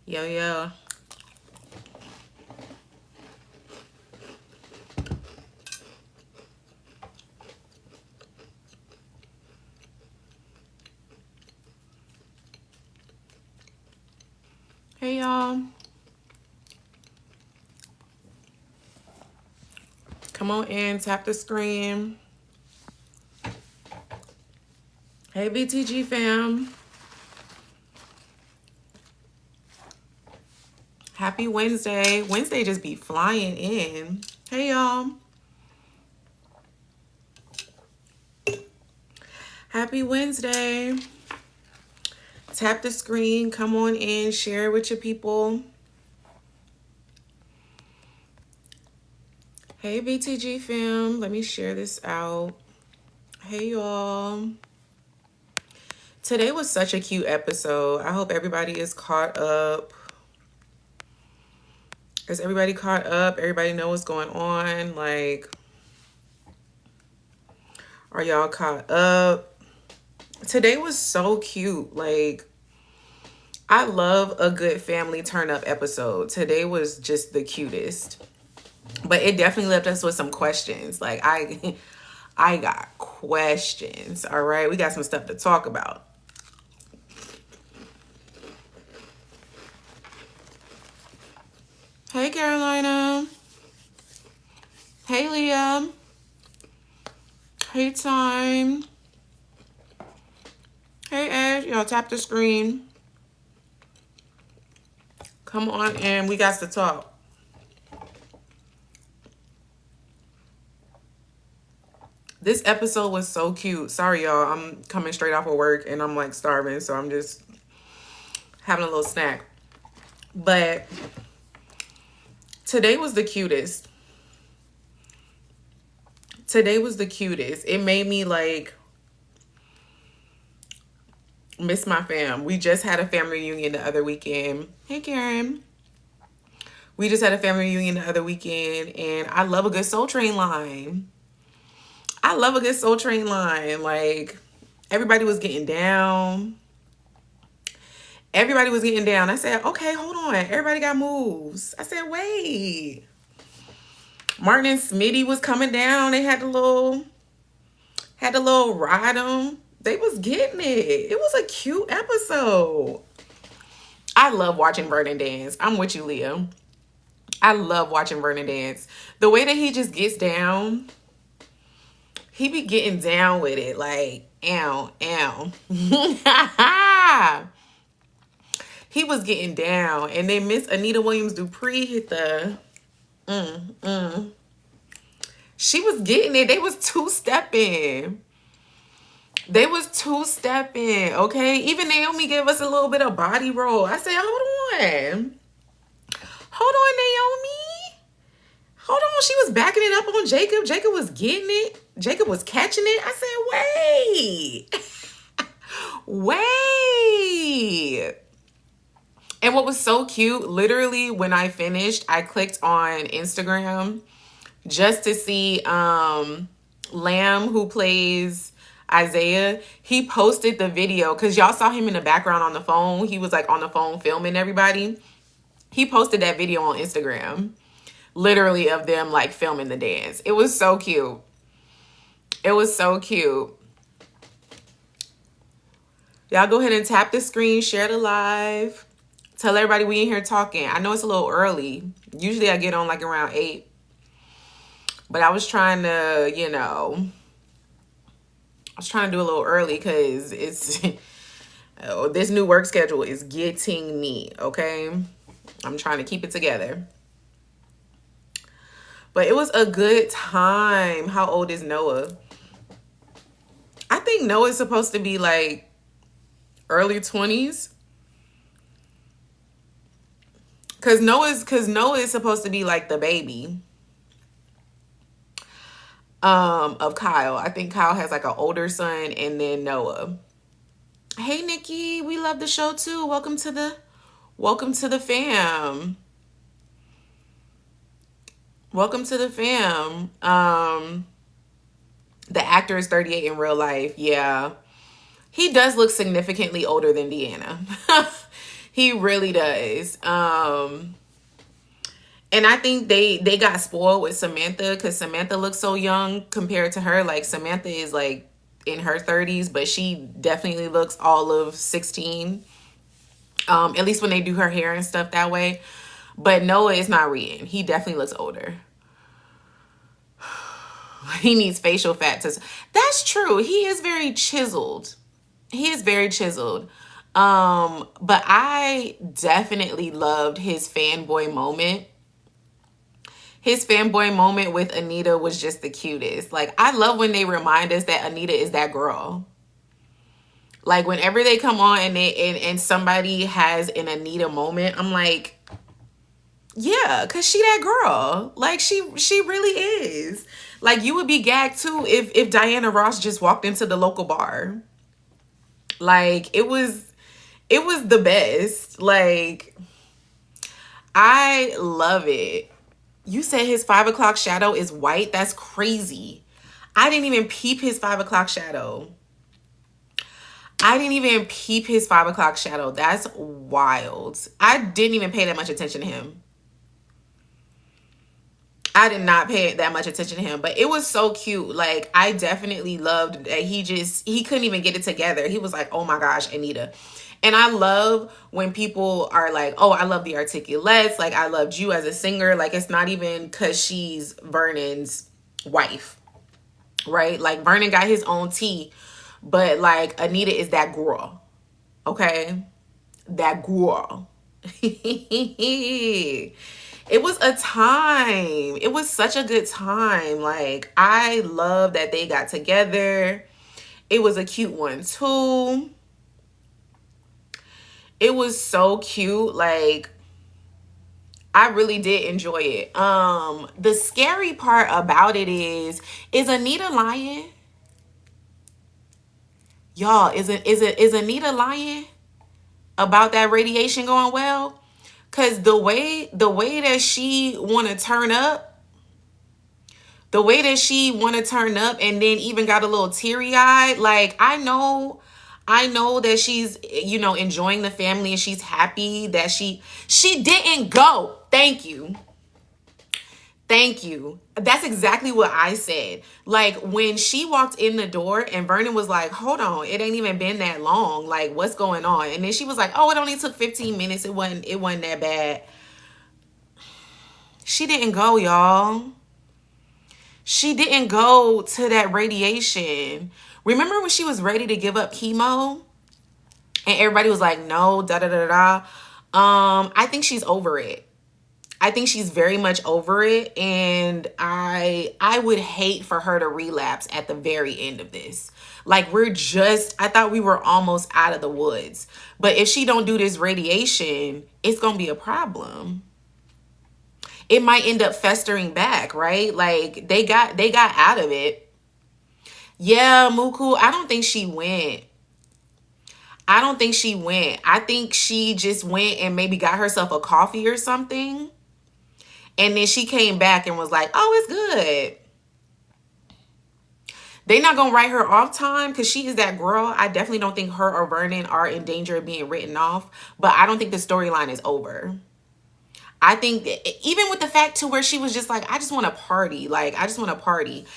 Yo, yo. Hey, y'all. Come on in, tap the screen. Hey, BTG fam. Happy Wednesday. Wednesday just be flying in. Hey, y'all. Happy Wednesday. Tap the screen. Come on in. Share it with your people. Hey, BTG fam. Let me share this out. Hey, y'all. Today was such a cute episode. I hope everybody is caught up. Is everybody caught up? Everybody know what's going on? Like, are y'all caught up? Today was so cute. Like, I love a good family turn up episode. Today was just the cutest. But it definitely left us with some questions. Like, I got questions. All right. We got some stuff to talk about. Hey, Carolina. Hey, Leah. Hey, Time. Hey, Ed. Y'all tap the screen. Come on in. We got to talk. This episode was so cute. Sorry, y'all. I'm coming straight off of work and I'm like starving. So I'm just having a little snack. But today was the cutest. Today was the cutest. It made me like miss my fam. We just had a family reunion the other weekend. Hey, Karen. We just had a family reunion the other weekend, and I love a good Soul Train line. I love a good Soul Train line. Like, everybody was getting down. Everybody was getting down. I said, okay, hold on. Everybody got moves. I said, wait. Martin and Smitty was coming down. They had the little ride them. They was getting it. It was a cute episode. I love watching Vernon dance. I'm with you, Leah. I love watching Vernon dance. The way that he just gets down, he be getting down with it. Like, ow, ow. He was getting down. And then Miss Anita Williams-Dupree hit the... She was getting it. They was two-stepping. Okay? Even Naomi gave us a little bit of body roll. I said, hold on. Hold on, Naomi. Hold on. She was backing it up on Jacob. Jacob was getting it. Jacob was catching it. I said, wait. Wait. And what was so cute, literally when I finished, I clicked on Instagram just to see Lamb, who plays Isaiah. He posted the video because y'all saw him in the background on the phone. He was like on the phone filming everybody. He posted that video on Instagram, literally of them like filming the dance. It was so cute. It was so cute. Y'all go ahead and tap the screen, share the live. Tell everybody we in here talking. I know it's a little early. Usually I get on like around 8. But I was trying to, you know, I was trying to do a little early because it's, this new work schedule is getting me, okay? I'm trying to keep it together. But it was a good time. How old is Noah? I think Noah's supposed to be like early 20s. Cause Noah is supposed to be like the baby of Kyle. I think Kyle has like an older son and then Noah. Hey Nikki, we love the show too. Welcome to the fam. Welcome to the fam. The actor is 38 in real life. Yeah. He does look significantly older than Deanna. He really does. And I think they got spoiled with Samantha because Samantha looks so young compared to her. Like Samantha is like in her 30s, but she definitely looks all of 16. At least when they do her hair and stuff that way. But Noah is not Rian. He definitely looks older. He needs facial fat to... That's true. He is very chiseled. He is very chiseled. But I definitely loved his fanboy moment. His fanboy moment with Anita was just the cutest. Like, I love when they remind us that Anita is that girl. Like, whenever they come on and somebody has an Anita moment, I'm like, yeah, because she that girl. Like, she really is. Like, you would be gagged, too, if Diana Ross just walked into the local bar. Like, it was the best. Like, I love it. You said his 5 o'clock shadow is white? That's crazy. I didn't even peep his 5 o'clock shadow. I didn't even peep his 5 o'clock shadow. That's wild. I didn't even pay that much attention to him. I did not pay that much attention to him, but it was so cute. Like, I definitely loved that he couldn't even get it together. He was like, oh my gosh, Anita. And I love when people are like, oh, I love the Articulates. Like, I loved you as a singer. Like, it's not even because she's Vernon's wife, right? Like, Vernon got his own tea, but like, Anita is that girl, okay? That girl. It was a time. It was such a good time. Like, I love that they got together. It was a cute one, too. It was so cute. Like, I really did enjoy it. The scary part about it is Anita lying? Y'all, is Anita lying about that radiation going well? Cause the way that she want to turn up, and then even got a little teary eyed. Like, I know that she's, you know, enjoying the family and she's happy that she didn't go. Thank you. That's exactly what I said. Like, when she walked in the door and Vernon was like, hold on, it ain't even been that long. Like, what's going on? And then she was like, oh, it only took 15 minutes. It wasn't that bad. She didn't go, y'all. She didn't go to that radiation. Remember when she was ready to give up chemo? And everybody was like, no, da-da-da-da. I think she's over it. I think she's very much over it, and I would hate for her to relapse at the very end of this. Like, I thought we were almost out of the woods. But if she don't do this radiation, it's going to be a problem. It might end up festering back, right? Like, they got out of it. Yeah, Muku, I don't think she went. I think she just went and maybe got herself a coffee or something. And then she came back and was like, oh, it's good. They're not going to write her off time because she is that girl. I definitely don't think her or Vernon are in danger of being written off. But I don't think the storyline is over. I think even with the fact to where she was just like, I just want to party. Like, I just want to party.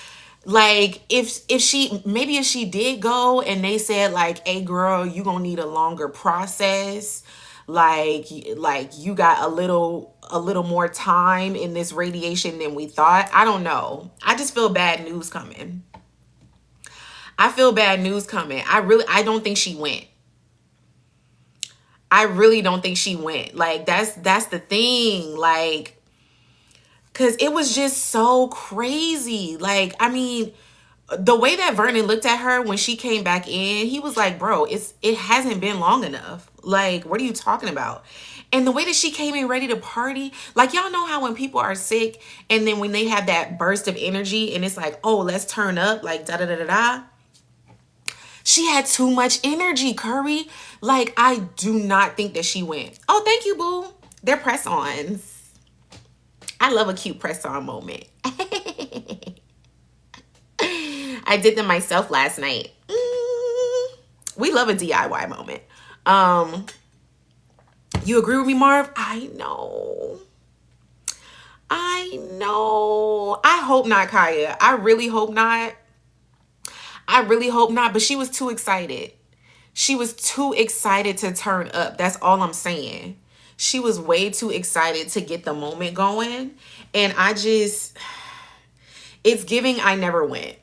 Like, if she did go and they said like, hey girl, you gonna need a longer process. Like you got a little more time in this radiation than we thought. I don't know. I just feel bad news coming. I don't think she went. I really don't think she went. Like, that's the thing. Like, because it was just so crazy. Like, I mean, the way that Vernon looked at her when she came back in, he was like, bro, it hasn't been long enough. Like, what are you talking about? And the way that she came in ready to party, like, y'all know how when people are sick and then when they have that burst of energy and it's like, oh, let's turn up, like, da-da-da-da-da. She had too much energy, Curry. Like, I do not think that she went. Oh, thank you, boo. They're press-ons. I love a cute press-on moment. I did them myself last night. We love a DIY moment. You agree with me, Marv? I know. I hope not, Kaya. I really hope not. But she was too excited. She was too excited to turn up. That's all I'm saying. She was way too excited to get the moment going. And it's giving I never went.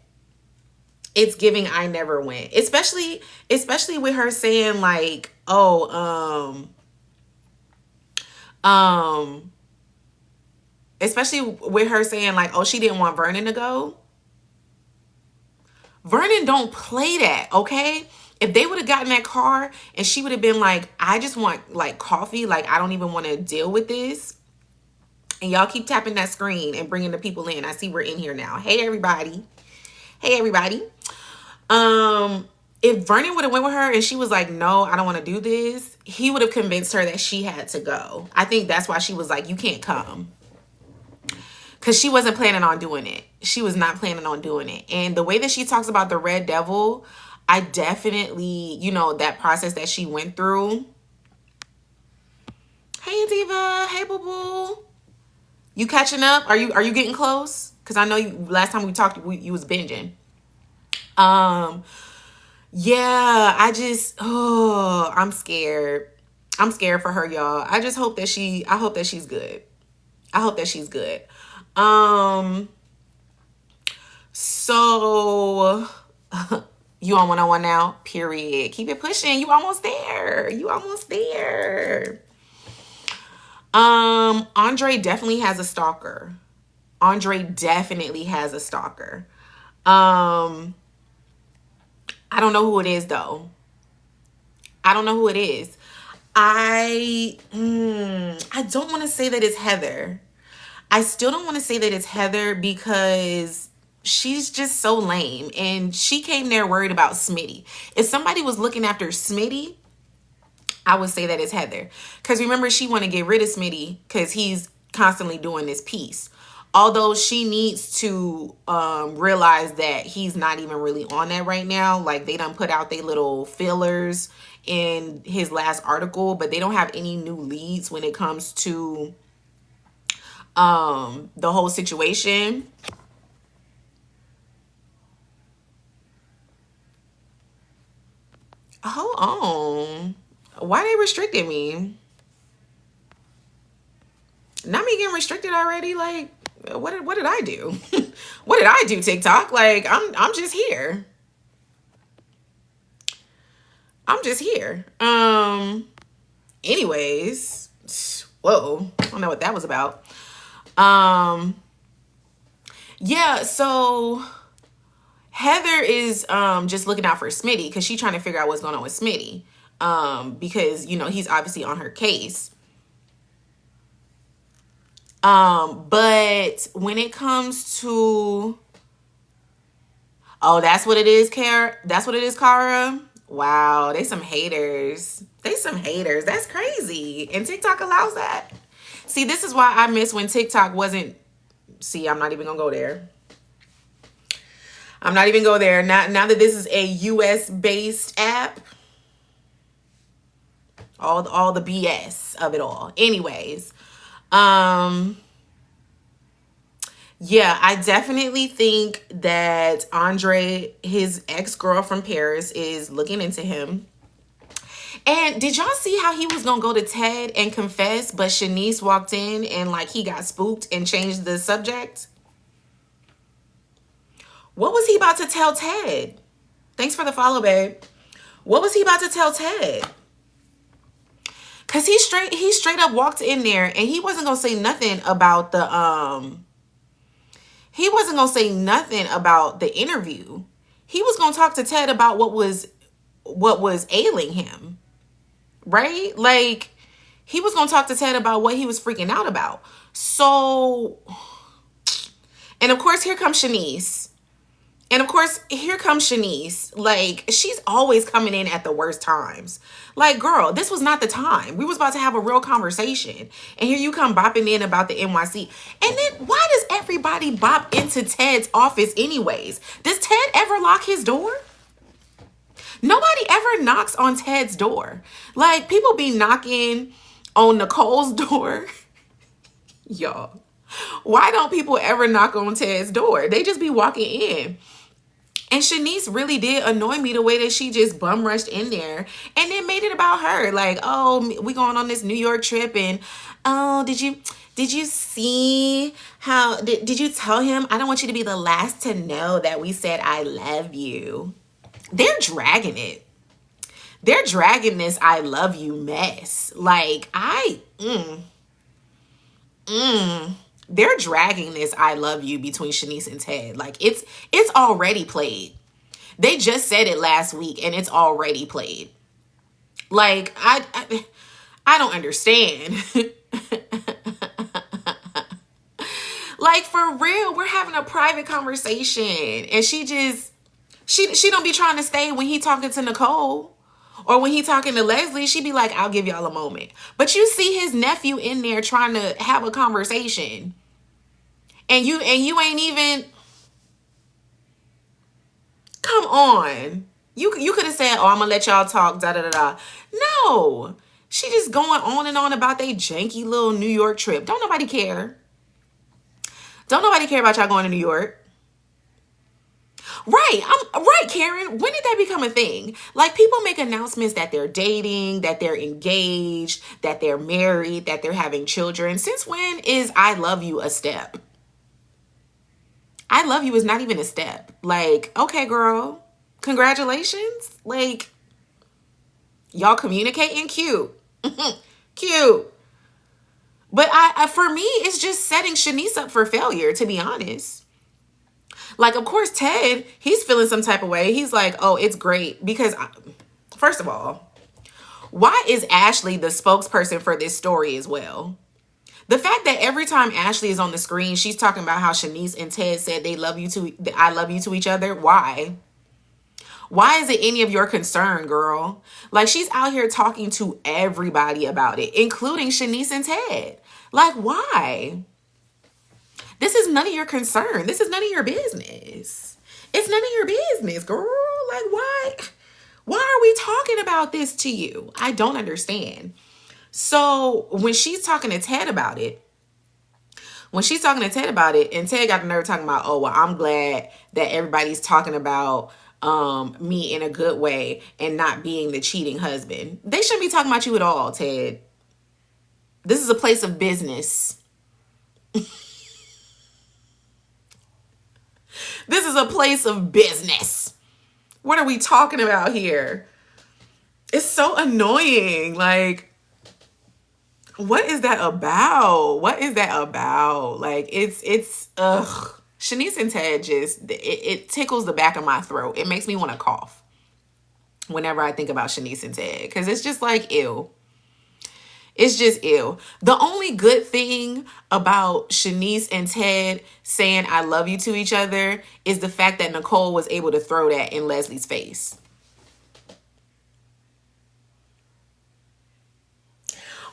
It's giving I never went. Especially with her saying like, especially with her saying like, oh, she didn't want Vernon to go. Vernon don't play that, okay? If they would have gotten that car and she would have been like, I just want like coffee, like I don't even want to deal with this. And y'all keep tapping that screen and bringing the people in. I see we're in here now. Hey, everybody. If Vernon would have went with her and she was like, no, I don't want to do this, he would have convinced her that she had to go. I think that's why she was like, you can't come. Because she wasn't planning on doing it. She was not planning on doing it. And the way that she talks about the Red Devil, I definitely, that process that she went through. Hey, Diva. Hey, boo-boo. You catching up? Are you getting close? Because I know last time we talked, you was binging. Yeah, I'm scared. I'm scared for her, y'all. I hope that she's good. So you on 101 now? Period. Keep it pushing. You almost there. Andre definitely has a stalker. I don't know who it is though. I don't want to say that it's Heather. I still don't want to say that it's Heather because she's just so lame. And she came there worried about Smitty. If somebody was looking after Smitty, I would say that it's Heather. Because remember, she want to get rid of Smitty because he's constantly doing this piece. Although she needs to realize that he's not even really on that right now. Like they done put out their little fillers in his last article, but they don't have any new leads when it comes to the whole situation. Hold on. Why they restricted me? Not me getting restricted already. Like, what did I do? What did I do, TikTok? Like, I'm just here. Anyways, whoa, I don't know what that was about. Yeah, so Heather is just looking out for Smitty because she's trying to figure out what's going on with Smitty. Because, he's obviously on her case. But when it comes to, that's what it is, Kara. Wow, they some haters. That's crazy. And TikTok allows that. See, this is why I miss when TikTok wasn't. See, I'm not even gonna go there. Now that this is a US based app. All the BS of it all. Anyways, yeah, I definitely think that Andre, his ex-girl from Paris, is looking into him. And did y'all see how he was gonna go to Ted and confess, but Shanice walked in and like he got spooked and changed the subject? What was he about to tell Ted? Thanks for the follow, babe. What was he about to tell Ted? Cause he straight up walked in there and he wasn't gonna say nothing about the interview. He was gonna talk to Ted about what was ailing him. Right? Like he was gonna talk to Ted about what he was freaking out about. So, and of course here comes Shanice. Like, she's always coming in at the worst times. Like, girl, this was not the time. We was about to have a real conversation. And here you come bopping in about the NYC. And then why does everybody bop into Ted's office anyways? Does Ted ever lock his door? Nobody ever knocks on Ted's door. Like, people be knocking on Nicole's door. Y'all, why don't people ever knock on Ted's door? They just be walking in. And Shanice really did annoy me the way that she just bum rushed in there and then made it about her. Like, oh, we going on this New York trip, and oh, did you see how did you tell him I don't want you to be the last to know that we said I love you? They're dragging it. They're dragging this I love you mess. Like, they're dragging this I love you between Shanice and Ted. Like, it's already played. They just said it last week and it's already played. Like, I don't understand. Like, for real, we're having a private conversation and she don't be trying to stay when he talking to Nicole. Or when he talking to Leslie, she be like, I'll give y'all a moment. But you see his nephew in there trying to have a conversation. And you ain't even, come on. You could have said, oh, I'm gonna let y'all talk, da da da da. No. She just going on and on about their janky little New York trip. Don't nobody care. Don't nobody care about y'all going to New York. Right. I'm right, Karen. When did that become a thing? Like, people make announcements that they're dating, that they're engaged, that they're married, that they're having children. Since when is I love you a step? I love you is not even a step. Like, okay, girl, congratulations. Like, y'all communicating, cute. Cute. But for me, it's just setting Shanice up for failure, to be honest. Like, of course, Ted, he's feeling some type of way. He's like, oh, it's great. Because, first of all, why is Ashley the spokesperson for this story as well? The fact that every time Ashley is on the screen, she's talking about how Shanice and Ted said I love you to each other. Why? Why is it any of your concern, girl? Like, she's out here talking to everybody about it, including Shanice and Ted. Like, why? This is none of your concern. This is none of your business. It's none of your business, girl. Like, why? Why are we talking about this to you? I don't understand. So when she's talking to Ted about it, and Ted got the nerve talking about, oh, well, I'm glad that everybody's talking about me in a good way and not being the cheating husband. They shouldn't be talking about you at all, Ted. This is a place of business. This is a place of business. What are we talking about here? It's so annoying. Like, what is that about? What is that about? Like, it's ugh. Shanice and Ted just, it tickles the back of my throat. It makes me want to cough whenever I think about Shanice and Ted. Because it's just like, ew. It's just ew. The only good thing about Shanice and Ted saying I love you to each other is the fact that Nicole was able to throw that in Leslie's face.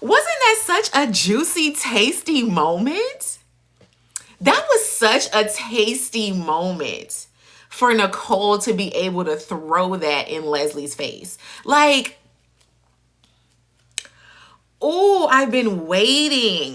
Wasn't that such a juicy, tasty moment? That was such a tasty moment for Nicole to be able to throw that in Leslie's face. Like, oh, I've been waiting.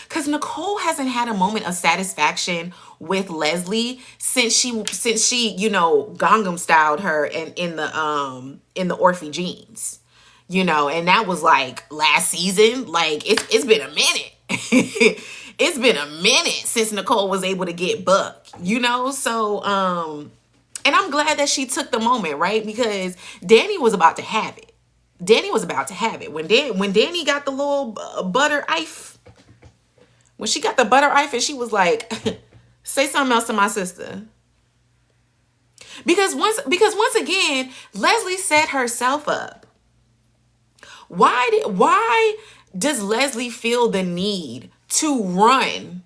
Because Nicole hasn't had a moment of satisfaction with Leslie since she Gangnam styled her in the Orphe jeans. And that was like last season. Like, it's been a minute. It's been a minute since Nicole was able to get buck, So, and I'm glad that she took the moment, right? Because Danny was about to have it. When Danny got the little butter ife, when she got the butter ife and she was like, say something else to my sister. Because once again, Leslie set herself up. Why does Leslie feel the need to run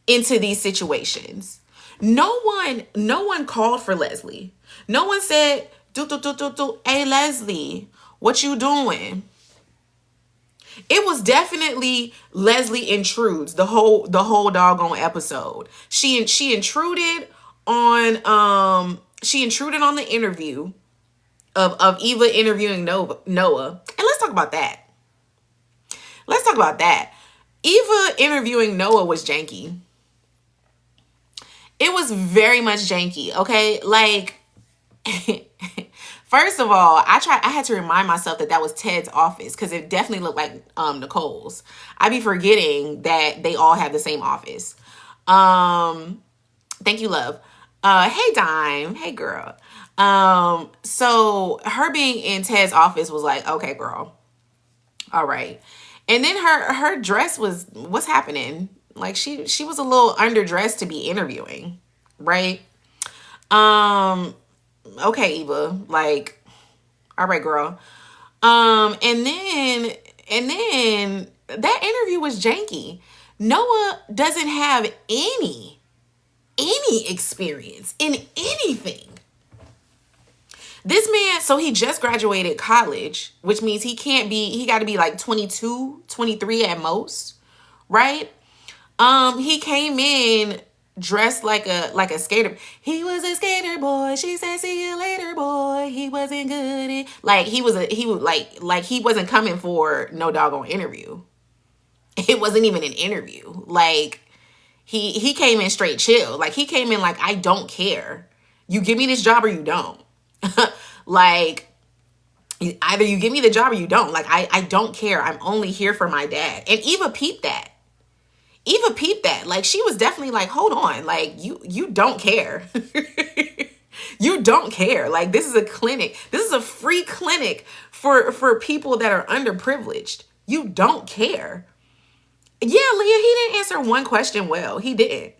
into these situations? No one called for Leslie. No one said, hey, Leslie, what you doing? It was definitely Leslie intrudes the whole doggone episode. She intruded on the interview of Eva interviewing Noah. And let's talk about that. Let's talk about that. Eva interviewing Noah was janky. It was very much janky, okay? Like, first of all, I had to remind myself that was Ted's office because it definitely looked like Nicole's. I be forgetting that they all have the same office. Thank you, love. Hey, Dime. Hey, girl. So her being in Ted's office was like, okay, girl. All right. And then her dress was, what's happening? Like she was a little underdressed to be interviewing, right? Okay, Eva, like, all right, girl. And then that interview was janky. Noah doesn't have any experience in anything. This man, so he just graduated college, which means he got to be like 22, 23 at most, right? He came in dressed like a skater. He was a skater boy. She said, "See you later, boy." He wasn't good. Like he wasn't coming for no doggone interview. It wasn't even an interview. Like he came in straight chill. Like he came in like, I don't care. You give me this job or you don't. Like either you give me the job or you don't. Like I don't care. I'm only here for my dad. And Eva peeped that. Like she was definitely like, hold on, like you don't care. You don't care. Like this is a clinic. This is a free clinic for people that are underprivileged. You don't care. Yeah, Leah, he didn't answer one question well. He didn't.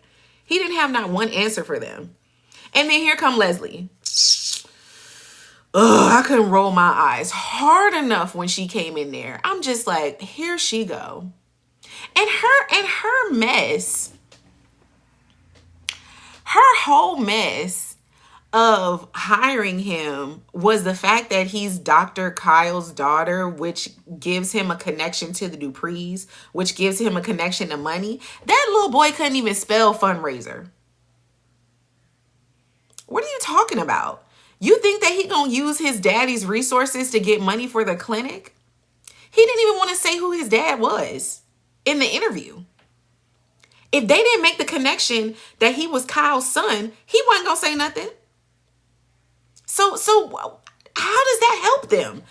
He didn't have not one answer for them. And then here come Leslie. Ugh, I couldn't roll my eyes hard enough when she came in there. I'm just like, here she go. And her mess, her whole mess of hiring him was the fact that he's Dr. Kyle's daughter, which gives him a connection to the Duprees, which gives him a connection to money. That little boy couldn't even spell fundraiser. What are you talking about? You think that he gonna use his daddy's resources to get money for the clinic? He didn't even want to say who his dad was in the interview. If they didn't make the connection that he was Kyle's son, he wasn't gonna say nothing. So how does that help them?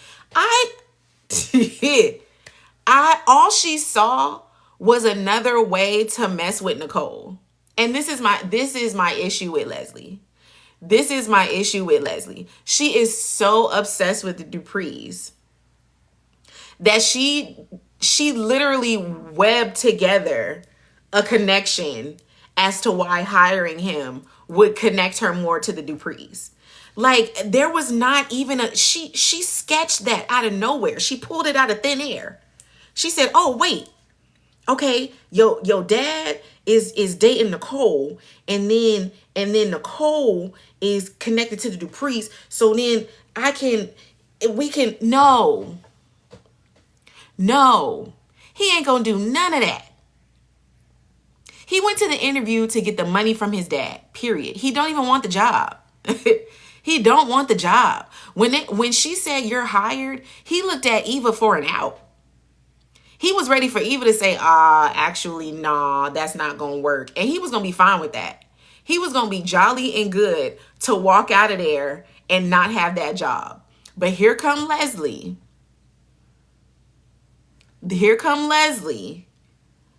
All she saw was another way to mess with Nicole. And this is my issue with Leslie. This is my issue with Leslie. She is so obsessed with the Duprees that she literally webbed together a connection as to why hiring him would connect her more to the Duprees. Like there was not even she sketched that out of nowhere. She pulled it out of thin air. She said, "Oh, wait. Okay, your dad is dating Nicole, and then Nicole is connected to the Duprees. So then no, he ain't gonna do none of that. He went to the interview to get the money from his dad, period. He don't even want the job. He don't want the job. When she said you're hired, he looked at Eva for an out. He was ready for Eva to say, actually, nah, that's not gonna work. And he was gonna be fine with that. He was gonna be jolly and good to walk out of there and not have that job. But here come Leslie.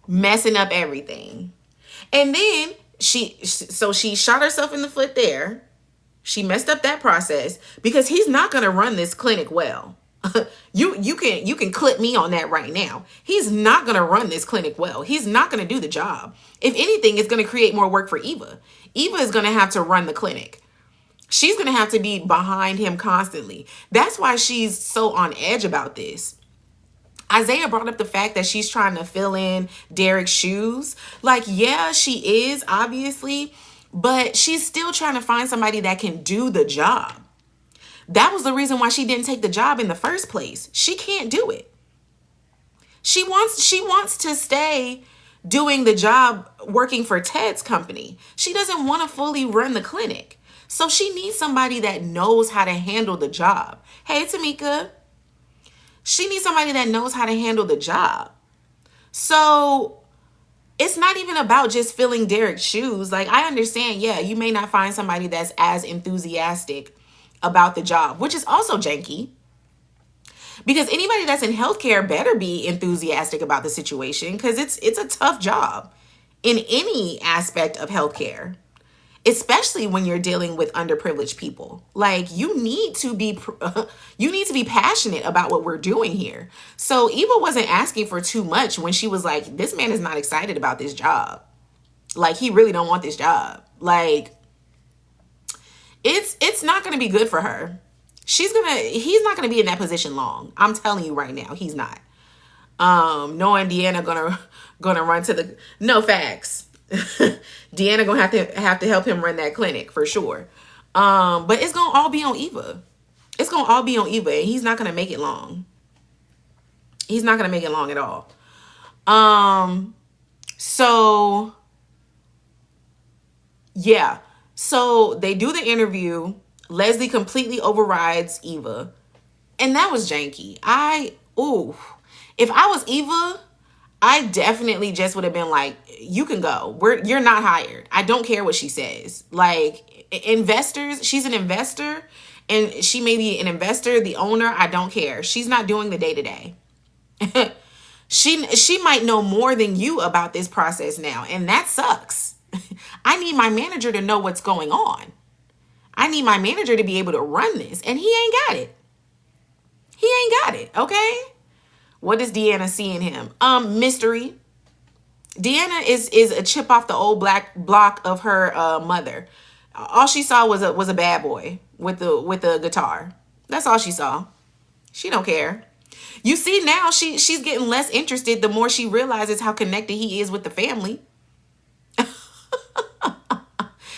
Messing up everything. And then she shot herself in the foot there. She messed up that process because he's not going to run this clinic well. You can clip me on that right now. He's not going to run this clinic well. He's not going to do the job. If anything, it's going to create more work for Eva. Eva is going to have to run the clinic. She's going to have to be behind him constantly. That's why she's so on edge about this. Isaiah brought up the fact that she's trying to fill in Derek's shoes. Like, yeah, she is, obviously, but she's still trying to find somebody that can do the job. That was the reason why she didn't take the job in the first place. She can't do it. She wants to stay doing the job working for Ted's company. She doesn't want to fully run the clinic. So she needs somebody that knows how to handle the job. Hey, Tamika. She needs somebody that knows how to handle the job. So it's not even about just filling Derek's shoes. Like, I understand, yeah, you may not find somebody that's as enthusiastic about the job, which is also janky. Because anybody that's in healthcare better be enthusiastic about the situation, because it's a tough job in any aspect of healthcare, especially when you're dealing with underprivileged people. Like, you need to be passionate about what we're doing here. So Eva wasn't asking for too much when she was like, this man is not excited about this job. Like, he really don't want this job. Like, it's not going to be good for her. He's not going to be in that position long. I'm telling you right now, he's not. Knowing Deanna gonna run to the, no, facts. Deanna gonna have to help him run that clinic for sure. But it's gonna all be on Eva. It's gonna all be on Eva, and he's not gonna make it long. He's not gonna make it long at all. So yeah. So they do the interview. Leslie completely overrides Eva. And that was janky. If I was Eva, I definitely just would have been like, you can go. You're not hired. I don't care what she says. Like, investors, she's an investor, and she may be an investor, the owner, I don't care. She's not doing the day-to-day. She might know more than you about this process now, and that sucks. I need my manager to know what's going on. I need my manager to be able to run this, and he ain't got it. He ain't got it, okay? What does Deanna see in him? Mystery. Deanna is a chip off the old black block of her mother. All she saw was a bad boy with the guitar. That's all she saw. She don't care. You see, now she's getting less interested the more she realizes how connected he is with the family.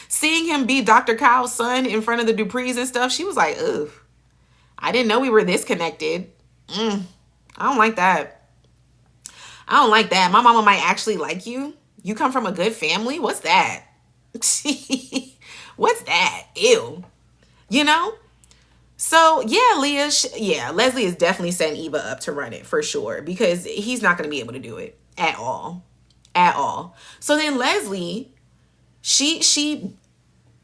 Seeing him be Dr. Kyle's son in front of the Duprees and stuff, she was like, ugh, I didn't know we were this connected. I don't like that. I don't like that. My mama might actually like you. You come from a good family? What's that? What's that? Ew. You know? So, yeah, Leslie is definitely setting Eva up to run it for sure, because he's not going to be able to do it at all. At all. So then Leslie, she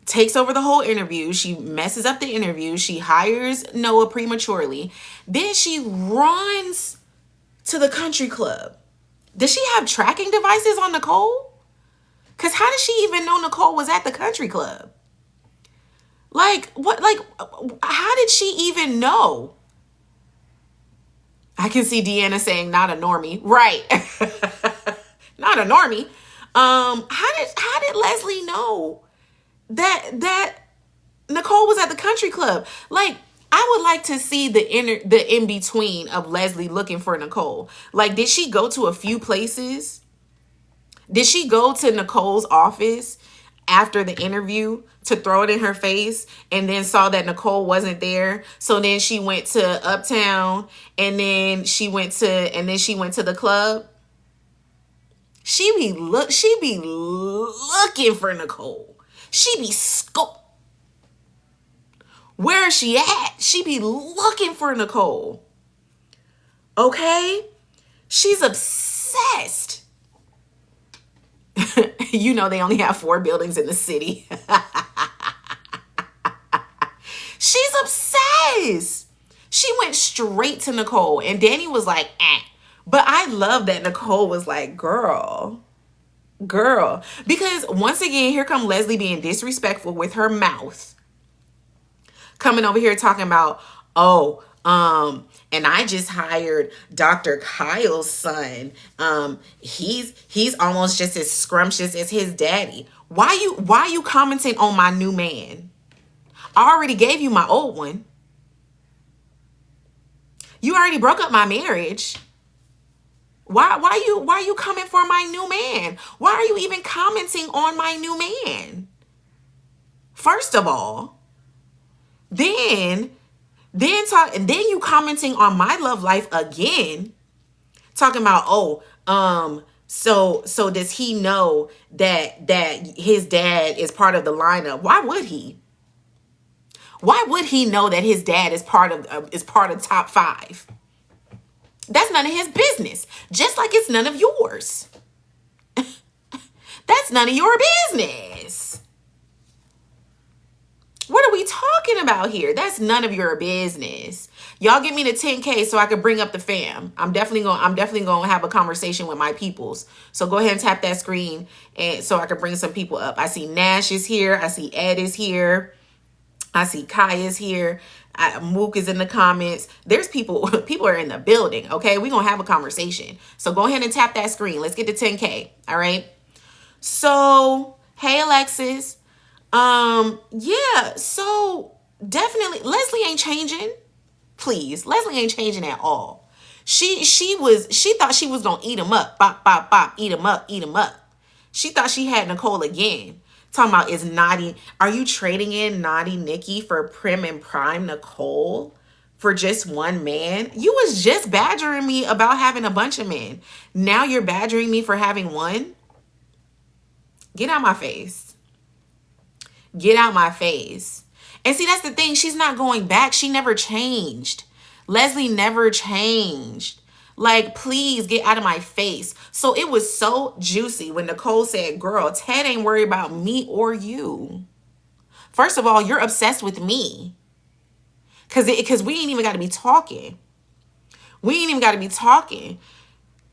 takes over the whole interview. She messes up the interview. She hires Noah prematurely. Then she runs to the country club. Does she have tracking devices on Nicole? Because how did she even know Nicole was at the country club? Like, what? Like, how did she even know? I can see Deanna saying, not a normie. Right. Not a normie. How did Leslie know that Nicole was at the country club? Like, I would like to see the in between of Leslie looking for Nicole. Like, did she go to a few places? Did she go to Nicole's office after the interview to throw it in her face, and then saw that Nicole wasn't there? So then she went to Uptown, and then she went to the club. She be looking for Nicole. She be where is she at? She be looking for Nicole. Okay? She's obsessed. You know, they only have 4 buildings in the city. She's obsessed. She went straight to Nicole, and Danny was like, eh. But I love that Nicole was like, girl. Because once again, here come Leslie being disrespectful with her mouth. Coming over here talking about, and I just hired Dr. Kyle's son. He's almost just as scrumptious as his daddy. Why you commenting on my new man? I already gave you my old one. You already broke up my marriage. Why you coming for my new man? Why are you even commenting on my new man? First of all, then you commenting on my love life again, talking about, so does he know that his dad is part of the lineup? Why would he? Why would he know that his dad is part of top 5? That's none of his business. Just like it's none of yours. That's none of your business. What are we talking about here? That's none of your business. Y'all give me the 10K so I can bring up the fam. I'm definitely going to have a conversation with my peoples. So go ahead and tap that screen and so I can bring some people up. I see Nash is here. I see Ed is here. I see Kai is here. Mook is in the comments. There's people are in the building. Okay, we're going to have a conversation. So go ahead and tap that screen. Let's get to 10K. All right. So, hey, Alexis. Yeah, so definitely Leslie ain't changing. Please, Leslie ain't changing at all. She thought she was gonna eat him up. Bop, bop, bop, eat him up, eat him up. She thought she had Nicole again. Talking about is naughty. Are you trading in naughty Nikki for prim and prime Nicole for just one man? You was just badgering me about having a bunch of men. Now you're badgering me for having one? Get out my face. Get out my face. And see, that's the thing. She's not going back. She never changed. Leslie never changed. Like, please get out of my face. So it was so juicy when Nicole said, girl, Ted ain't worried about me or you. First of all, you're obsessed with me. Because we ain't even got to be talking. We ain't even got to be talking.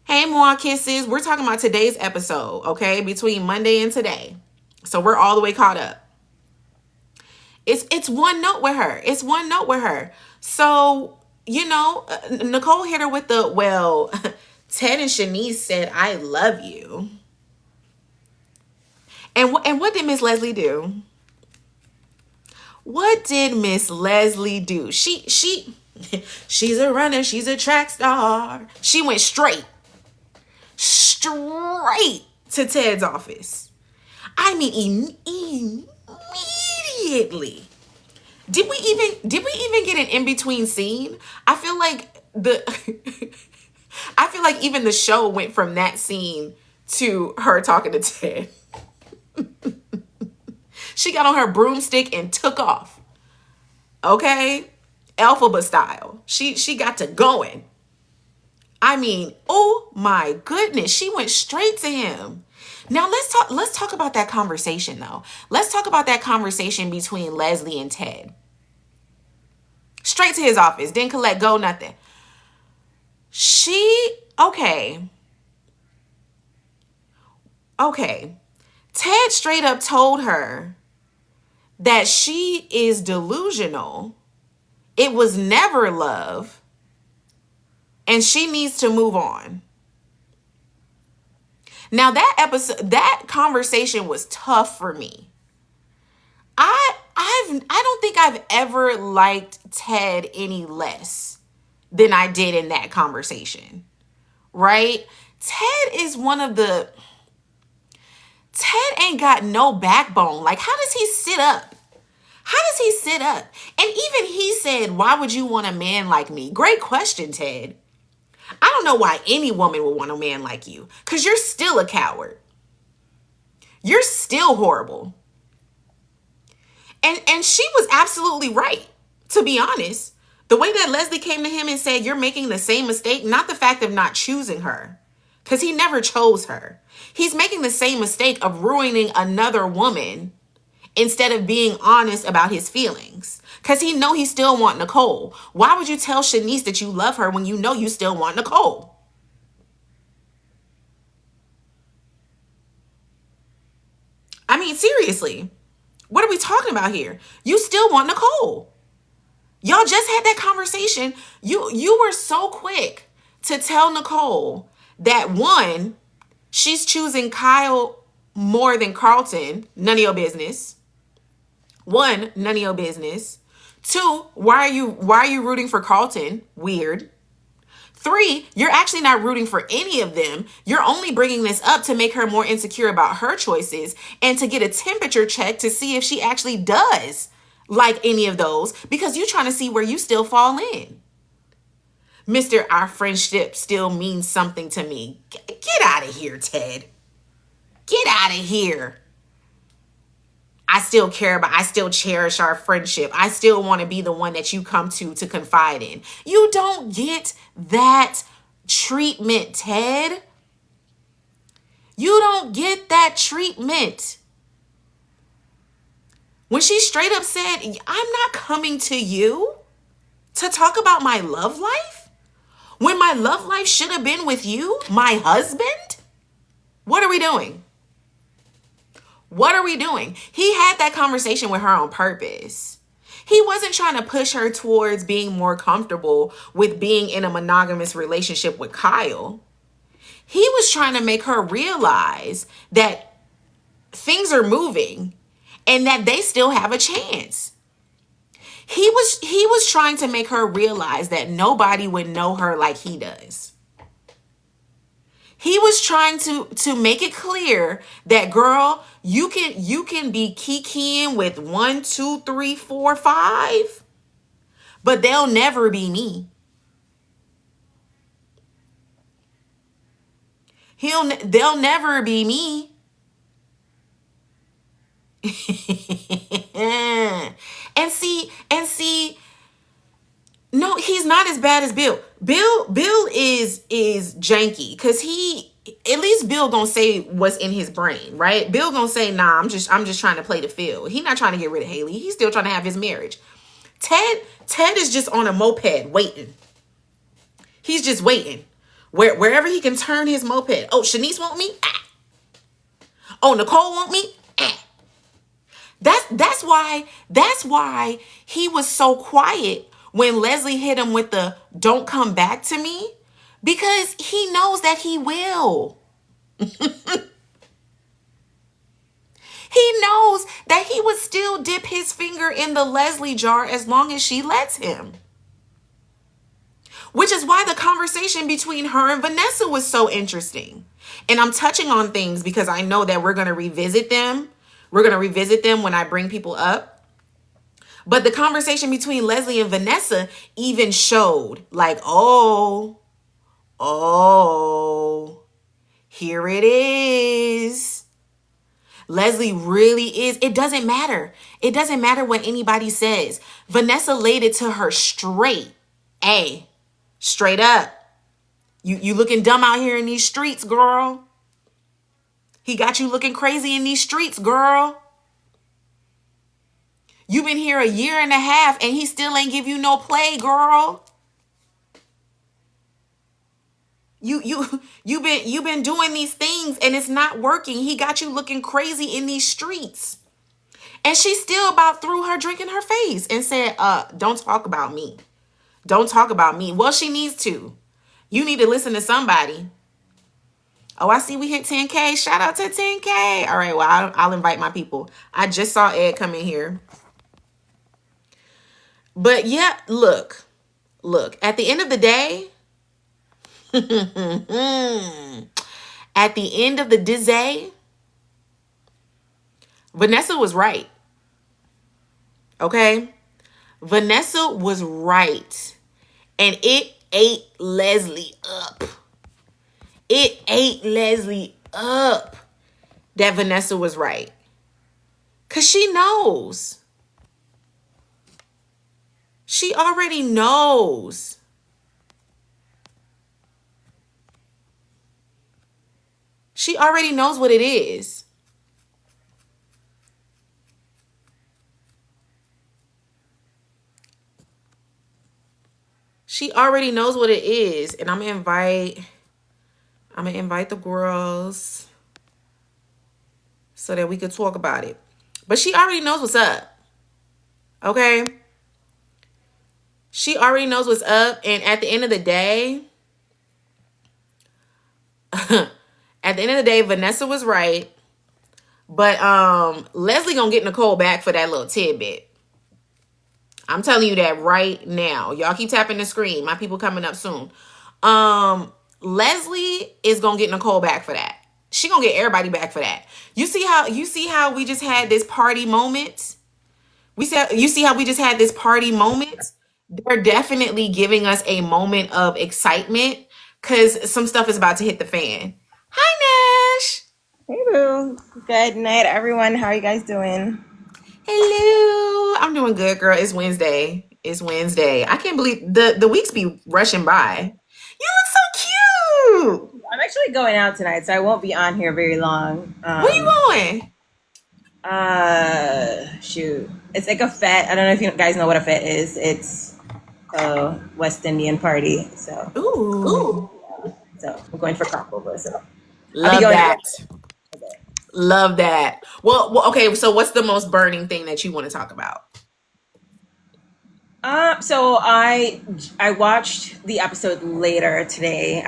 Hey, Moa Kisses. We're talking about today's episode, okay? Between Monday and today. So we're all the way caught up. It's one note with her. It's one note with her. So, you know, Nicole hit her with the, well, Ted and Shanice said, I love you. And what did Miss Leslie do? What did Miss Leslie do? She's a runner. She's a track star. She went straight to Ted's office. I mean, immediately. Did we even get an in-between scene? I feel like even the show went from that scene to her talking to Ted. She got on her broomstick and took off. Okay? Elphaba style. She got to going. I mean, oh my goodness. She went straight to him. Now let's talk about that conversation though. Let's talk about that conversation between Leslie and Ted. Straight to his office. Didn't collect go, nothing. Okay. Ted straight up told her that she is delusional. It was never love. And she needs to move on. Now that conversation was tough for me. I don't think I've ever liked Ted any less than I did in that conversation. Right? Ted ain't got no backbone. Like, how does he sit up? And even he said, why would you want a man like me? Great question, Ted. I don't know why any woman would want a man like you, because you're still a coward. You're still horrible. And she was absolutely right, to be honest. The way that Leslie came to him and said, you're making the same mistake, not the fact of not choosing her, because he never chose her. He's making the same mistake of ruining another woman instead of being honest about his feelings. Because he know he still want Nicole. Why would you tell Shanice that you love her when you know you still want Nicole? I mean, seriously, what are we talking about here? You still want Nicole. Y'all just had that conversation. You were so quick to tell Nicole that, one, she's choosing Kyle more than Carlton. None of your business. One, none of your business. Two, why are you rooting for Carlton? Weird. Three, you're actually not rooting for any of them. You're only bringing this up to make her more insecure about her choices and to get a temperature check to see if she actually does like any of those, because you're trying to see where you still fall in. Mr. Our friendship still means something to me. Get out of here, Ted. Get out of here. I still cherish our friendship. I still want to be the one that you come to confide in. You don't get that treatment, Ted. You don't get that treatment. When she straight up said, I'm not coming to you to talk about my love life, when my love life should have been with you, my husband. What are we doing? What are we doing? He had that conversation with her on purpose. He wasn't trying to push her towards being more comfortable with being in a monogamous relationship with Kyle. He was trying to make her realize that things are moving and that they still have a chance. He was trying to make her realize that nobody would know her like he does. He was trying to make it clear that, girl, you can be kikiing with 1, 2, 3, 4, 5, but they'll never be me. They'll never be me. And see, no, he's not as bad as Bill. Bill is janky, because at least Bill gonna say what's in his brain, right? Bill gonna say, nah, I'm just trying to play the field. He not trying to get rid of Haley. He's still trying to have his marriage. Ted is just on a moped waiting. He's just waiting. Wherever he can turn his moped. Oh, Shanice want me? Ah. Oh, Nicole want me? Ah. That's why he was so quiet when Leslie hit him with the "don't come back to me," because he knows that he will. He knows that he would still dip his finger in the Leslie jar as long as she lets him. Which is why the conversation between her and Vanessa was so interesting. And I'm touching on things because I know that we're going to revisit them. We're going to revisit them when I bring people up. But the conversation between Leslie and Vanessa even showed, like, oh, here it is. Leslie really is. It doesn't matter. It doesn't matter what anybody says. Vanessa laid it to her straight. Hey, straight up. You looking dumb out here in these streets, girl. He got you looking crazy in these streets, girl. You've been here 1.5 years and he still ain't give you no play, girl. You've been doing these things and it's not working. He got you looking crazy in these streets. And she still about threw her drink in her face and said, don't talk about me. Don't talk about me. Well, she needs to. You need to listen to somebody. Oh, I see we hit 10K. Shout out to 10K. All right, well, I'll invite my people. I just saw Ed come in here. But yeah, look, at the end of the day, at the end of the day, Vanessa was right. Okay? Vanessa was right. And it ate Leslie up. It ate Leslie up that Vanessa was right. Because she knows. She already knows. She already knows what it is. She already knows what it is. And I'm going to invite the girls so that we could talk about it. But she already knows what's up. Okay? She already knows what's up. And at the end of the day, Vanessa was right. But Leslie gonna get Nicole back for that little tidbit. I'm telling you that right now. Y'all keep tapping the screen. My people coming up soon. Leslie is gonna get Nicole back for that. She gonna get everybody back for that. You see how we just had this party moment? You see how we just had this party moment? They're definitely giving us a moment of excitement because some stuff is about to hit the fan. Hi, Nash. Hey, Boo. Good night, everyone. How are you guys doing? Hello. I'm doing good, girl. It's Wednesday. I can't believe the weeks be rushing by. You look so cute. I'm actually going out tonight, so I won't be on here very long. Where you going? Shoot. It's like a fete. I don't know if you guys know what a fete is. It's a West Indian party. So, Ooh. so I'm going for crossover. So I'll be Love going out. that. Love that. Well, okay, so what's the most burning thing that you want to talk about? So I watched the episode later today.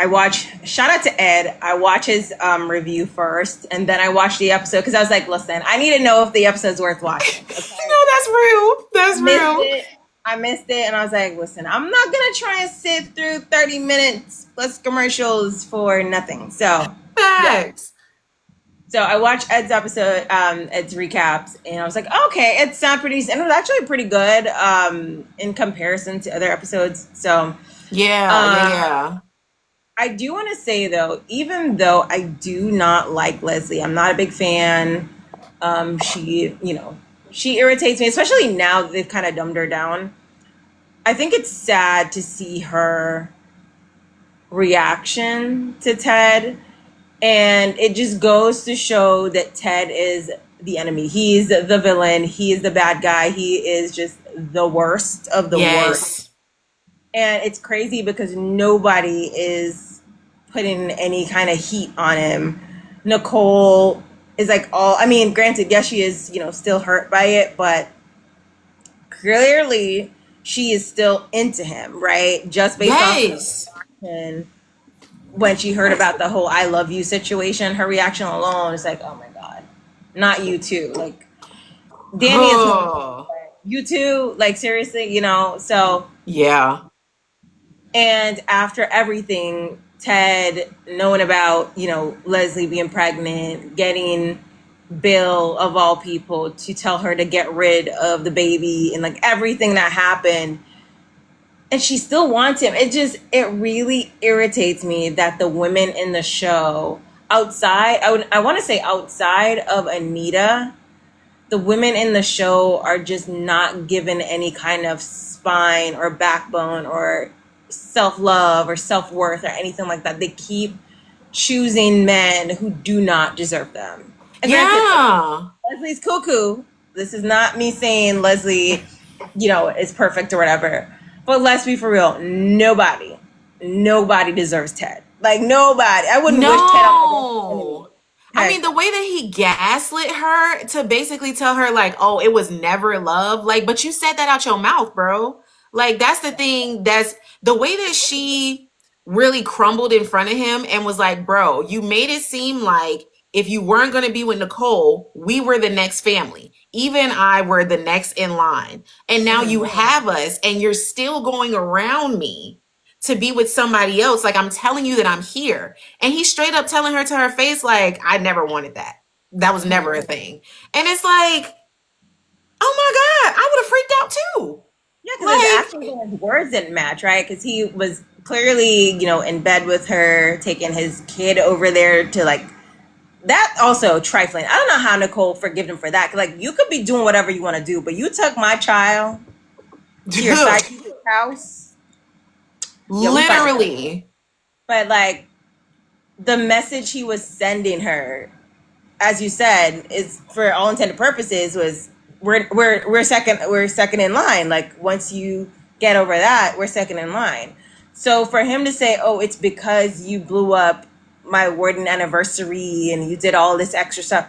Shout out to Ed. I watched his review first, and then I watched the episode because I was like, listen, I need to know if the episode's worth watching. Okay? No, that's real. That's real. I missed it, and I was like, listen, I'm not gonna try and sit through 30 minutes plus commercials for nothing. So Facts. So I watched Ed's episode, Ed's recaps, and I was like, okay, it sounded pretty, and it was actually pretty good in comparison to other episodes. So yeah. I do want to say though, even though I do not like Leslie, I'm not a big fan. She irritates me, especially now that they've kind of dumbed her down. I think it's sad to see her reaction to Ted. And it just goes to show that Ted is the enemy. He's the villain. He is the bad guy. He is just the worst of the worst. And it's crazy because nobody is putting any kind of heat on him. Nicole is like granted, yes, she is, still hurt by it, but clearly she is still into him, right? Just based on her when she heard about the whole I love you situation, her reaction alone is like, oh my God, not you too. Like, Danny is you too, like seriously, so. Yeah. And after everything, Ted knowing about, Leslie being pregnant, getting Bill of all people to tell her to get rid of the baby and like everything that happened, and she still wants him. It really irritates me that the women in the show outside of Anita, the women in the show are just not given any kind of spine or backbone or self-love or self-worth or anything like that. They keep choosing men who do not deserve them. And Leslie's cuckoo. This is not me saying Leslie, is perfect or whatever. But let's be for real. Nobody deserves Ted. Like nobody. I wouldn't wish Ted on I mean, the way that he gaslit her to basically tell her like, oh, it was never love. Like, but you said that out your mouth, bro. Like, that's the thing. That's the way that she really crumbled in front of him and was like, bro, you made it seem like if you weren't going to be with Nicole, we were the next family. Even I were the next in line. And now you have us and you're still going around me to be with somebody else. Like, I'm telling you that I'm here. And he's straight up telling her to her face, like, I never wanted that. That was never a thing. And it's like, oh my God, I would have freaked out too. Yeah, because his words didn't match, right? Because he was clearly, in bed with her, taking his kid over there to like, that also trifling. I don't know how Nicole forgave him for that. Cause like you could be doing whatever you want to do, but you took my child to your psychic house. Literally. But like the message he was sending her, as you said, is for all intended purposes was we're second in line. Like once you get over that, we're second in line. So for him to say, oh, it's because you blew up my wedding anniversary and you did all this extra stuff,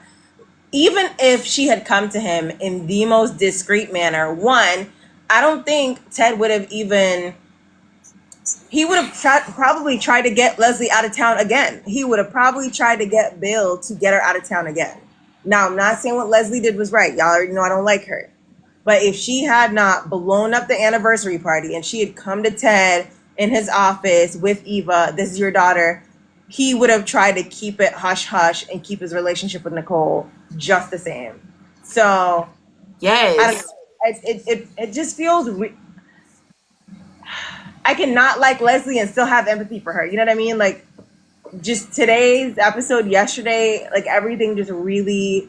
even if she had come to him in the most discreet manner, one, I don't think Ted would have probably tried to get Leslie out of town again. He would have probably tried to get Bill to get her out of town again. Now, I'm not saying what Leslie did was right. Y'all already know I don't like her. But if she had not blown up the anniversary party and she had come to Ted in his office with Eva, this is your daughter, he would have tried to keep it hush-hush and keep his relationship with Nicole just the same. So, yes. I don't know. It just feels... I cannot like Leslie and still have empathy for her. You know what I mean? Like, just today's episode, yesterday, like, everything just really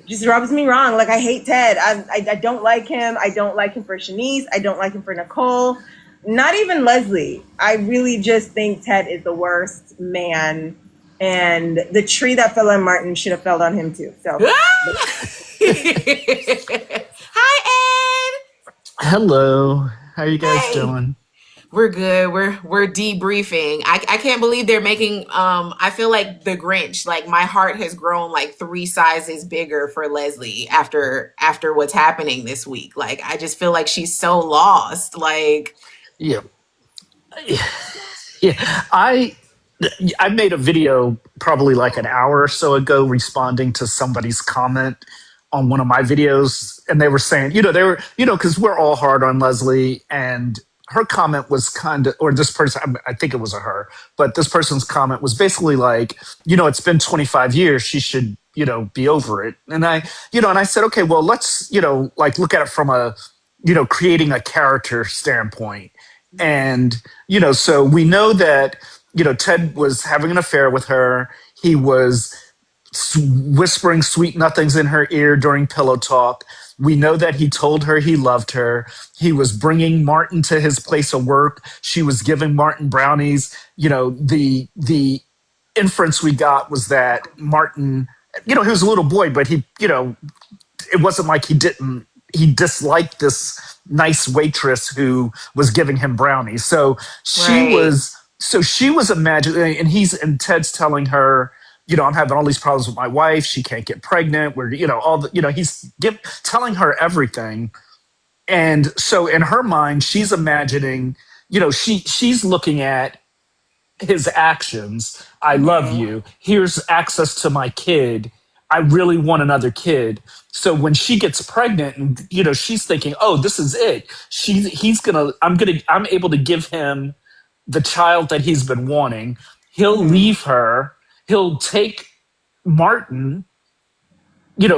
just rubs me wrong. Like, I hate Ted. I don't like him. I don't like him for Shanice. I don't like him for Nicole. not even Leslie. I really just think Ted is the worst man, and the tree that fell on Martin should have fell on him too. So, Hi, Hello. How are you Ed. guys Hey. doing? We're good. We're debriefing. I can't believe they're making I feel like the Grinch, like my heart has grown like three sizes bigger for Leslie after what's happening this week. Like I just feel like she's so lost. Like Yeah. Yeah. I made a video probably like an hour or so ago responding to somebody's comment on one of my videos, and they were saying, they were, because we're all hard on Leslie, and her comment was kind of, or this person, I think it was a her, but this person's comment was basically like, it's been 25 years, she should, be over it. And I said, okay, well, let's, like look at it from a, creating a character standpoint. And, so we know that, Ted was having an affair with her. He was whispering sweet nothings in her ear during pillow talk. We know that he told her he loved her. He was bringing Martin to his place of work. She was giving Martin brownies. The inference we got was that Martin, he was a little boy, but he, it wasn't like he disliked this nice waitress who was giving him brownies. right. So she was imagining, and Ted's telling her, I'm having all these problems with my wife. She can't get pregnant. We're, all the, telling her everything. And so in her mind, she's imagining, she's looking at his actions. I love mhm. you. Here's access to my kid. I really want another kid. So when she gets pregnant and she's thinking, "Oh, this is it. I'm able to give him the child that he's been wanting. He'll Mhm. leave her. He'll take Martin,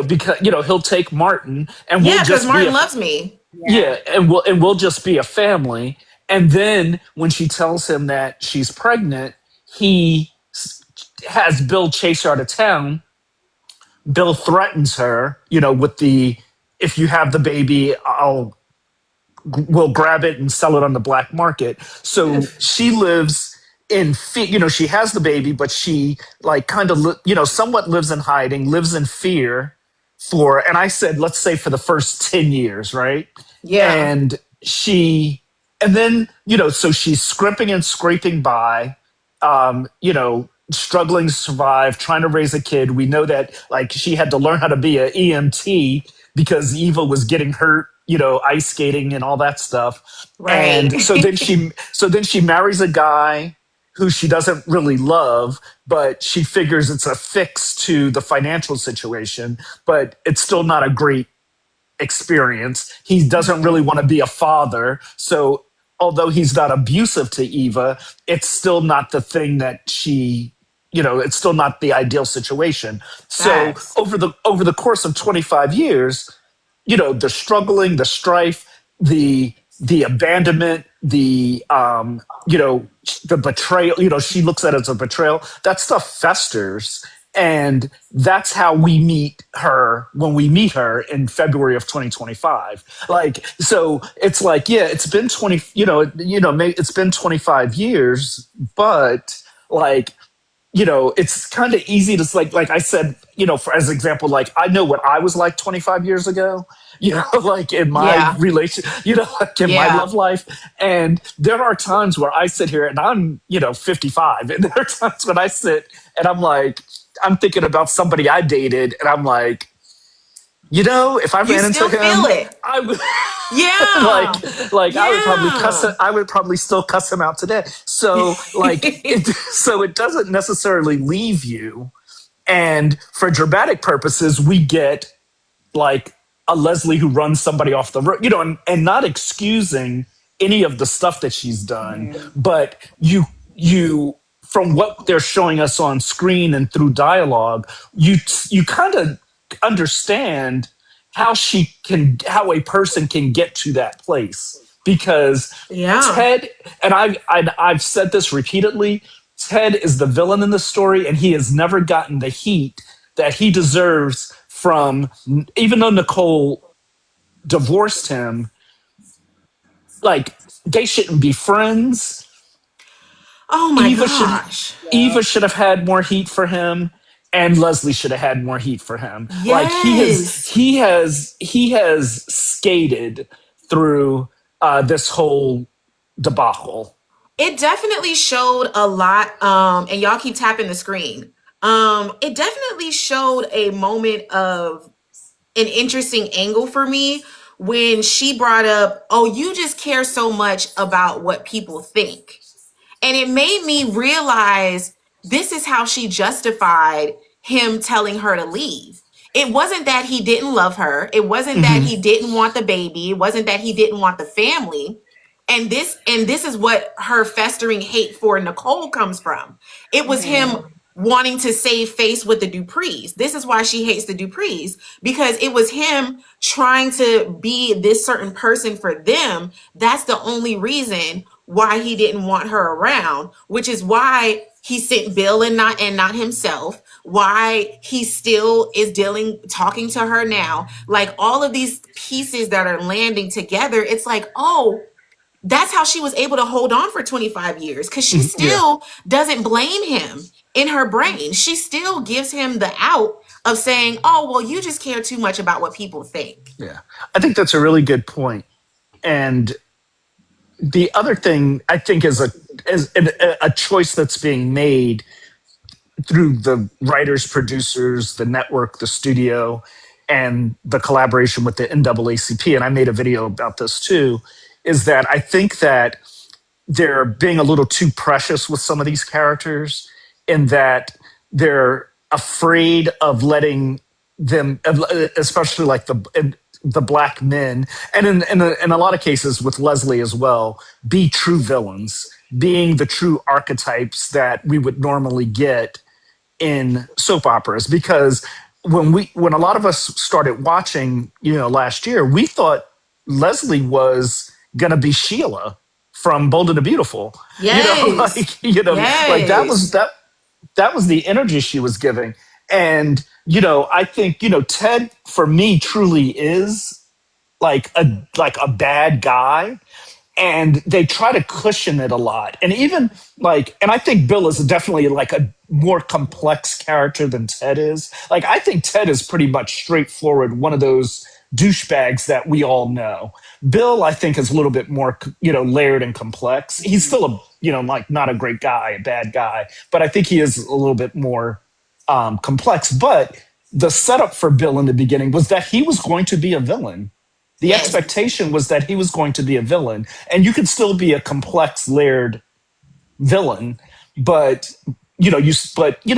because he'll take Martin and we'll Yeah, because just be Martin a loves me. Yeah. yeah, and we'll just be a family." And then when she tells him that she's pregnant, he has Bill chase her out of town. Bill threatens her, with the if you have the baby, we'll grab it and sell it on the black market. So she lives in fear. She has the baby, but she like kind of somewhat lives in hiding, lives in fear and I said, let's say for the first 10 years, right? Yeah. And and then, so she's scrimping and scraping by, struggling to survive, trying to raise a kid. We know that like she had to learn how to be an EMT because Eva was getting hurt, ice skating and all that stuff. And Right. so then she marries a guy who she doesn't really love, but she figures it's a fix to the financial situation, but it's still not a great experience. He doesn't really Mhm. want to be a father. So although he's not abusive to Eva, it's still not the thing that it's still not the ideal situation. So Facts. over the course of 25 years, the struggling, the strife, the abandonment, the betrayal, she looks at it as a betrayal. That stuff festers. And that's how we meet her when we meet her in February of 2025. Like, so it's like, yeah, it's been 20, it's been 25 years, but like, it's kind of easy to like I said, for as example, like I know what I was like 25 years ago, like in my Yeah. relation, like in my Yeah. love life. And there are times where I sit here and I'm, 55, and there are times when I sit and I'm like, I'm thinking about somebody I dated, and I'm like, if I You ran into still feel him, it. I would Yeah. like I would probably Yeah. I would probably still cuss him out today. So so it doesn't necessarily leave you. And for dramatic purposes, we get like a Leslie who runs somebody off the road, and not excusing any of the stuff that she's done, Mhm. but you from what they're showing us on screen and through dialogue, you kind of understand how a person can get to that place because Yeah. Ted and I've said this repeatedly. Ted is the villain in the story, and he has never gotten the heat that he deserves from, even though Nicole divorced him, like they shouldn't be friends. Oh my Eva should gosh. Yeah. Eva should have had more heat for him, and Leslie should have had more heat for him. Like Yes. he has skated through this whole debacle. It definitely showed a lot, and y'all keep tapping the screen. It definitely showed a moment of an interesting angle for me when she brought up, oh, you just care so much about what people think. And it made me realize this is how she justified him telling her to leave. It wasn't that he didn't love her. It wasn't that Mm-hmm. he didn't want the baby. It wasn't that he didn't want the family. And this is what her festering hate for Nicole comes from. It was him wanting to save face with the Duprees. This is why she hates the Duprees, because it was him trying to be this certain person for them. That's the only reason why he didn't want her around, which is why he sent Bill and not himself, why he still is talking to her now. Like all of these pieces that are landing together, it's like, oh, that's how she was able to hold on for 25 years, because she Yeah, still doesn't blame him in her brain. She still gives him the out of saying, oh, well, you just care too much about what people think. yeah. I think that's a really good point. And the other thing I think is a choice that's being made through the writers, producers, the network, the studio, and the collaboration with the NAACP. And I made a video about this too. Is that I think that they're being a little too precious with some of these characters, in that they're afraid of letting them, especially like the black men, and in a lot of cases with Leslie as well, be true villains, being the true archetypes that we would normally get in soap operas. Because when a lot of us started watching, last year, we thought Leslie was gonna be Sheila from Bold and the Beautiful. Yes. Like Yes. that was the energy she was giving. And I think Ted for me truly is like a bad guy, and they try to cushion it a lot. And even and I think Bill is definitely like a more complex character than Ted is. Like, I think Ted is pretty much straightforward, one of those douchebags that we all know. Bill, I think, is a little bit more, layered and complex. He's still like not a great guy, a bad guy, but I think he is a little bit more complex. But the setup for Bill in the beginning was that he was going to be a villain. The Yes. expectation was that he was going to be a villain, and you could still be a complex, layered villain, but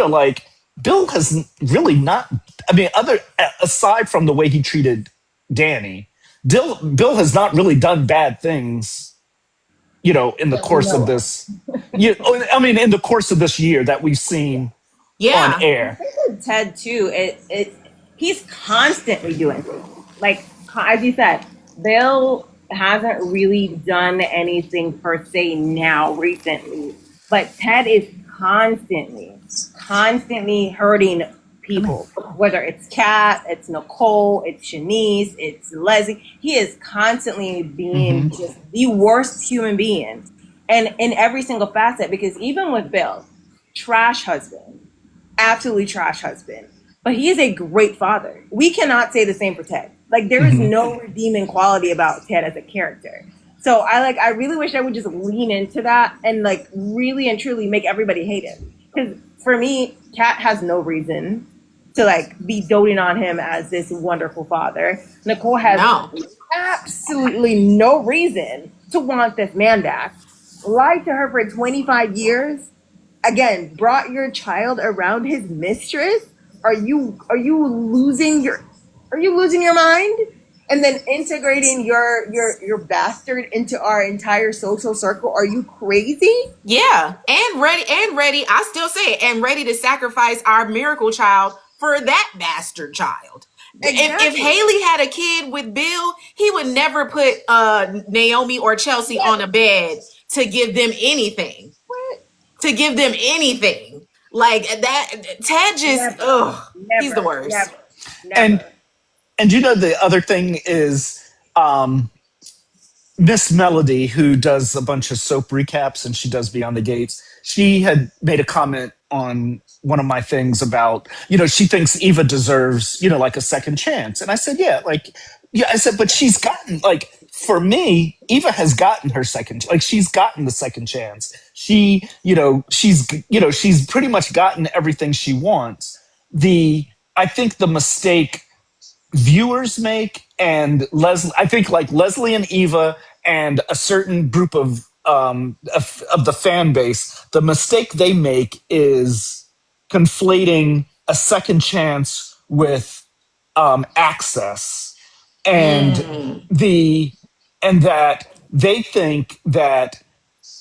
like Bill has really not. I mean, other aside from the way he treated Danny, Bill has not really done bad things. In the That we course of know of. this, I mean, in the course of this year that we've seen on Yeah. air. With Ted too, he's constantly doing things. Like as you said, Bill hasn't really done anything per se now recently, but Ted is constantly hurting people. Whether it's Kat, it's Nicole, it's Shanice, it's Leslie. He is constantly being Mm-hmm. just the worst human being, and in every single facet. Because even with Bill, trash husband, absolutely trash husband, but he is a great father. We cannot say the same for Ted. Like, there is Mm-hmm. no redeeming quality about Ted as a character. So I really wish I would just lean into that and like really and truly make everybody hate him. Because for me, Kat has no reason to like be doting on him as this wonderful father. Nicole has No. absolutely no reason to want this man back. Lied to her for 25 years. Again, brought your child around his mistress. Are you losing your mind? And then integrating your bastard into our entire social circle. Are you crazy? Yeah. And ready. I still say it, and ready to sacrifice our miracle child for that bastard child. If Exactly. Haley had a kid with Bill, he would never put Naomi or Chelsea on a bed to give them anything. What? To give them anything. Like that, Ted just, Never. he's the Never. worst. Never. And Never. the other thing is, Miss Melody, who does a bunch of soap recaps and she does Beyond the Gates, she had made a comment on one of my things about, she thinks Eva deserves, like a second chance. And I said, yeah, I said, but she's gotten, like, for me, Eva has gotten her second, like, she's gotten the second chance. She's pretty much gotten everything she wants. I think the mistake viewers make, and Leslie, I think, like, Leslie and Eva and a certain group of the fan base, the mistake they make is conflating a second chance with access, and that they think that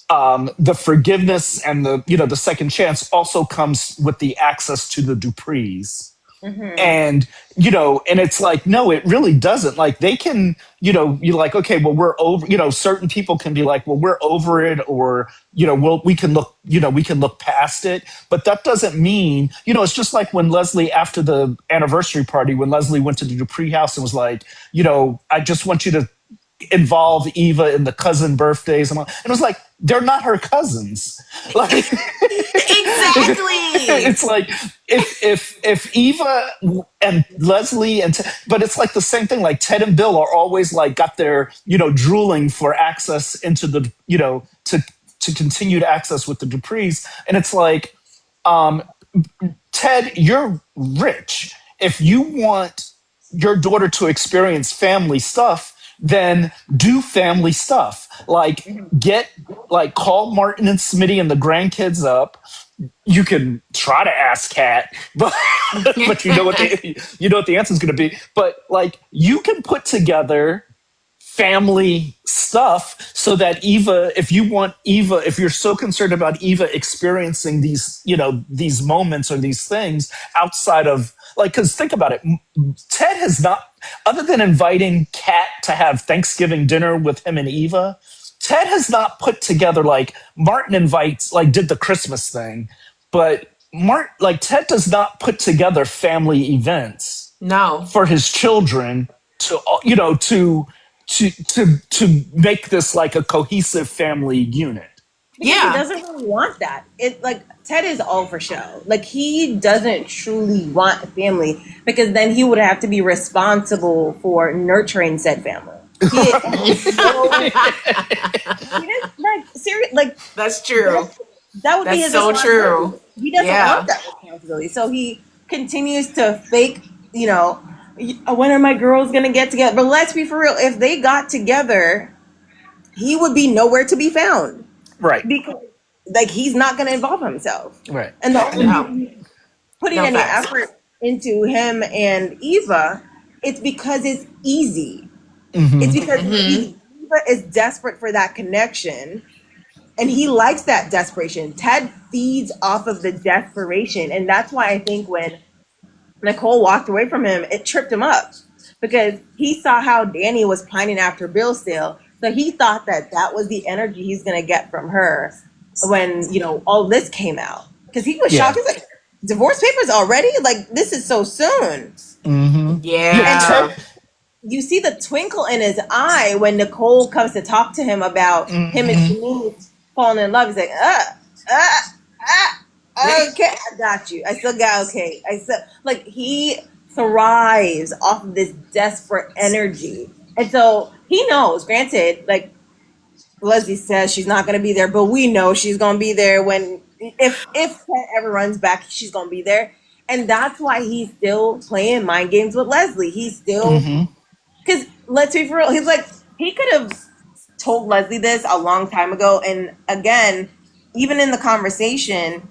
the forgiveness and the second chance also comes with the access to the Duprees. And and it's like, no, it really doesn't. Like, they can, you're like, okay, well, we're over, certain people can be like, well, we're over it, or we can look past it. But that doesn't mean, it's just like when Leslie, after the anniversary party, when Leslie went to the Dupree house and was like, I just want you to involve Eva in the cousin birthdays and all. And it was like, they're not her cousins. Like, Exactly. it's like, if Eva and Leslie but it's like the same thing. Like, Ted and Bill are always like got their, drooling for access into the, to continued access with the Duprees. And it's like, Ted, you're rich. If you want your daughter to experience family stuff, then do family stuff. Like, call Martin and Smitty and the grandkids up. You can try to ask Kat, but but you know what the answer is going to be. But, like, you can put together family stuff so that Eva, if you're so concerned about Eva experiencing these moments or these things outside of, like, because think about it, Ted has not, other than inviting Kat to have Thanksgiving dinner with him and Eva, Ted has not put together, like, Martin did the Christmas thing, but Ted does not put together family events No. for his children to make this like a cohesive family unit. Because he doesn't really want that. It, like, Ted is all for show. Like, he doesn't truly want a family, because then he would have to be responsible for nurturing said family. He just, like, serious, like, that's true. That would be his so true. He doesn't want that responsibility, so he continues to fake. When are my girls gonna get together? But let's be for real. If they got together, he would be nowhere to be found. Right. Because, like, he's not going to involve himself. Right. And the only putting any effort into him and Eva, it's because it's easy. Mm-hmm. It's because Eva is desperate for that connection, and he likes that desperation. Ted feeds off of the desperation, and that's why I think when Nicole walked away from him, it tripped him up, because he saw how Danny was pining after Bill still. So he thought that was the energy he's going to get from her when, all this came out. Because he was shocked. He's like, divorce papers already? Like, this is so soon. Mm-hmm. Yeah. And you see the twinkle in his eye when Nicole comes to talk to him about him and Denise falling in love. He's like, okay, I got you. I still got okay. Like, he thrives off of this desperate energy. And so he knows, granted, like Leslie says, she's not going to be there, but we know she's going to be there if Ted ever runs back, she's going to be there. And that's why he's still playing mind games with Leslie. He's still, because let's be for real, he's like, he could have told Leslie this a long time ago. And again, even in the conversation,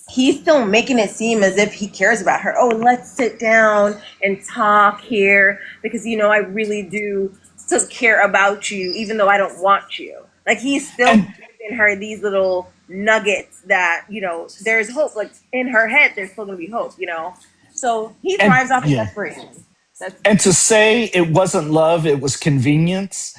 he's still making it seem as if he cares about her. Oh, let's sit down and talk here, because, I really do still care about you, even though I don't want you. Like, he's still giving her these little nuggets that, there's hope. Like, in her head, there's still going to be hope, So he thrives off of desperation. And to say it wasn't love, it was convenience,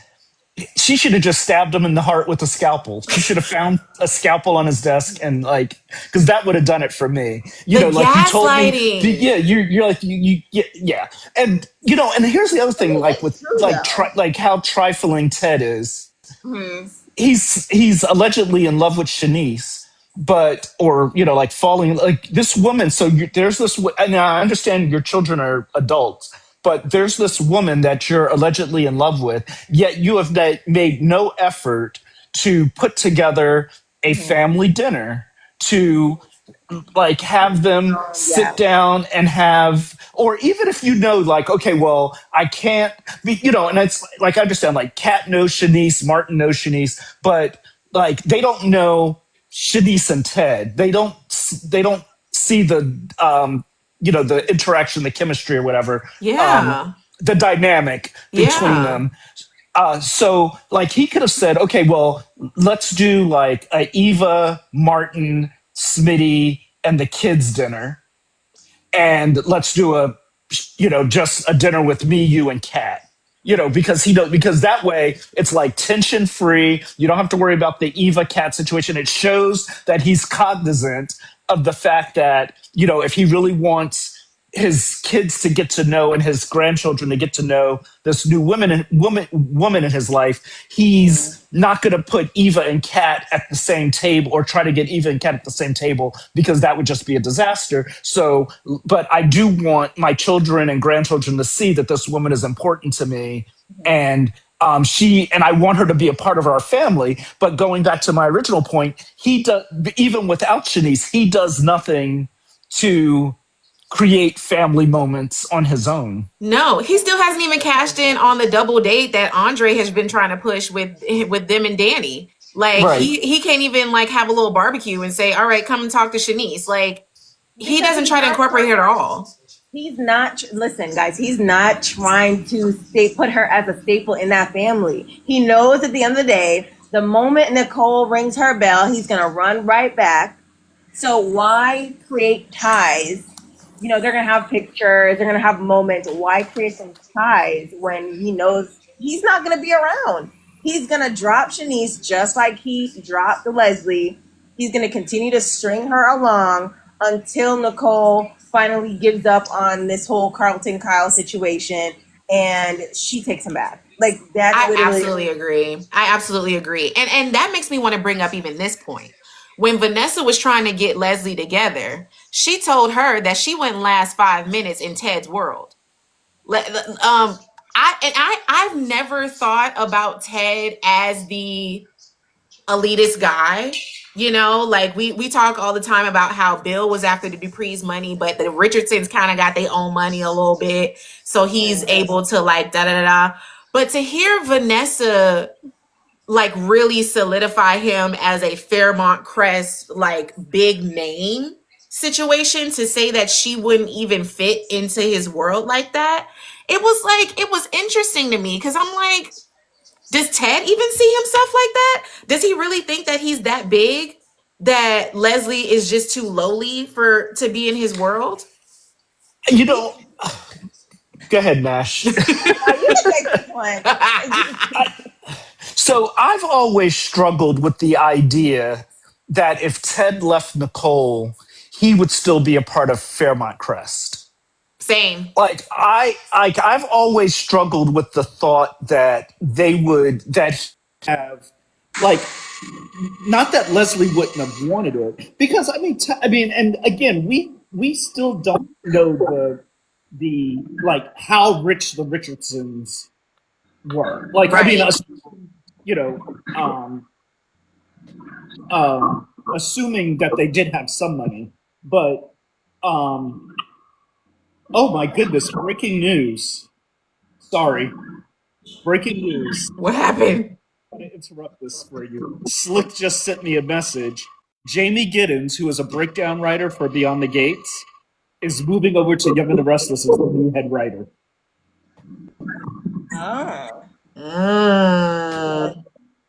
She should have just stabbed him in the heart with a scalpel. She should have found a scalpel on his desk and like, because that would have done it for me. The Like you told me, gaslighting. yeah, you're like yeah, and and here's the other I thing, mean, like it's with true like though. like how trifling Ted is. Hmm. He's allegedly in love with Shanice, but or like falling like this woman. So there's this, and I understand your children are adults, but there's this woman that you're allegedly in love with, yet you have made no effort to put together a Hmm. family dinner to like have them sit Yeah. down and have, or even if like, okay, well, I can't be, and it's like I understand like Kat knows Shanice, Martin knows Shanice, but like they don't know Shanice and Ted. They don't see the the interaction, the chemistry or whatever, Yeah. the dynamic between Yeah. them. So like he could have said, okay, well, let's do like a Eva, Martin, Smitty, and the kids dinner, and let's do just a dinner with me, you, and Kat. Because that way it's like tension free. You don't have to worry about the Eva Cat situation. It shows that he's cognizant of the fact that if he really wants his kids to get to know and his grandchildren to get to know this new woman in his life, he's not going to put Eva and Kat at the same table or try to get Eva and Kat at the same table because that would just be a disaster. So, but I do want my children and grandchildren to see that this woman is important to me, and I want her to be a part of our family. But going back to my original point, he does, even without Shanice, he does nothing to create family moments on his own. No, he still hasn't even cashed in on the double date that Andre has been trying to push with them and Danny. Like Right. he can't even like have a little barbecue and say, "All right, come and talk to Shanice." Like he Because doesn't he's try to not incorporate her at all. he's not listen guys, he's not trying to put her as a staple in that family. He knows at the end of the day, the moment Nicole rings her bell, he's gonna run right back. So why create ties? They're gonna have pictures, they're gonna have moments. Why create some ties when he knows he's not gonna be around? He's gonna drop Shanice just like he dropped Leslie. He's gonna continue to string her along until Nicole finally gives up on this whole Carlton Kyle situation and she takes him back. Like that's I literally. absolutely agree. I absolutely agree. And that makes me want to bring up even this point. When Vanessa was trying to get Leslie together, she told her that she wouldn't last 5 minutes in Ted's world. I've never thought about Ted as the elitist guy. Like we talk all the time about how Bill was after the Dupree's money, but the Richardsons kind of got their own money a little bit, so he's able to like da da da da. But to hear Vanessa like really solidify him as a Fairmont Crest like big name situation, to say that she wouldn't even fit into his world like that, it was interesting to me because I'm like, does Ted even see himself like that? Does he really think that he's that big, that Leslie is just too lowly for to be in his world? You know, Go ahead, Nash. You can take this one. So I've always struggled with the idea that if Ted left Nicole, he would still be a part of Fairmont Crest. Same. I've always struggled with the thought that they would that have like not that Leslie wouldn't have wanted it, because and again we still don't know the like how rich the Richardsons were. Like Right. you know um assuming that they did have some money, but um oh my goodness, breaking news. Sorry, breaking news. What happened? I'm going to interrupt this for you. Slick just sent me a message. Jamie Giddens, who is a breakdown writer for Beyond the Gates, is moving over to Young and the Restless as the new head writer. Oh.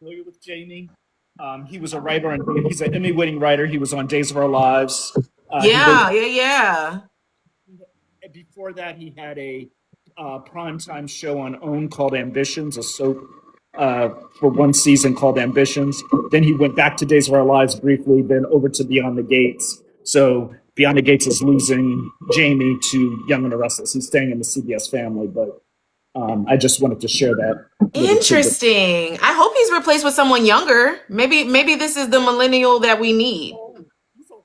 Familiar with Jamie? He was a writer, and he's an Emmy-winning writer. He was on Days of Our Lives. Yeah. Before that, he had a primetime show on OWN called Ambitions, a soap for one season called Ambitions. Then he went back to Days of Our Lives briefly, then over to Beyond the Gates. So Beyond the Gates is losing Jamie to Young and the Restless. He's staying in the CBS family, but I just wanted to share that little tidbit. Interesting. I hope he's replaced with someone younger. Maybe this is the millennial that we need.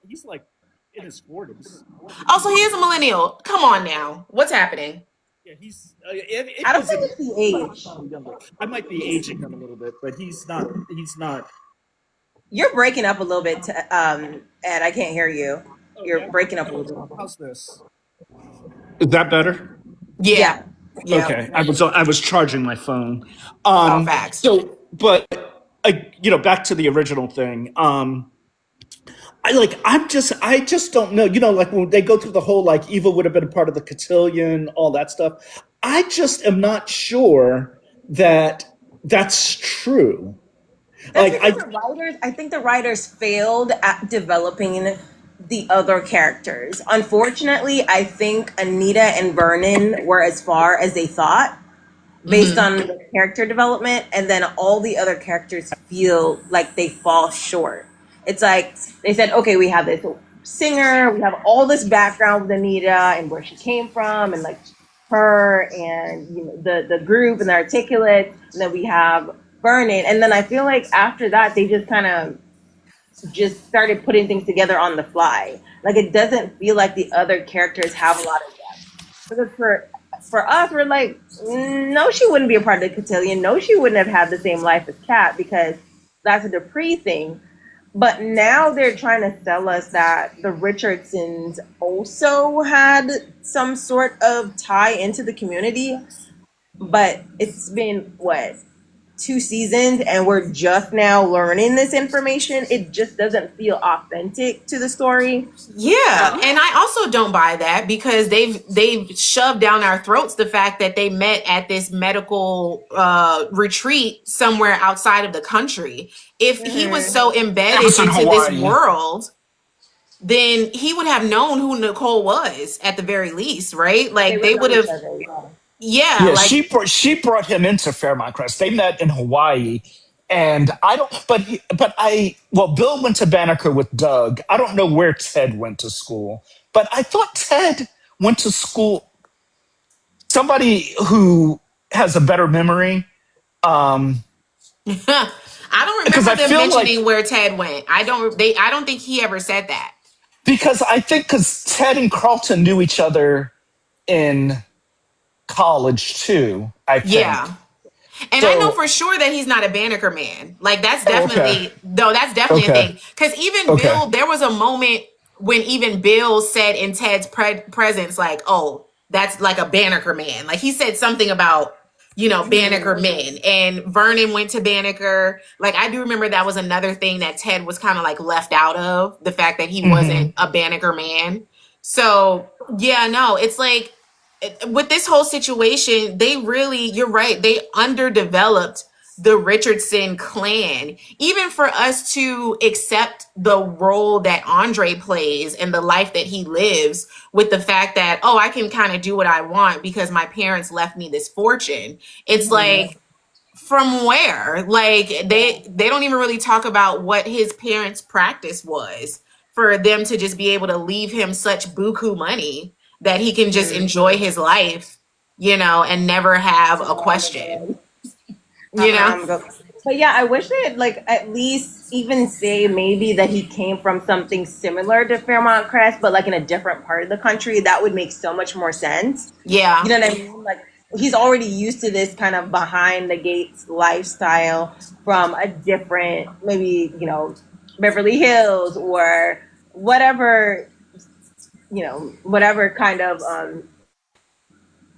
He's like in his 40s. Oh, so he is a millennial. Come on now. What's happening? Yeah, he's. I don't think it's the age. I might be aging him a little bit, but he's not. He's not. You're breaking up a little bit, Ed. I can't hear you. You're breaking up a little bit. How's this? Is that better? Yeah. Yeah. Okay, I was charging my phone. Oh, facts. So, but back to the original thing. I just don't know. Like when they go through the whole like Eva would have been a part of the cotillion, all that stuff. I just am not sure that that's true. I think the writers failed at developing the other characters. Unfortunately, I think Anita and Vernon were as far as they thought based on the character development, and then all the other characters feel like they fall short. It's like they said, okay, we have this singer, we have all this background with Anita and where she came from, and like her and the group and the Articulate, and then we have Vernon, and then I feel like after that they just kind of just started putting things together on the fly. Like it doesn't feel like the other characters have a lot of depth. Because for us, we're like, no, she wouldn't be a part of the cotillion. No, she wouldn't have had the same life as Kat because that's a Dupree thing. But now they're trying to tell us that the Richardsons also had some sort of tie into the community. But it's been, 2 seasons and we're just now learning this information. It just doesn't feel authentic to the story. Yeah, and I also don't buy that because they've shoved down our throats the fact that they met at this medical retreat somewhere outside of the country. If he was so embedded into this world, then he would have known who Nicole was at the very least, right? Like they would have. Yeah, like, she brought him into Fairmont Crest. They met in Hawaii, and I don't. Bill went to Banneker with Doug. I don't know where Ted went to school, but I thought Ted went to school. Somebody who has a better memory. I don't remember them mentioning where Ted went. I don't think he ever said that. Because Ted and Carlton knew each other in college too, I think. Yeah. And I know for sure that he's not a Banneker man. Like that's definitely that's definitely a thing. Because even Bill, there was a moment when even Bill said in Ted's presence, like, oh, that's like a Banneker man. Like he said something about, Banneker men. And Vernon went to Banneker. Like I do remember that was another thing that Ted was kind of like left out of, the fact that he wasn't a Banneker man. So yeah, no, it's like with this whole situation, you're right, they underdeveloped the Richardson clan. Even for us to accept the role that Andre plays and the life that he lives with the fact that, oh, I can kind of do what I want because my parents left me this fortune. It's like, from where? Like they don't even really talk about what his parents' practice was for them to just be able to leave him such buku money that he can just enjoy his life, and never have a question, But yeah, I wish they'd like at least even say maybe that he came from something similar to Fairmont Crest, but like in a different part of the country. That would make so much more sense. Yeah. You know what I mean? Like he's already used to this kind of behind the gates lifestyle from a different, maybe, Beverly Hills or whatever, whatever kind of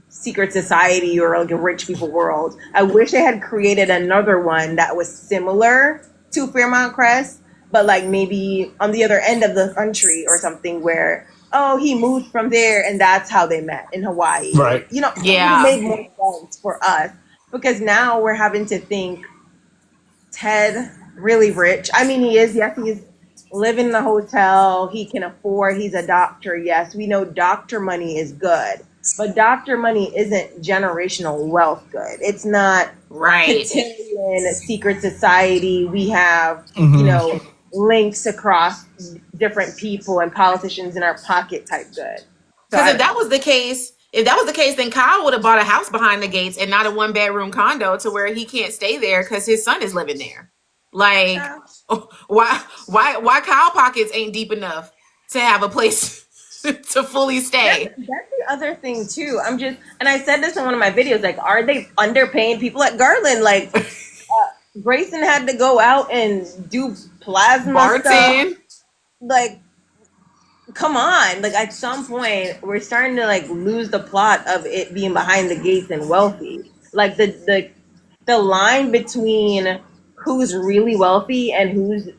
secret society or like a rich people world. I wish they had created another one that was similar to Fairmont Crest, but like maybe on the other end of the country or something where, oh, he moved from there and that's how they met in Hawaii. Right. It made more sense for us because now we're having to think Ted really rich. I mean, he is, yes, he's living in the hotel. He can afford, he's a doctor. Yes, we know doctor money is good. But Dr. Money isn't generational wealth good. It's not Right. cotillion, secret society. We have, Hmm. links across different people and politicians in our pocket type good. So Because if that was the case, then Kyle would have bought a house behind the gates and not a 1 bedroom condo to where he can't stay there because his son is living there. Like, yeah. why Kyle pockets ain't deep enough to have a place to fully That's stay? the other thing too. And I said this in one of my videos. Like, are they underpaying people at Garland? Like, Grayson had to go out and do plasma stuff. Barton. Like, come on. Like, at some point, we're starting to like lose the plot of it being behind the gates and wealthy. Like the line between who's really wealthy and who's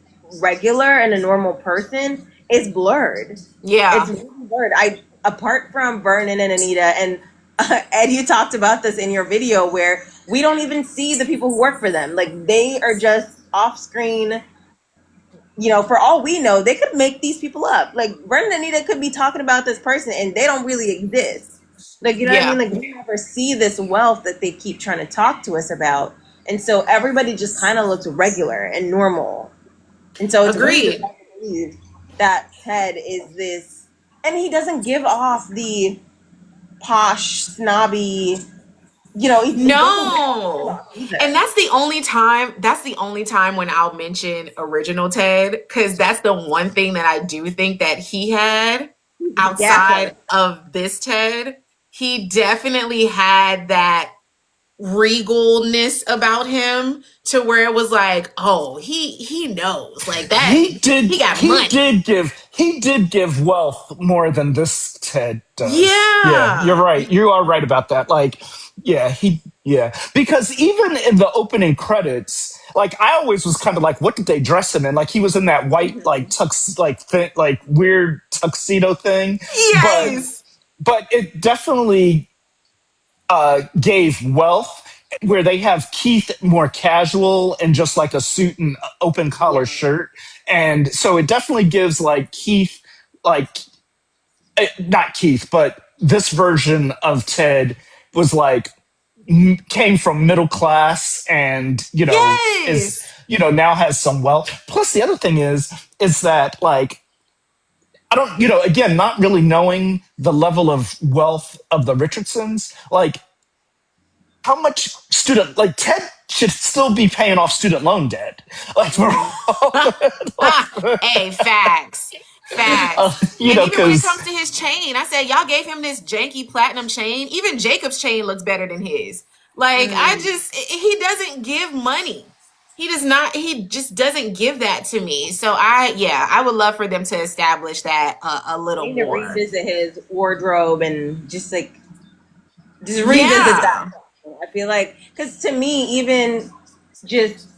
regular and a normal person is blurred. It's Yeah. really blurred. I Apart from Vernon and Anita and Ed, you talked about this in your video where we don't even see the people who work for them. Like, they are just off screen. For all we know, they could make these people up. Like, Vernon and Anita could be talking about this person and they don't really exist. Like, you know what I Yeah. mean? Like, we never see this wealth that they keep trying to talk to us about. And so everybody just kind of looks regular and normal. And so it's really Agreed. just hard to believe that Ted is this, and he doesn't give off the posh, snobby, he doesn't give No. off either. And that's the only time when I'll mention original Ted, because that's the one thing that I do think that he had Dapper. outside of this Ted. He definitely had that regalness about him to where it was like, oh, he knows. Like that, He did. he got He money. did give. He did give wealth more than this Ted does. Yeah, you're Yeah. right. You are right about that. Like, yeah, he. Yeah, because even in the opening credits, like I always was kind of like, what did they dress him in? Like he was in that white, like tux, like weird tuxedo thing, but Yes. it definitely gave wealth where they have Keith more casual and just like a suit and open collar Yeah. shirt. And so it definitely gives like Keith, like, not Keith, but this version of Ted was like, came from middle class and, is, Yes. now has some wealth. Plus, the other thing is that like, I don't, again, not really knowing the level of wealth of the Richardsons, like, how much like Ted should still be paying off student loan debt. Like for all Hey, facts. Facts. And even when it because comes to his chain, I said, y'all gave him this janky platinum chain. Even Jacob's chain looks better than his. Like, he doesn't give money. He does not, he just doesn't give that to me. So I would love for them to establish that a little Need to more. revisit his wardrobe and just revisit that. Yeah. I feel like, because to me, even just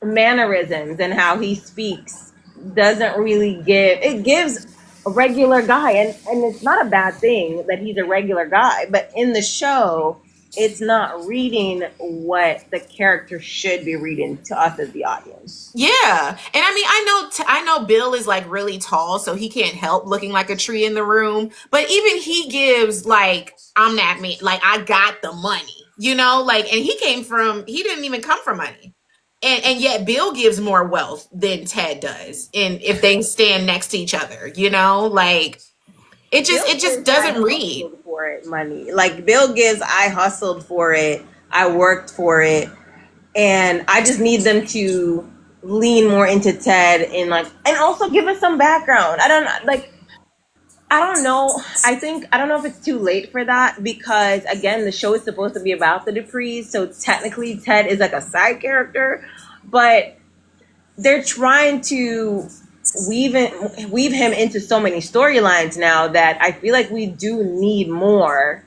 mannerisms and how he speaks doesn't really it gives a regular guy, and it's not a bad thing that he's a regular guy, but in the show it's not reading what the character should be reading to us as the audience. Yeah, and I mean, I know Bill is like really tall, so he can't help looking like a tree in the room. But even he gives like, I'm that me, like I got the money, like, and he didn't even come from money, and yet Bill gives more wealth than Ted does, and if they stand next to each other, like Bill it just gives I doesn't read. hustled for it money. Like, Bill gives I hustled for it, I worked for it, and I just need them to lean more into Ted and also give us some background. I don't know. I don't know if it's too late for that, because again, the show is supposed to be about the Duprees, so technically Ted is like a side character, but they're trying to weave him into so many storylines now that I feel like we do need more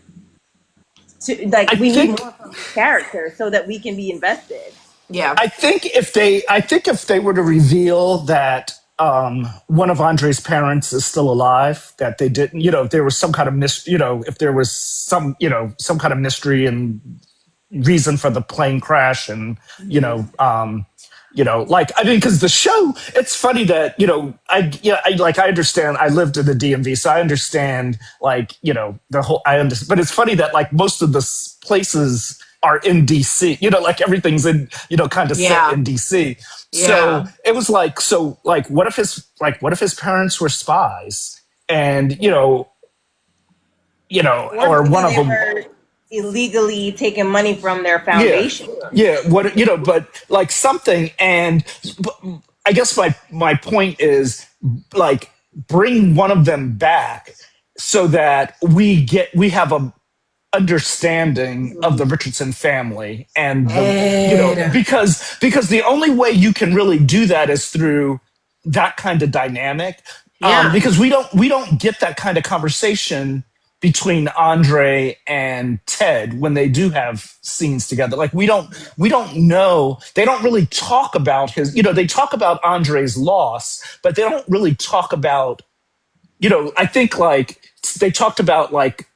I we need think more from the character so that we can be invested. Yeah, I think if they were to reveal that one of Andre's parents is still alive, that they didn't, if there was some kind of if there was some kind of mystery and reason for the plane crash, and Like, I mean, because the show, it's funny that, I understand, I lived in the DMV, so I understand, like, the whole, I understand, but it's funny that, like, most of the places are in DC, like everything's in, kind of set Yeah. in DC. So Yeah. it was like, what if his parents were spies? And, Or or maybe one of they them, were illegally taking money from their yeah, foundation. yeah, but like something. And I guess my point is, like, bring one of them back so that we have a understanding of the Richardson family, and Ed. because the only way you can really do that is through that kind of dynamic, Yeah. because we don't get that kind of conversation between Andre and Ted when they do have scenes together. Like, we don't know, they don't really talk about his, they talk about Andre's loss, but they don't really talk about, I think, like, they talked about, like,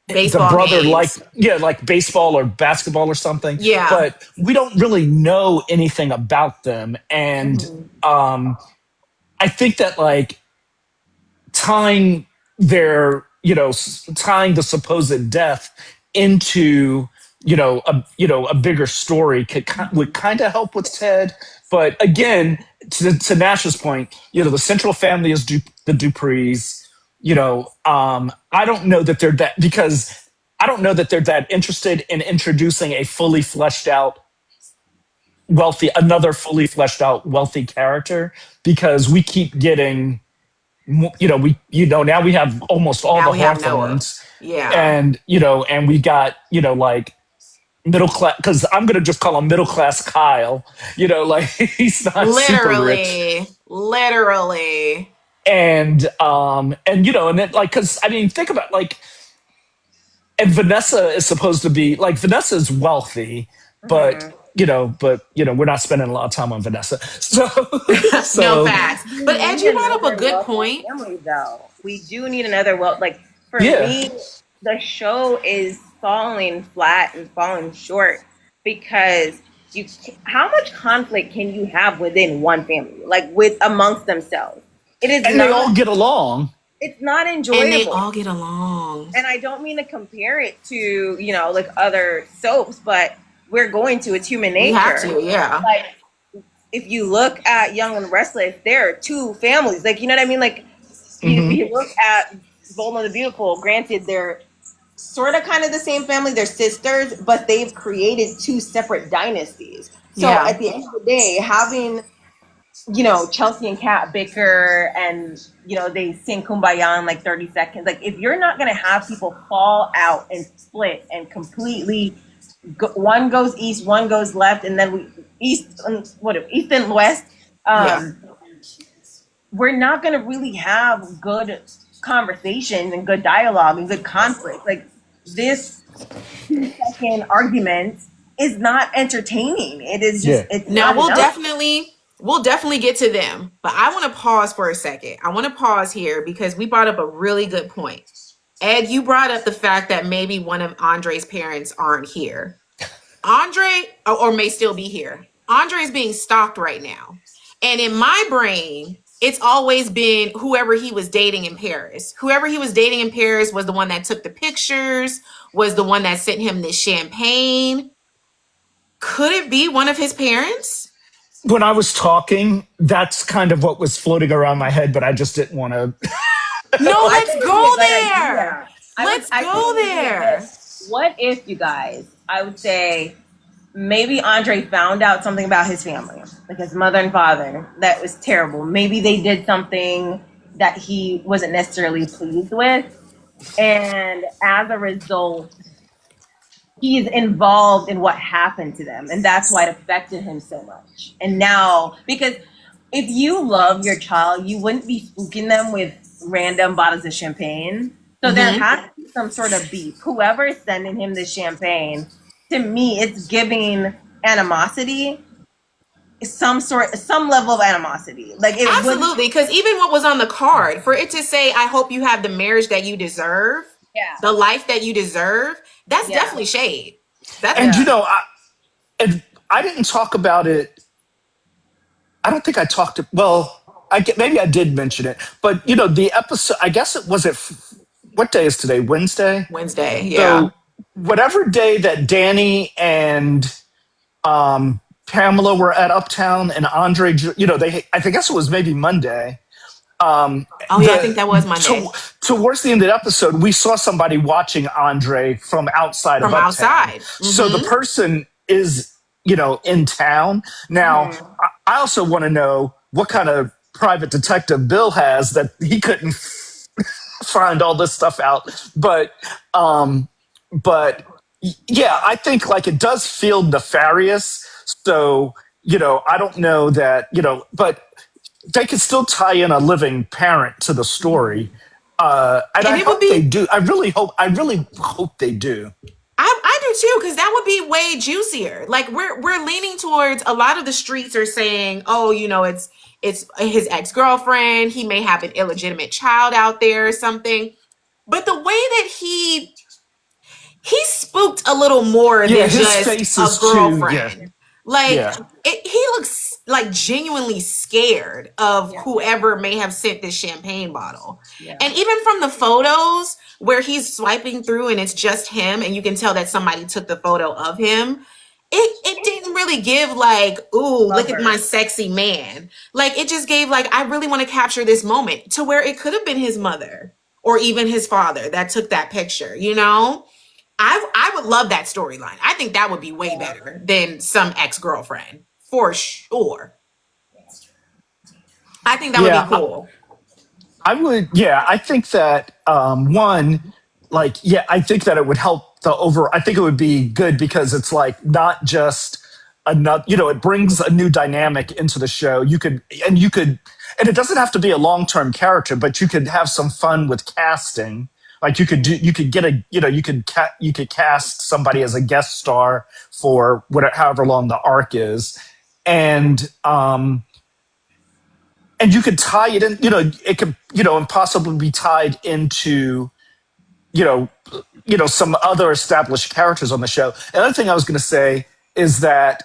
the Baseball brother, like, games. yeah, like baseball or basketball or something, Yeah. but we don't really know anything about them. And I think that, like, tying tying the supposed death into, a bigger story would kind of help with Ted. But again, to Nash's point, the central family is the Duprees. I don't know that they're that, because I don't know that they're that interested in introducing a fully fleshed out another fully fleshed out wealthy character, because we keep getting, now we have almost all Now the we have Noah. Hawthorns, Yeah. and we got, like, middle class, because I'm gonna just call him middle class Kyle, like, he's not super rich. Literally. Literally. And then, like, because I mean, think about, like, and Vanessa is supposed to be, like, Vanessa's wealthy, but Mhm. we're not spending a lot of time on Vanessa. So No so facts. We But Ed, need you brought up a another good wealthy point. family, though. We do need another wealth. Like, for yeah. me, the show is falling flat and falling short because how much conflict can you have within one family, like with amongst themselves? It is And they not. all get along. It's not And they enjoyable. all get along. And I don't mean to compare it to, like other soaps, but we're going to, it's human We have nature. to, yeah. Like, if you look at Young and Restless, there are two families. Like, you know what I mean? Like, you look at Bold and the Beautiful, granted, they're sort of kind of the same family, they're sisters, but they've created two separate dynasties. So Yeah. at the end of the day, having, Chelsea and Kat bicker and, they sing Kumbaya in like 30 seconds. Like, if you're not going to have people fall out and split and completely, one goes east, one goes left, and then east and west, Yeah. we're not going to really have good conversations and good dialogue and good conflict. Like, this 2-second argument is not entertaining. It is just, Yeah. it's Now not enough. we'll definitely get to them. But I want to pause for a second. I want to pause here because we brought up a really good point. Ed, you brought up the fact that maybe one of Andre's parents aren't here. Andre, or may still be here. Andre is being stalked right now. And in my brain, it's always been whoever he was dating in Paris. Whoever he was dating in Paris was the one that took the pictures, was the one that sent him this champagne. Could it be one of his parents? When I was talking, that's kind of what was floating around my head, but I just didn't want to. No, I let's think it would be go a good there. idea. Let's I think go it would be there. what if, you guys, I would say maybe Andre found out something about his family, like his mother and father, that was terrible. Maybe they did something that he wasn't necessarily pleased with. And as a result, he's involved in what happened to them. And that's why it affected him so much. And now, because if you love your child, you wouldn't be spooking them with random bottles of champagne. So there has to be some sort of beef. Whoever is sending him the champagne, to me, it's giving animosity, some level of animosity. Like, it would, Absolutely, because even what was on the card, for it to say, "I hope you have the marriage that you deserve, yeah, the life that you deserve," that's yeah, definitely shade. That's And yeah. I didn't talk about it I don't think I talked to, well, maybe I did mention it, but the episode, I guess it was what day is today? Wednesday? Wednesday, yeah. So whatever day that Danny and Pamela were at Uptown and Andre, I think guess it was maybe Monday. Oh yeah, I think that was Monday. Towards the end of the episode, we saw somebody watching Andre from outside of From Uptown. outside. So the person is, in town. Now, I also want to know what kind of private detective Bill has that he couldn't find all this stuff out. But yeah, I think like it does feel nefarious. So, I don't know that, but they could still tie in a living parent to the story. And I it would hope they be, do. I really hope they do. I do too, because that would be way juicier. Like we're leaning towards, a lot of the streets are saying, oh, it's his ex-girlfriend. He may have an illegitimate child out there or something. But the way that he spooked a little more Yeah, than his just face a is too. Yeah, girlfriend. Like yeah, he looks like genuinely scared of whoever may have sent this champagne bottle. Yeah. And even from the photos where he's swiping through and it's just him, and you can tell that somebody took the photo of him, it didn't really give like, ooh, look at my sexy man. Like it just gave like, I really want to capture this moment, to where it could have been his mother or even his father that took that picture, I would love that storyline. I think that would be way better than some ex-girlfriend, for sure. I think that would be yeah. cool. I would. Yeah, I think that I think that it would help the over. I think it would be good because it's like not just another. It brings a new dynamic into the show. And it doesn't have to be a long-term character, but you could have some fun with casting. Like you could get a, you could cast somebody as a guest star for whatever, however long the arc is, and you could tie it in. It could, and possibly be tied into, you know, some other established characters on the show. Another thing I was going to say is that,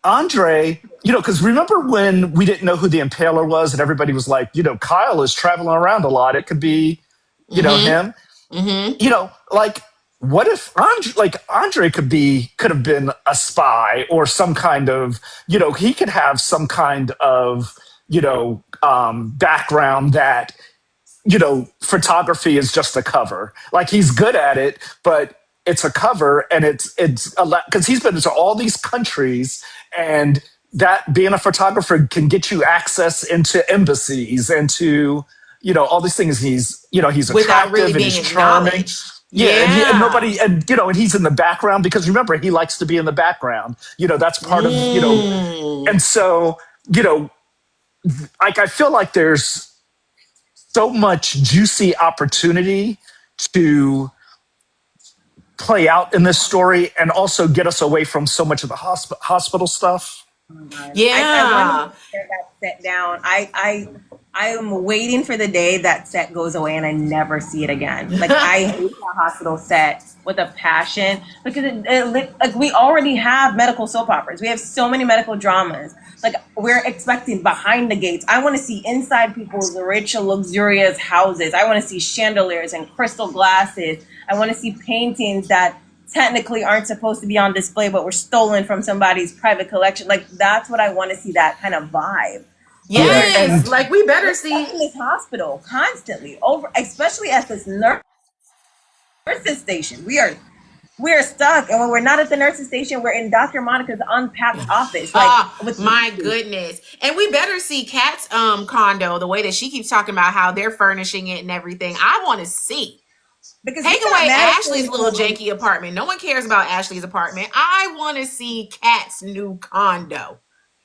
Andre, because remember when we didn't know who the Impaler was, and everybody was like, Kyle is traveling around a lot. It could be, him. Like, what if Andre could have been a spy or some kind of, he could have some kind of, background that, photography is just a cover. Like he's good at it, but it's a cover, and it's a lot because he's been to all these countries, and that being a photographer can get you access into embassies and to, all these things. He's Without really attractive and being he's charming. acknowledged. Yeah, and Yeah. nobody, and he's in the background because remember he likes to be in the background. That's part of and so like I feel like there's so much juicy opportunity to play out in this story and also get us away from so much of the hospital stuff. Yeah. I want to tear that set down. I am waiting for the day that set goes away and I never see it again. Like I hate that hospital set with a passion because like we already have medical soap operas. We have so many medical dramas. Like we're expecting behind the gates. I want to see inside people's rich, luxurious houses. I want to see chandeliers and crystal glasses. I want to see paintings that technically aren't supposed to be on display, but were stolen from somebody's private collection. Like that's what I want to see, that kind of vibe. Yes, and like we better see in this hospital constantly over, especially at this nurses station. We are stuck, and when we're not at the nurses station, we're in Dr. Monica's unpacked office. Like, with my goodness. And we better see Kat's condo, the way that she keeps talking about how they're furnishing it and everything. I want to see. Because take away Ashley's little janky apartment. No one cares about Ashley's apartment. I want to see Kat's new condo.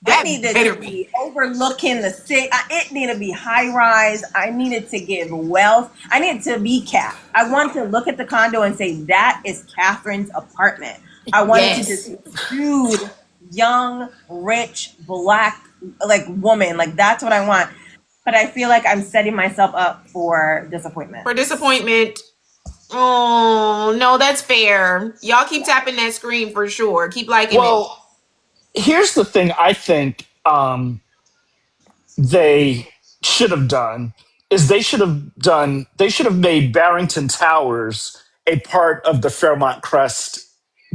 That needed to be overlooking the city. It needed to be high rise. I needed to give wealth. I needed to be Kat. I want to look at the condo and say, that is Catherine's apartment. I wanted to just dude, young, rich, black, like woman. Like that's what I want. But I feel like I'm setting myself up for disappointment. Oh, no, that's fair. Y'all keep tapping that screen for sure. Keep liking it. Here's the thing. I think they should have done is they should have made Barrington Towers a part of the Fairmont Crest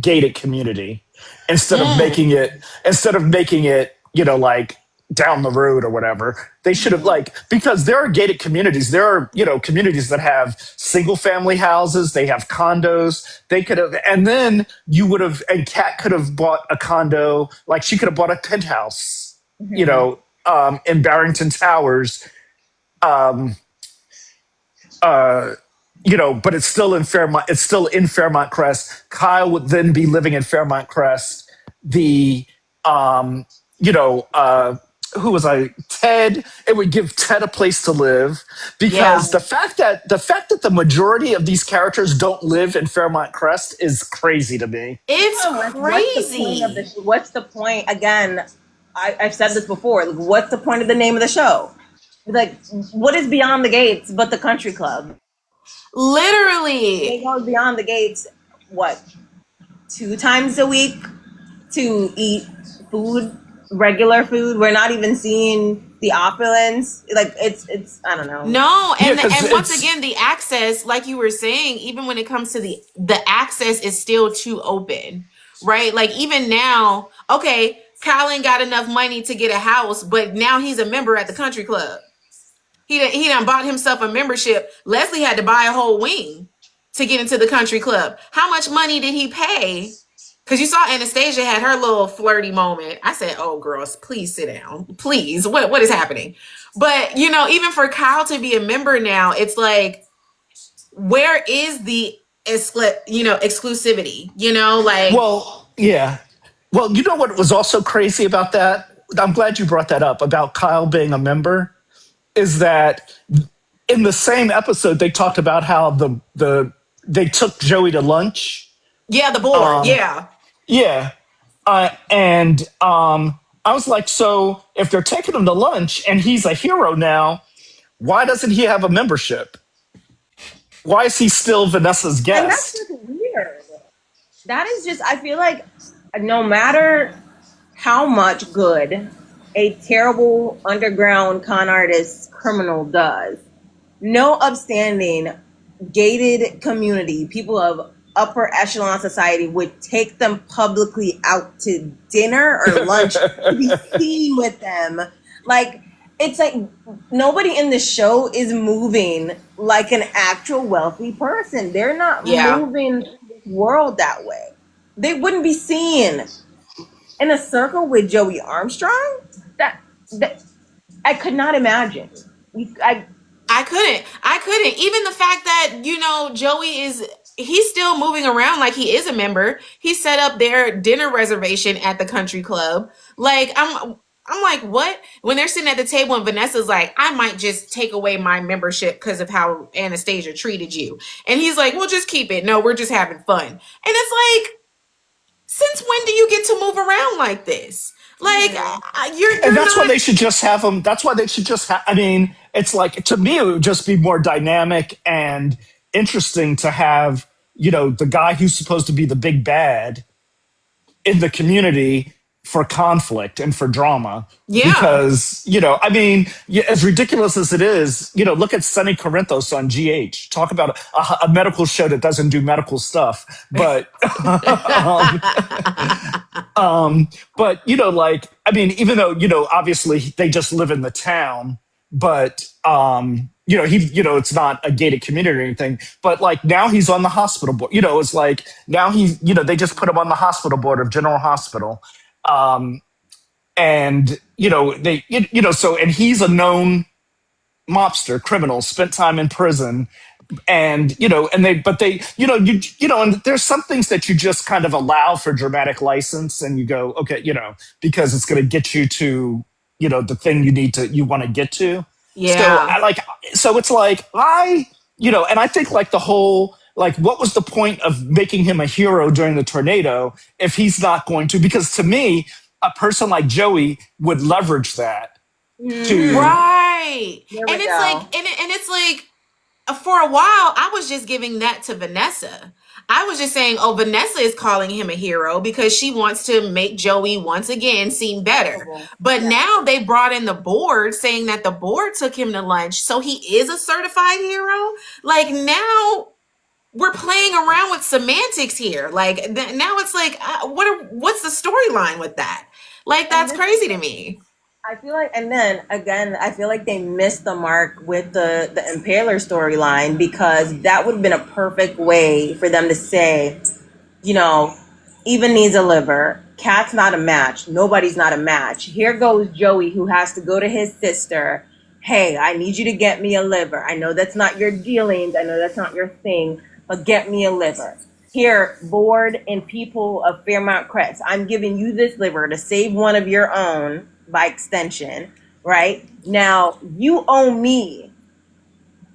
gated community instead of making it, like down the road or whatever. They should have, like, because there are gated communities. There are, communities that have single family houses, they have condos. They could have, and then you would have, and Kat could have bought a condo, like she could have bought a penthouse, in Barrington Towers, um, but it's still in Fairmont. It's still in Fairmont Crest. Kyle would then be living in Fairmont Crest. The, you know, who was I? Ted. It would give Ted a place to live because the fact that the majority of these characters don't live in Fairmont Crest is crazy to me. It's What's the point of crazy. what's the point? Again, I've said this before. Like, what's the point of the name of the show? Like, what is beyond the gates but the country club? They Literally. go beyond the gates, what, 2 times a week to eat food, regular food. We're not even seeing the opulence. Like, it's I don't know. No, Yeah, and 'cause and once it's again, the access, like you were saying, even when it comes to the access is still too open, right? Like even now, okay, Colin got enough money to get a house, but now he's a member at the country club. He done bought himself a membership. Leslie had to buy a whole wing to get into the country club. How much money did he pay? Because you saw Anastasia had her little flirty moment. I said, "Oh, girls, please sit down, please. What is happening?" But even for Kyle to be a member now, it's like, where is the exclusivity? Like, well, yeah. Well, you know what was also crazy about that? I'm glad you brought that up about Kyle being a member. Is that in the same episode they talked about how they took Joey to lunch. yeah, the board, Um, yeah. yeah, and I was like, so if they're taking him to lunch and he's a hero now, why doesn't he have a membership? Why is he still Vanessa's And that's guest? just weird. That is just, I feel like no matter how much good a terrible underground con artist criminal does, no upstanding gated community, people of upper echelon society would take them publicly out to dinner or lunch to be seen with them. Like, it's like nobody in the show is moving like an actual wealthy person. They're not Yeah. moving this world that way. They wouldn't be seen in a circle with Joey Armstrong. That I could not imagine. I couldn't. Even the fact that, Joey he's still moving around like he is a member. He set up their dinner reservation at the country club. Like, I'm like, what? When they're sitting at the table and Vanessa's like, I might just take away my membership because of how Anastasia treated you. And he's like, well, just keep it. No, we're just having fun. And it's like, since when do you get to move around like this? Like, And you're that's why not. they should just have them. That's why they should just have. I mean, it's like, to me, it would just be more dynamic and interesting to have, the guy who's supposed to be the big bad in the community for conflict and for drama. Yeah. Because, I mean, as ridiculous as it is, look at Sonny Corinthos on GH. Talk about a medical show that doesn't do medical stuff. But um, but like, I mean, even though obviously they just live in the town, but it's not a gated community or anything. But like now he's on the hospital board. It's like now he's they just put him on the hospital board of General Hospital, and so and he's a known mobster criminal, spent time in prison, and and there's some things that you just kind of allow for dramatic license, and you go, okay, because it's going to get you to the thing you want to get to. So Yeah. it's like and I think like the whole, like, what was the point of making him a hero during the tornado if he's not going to? Because to me, a person like Joey would leverage that to. Right. There And we it's like, go. and it's like, for a while, I was just giving that to Vanessa. I was just saying, oh, Vanessa is calling him a hero because she wants to make Joey once again seem better. But Yeah. now they brought in the board saying that the board took him to lunch, so he is a certified hero. Like now we're playing around with semantics here. Like now it's like, what's the storyline with that? Like And that's this, crazy to me. I feel like, and then again, I feel like they missed the mark with the Impaler storyline, because that would have been a perfect way for them to say, you know, Eva needs a liver. Kat's not a match. Nobody's not a match. Here goes Joey, who has to go to his sister. Hey, I need you to get me a liver. I know that's not your dealings. I know that's not your thing, but get me a liver. Here, board and people of Fairmount Crest, I'm giving you this liver to save one of your own by extension, right? Now, you owe me.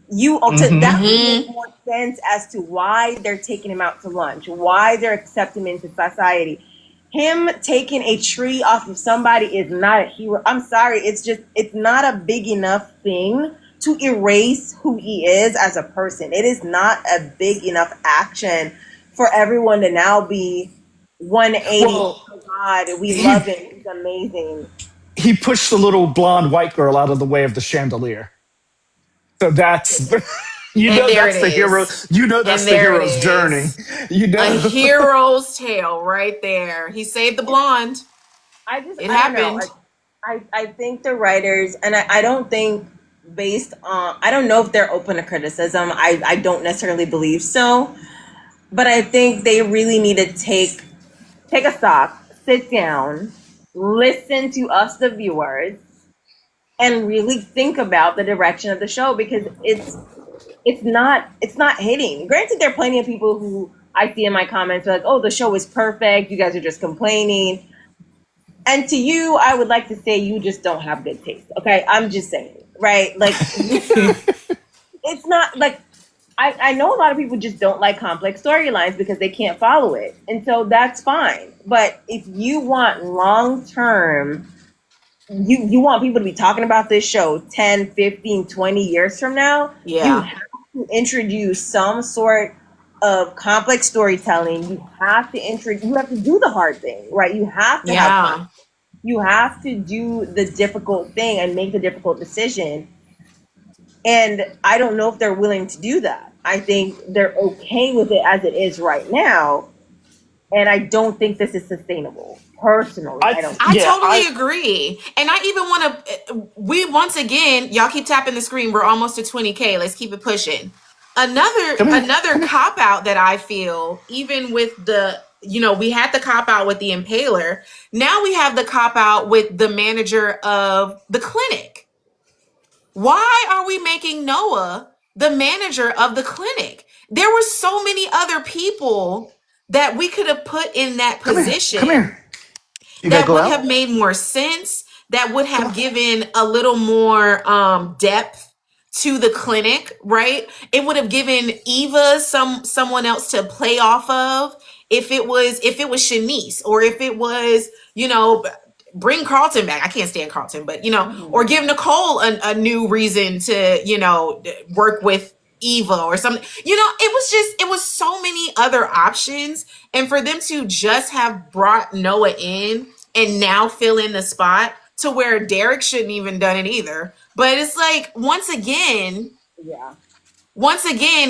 That would make more sense as to why they're taking him out to lunch, why they're accepting him into society. Him taking a tree off of somebody is not a hero. I'm sorry, it's not a big enough thing to erase who he is as a person. It is not a big enough action for everyone to now be 180. Well, Oh God, we love him. He's amazing. he pushed the little blonde white girl out of the way of the chandelier. So that's And there it that's the hero. is. That's And the there it hero's journey. is. A hero's tale right there. He saved the blonde. I It don't know. happened. I think the writers, and I don't think based on, I don't know if they're open to criticism. I don't necessarily believe so, but I think they really need to take a stock, sit down, listen to us, the viewers, and really think about the direction of the show, because it's not hitting. Granted, there are plenty of people who I see in my comments like, "Oh, the show is perfect. You guys are just complaining." And to you, I would like to say you just don't have good taste. Okay, I'm just saying, right? Like, it's not like I know a lot of people just don't like complex storylines because they can't follow it, and so that's fine. But if you want long term, you want people to be talking about this show 10, 15, 20 years from now, you Yeah. have to introduce some sort of complex storytelling. You have to do the hard thing, right? You have to have Yeah. fun. You have to do the difficult thing and make the difficult decision. And I don't know if they're willing to do that. I think they're okay with it as it is right now. And I don't think this is sustainable. Personally, I don't. I totally agree. And I even want to, we once again, y'all keep tapping the screen. We're almost to 20K. Let's keep it pushing. Another cop out that I feel, even with the, we had the cop out with the Impaler. Now we have the cop out with the manager of the clinic. Why are we making Noah the manager of the clinic? There were so many other people that we could have put in that position. Come here. You that gotta go would out? have made more sense, that would have given a little more depth to the clinic, right? It would have given Eva someone else to play off of. If it was Shanice, or if it was, bring Carlton back. I can't stand Carlton, but or give Nicole a new reason to, work with Eva or something. It was so many other options. And for them to just have brought Noah in and now fill in the spot to where Derek shouldn't even done it either. But it's like, once again,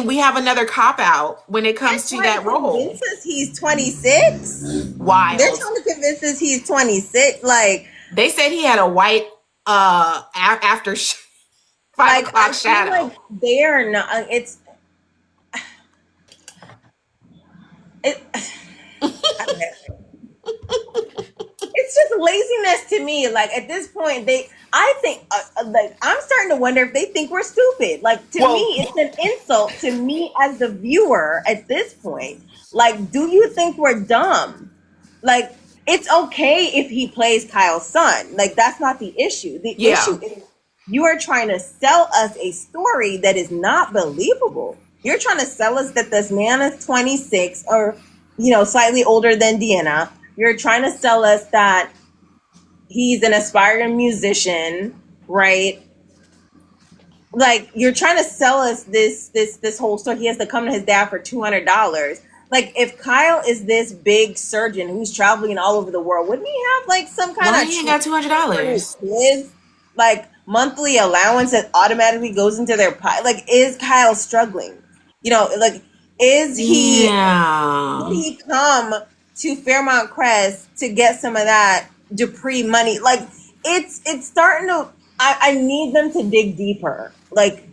we have another cop out when it comes to that role. Convince us he's 26. Wild. They're trying to convince us he's 26. Like, they said he had a white after 5 o'clock shadow. Like they are not. It's just laziness to me. Like, at this point, I think like, I'm starting to wonder if they think we're stupid. Like, to me, it's an insult to me as the viewer at this point. Like, do you think we're dumb? Like, it's okay if he plays Kyle's son. Like, that's not the issue. The issue is you are trying to sell us a story that is not believable. You're trying to sell us that this man is 26 or, slightly older than Deanna. You're trying to sell us that he's an aspiring musician, right? Like, you're trying to sell us this whole story. He has to come to his dad for $200. like if Kyle is this big surgeon who's traveling all over the world, wouldn't he have like some kind Why of he ain't got for his $200? kids, like monthly allowance that automatically goes into their like is Kyle struggling? Like is he did Yeah. he come to Fairmount Crest to get some of that Dupree money? Like it's starting to. I need them to dig deeper. Like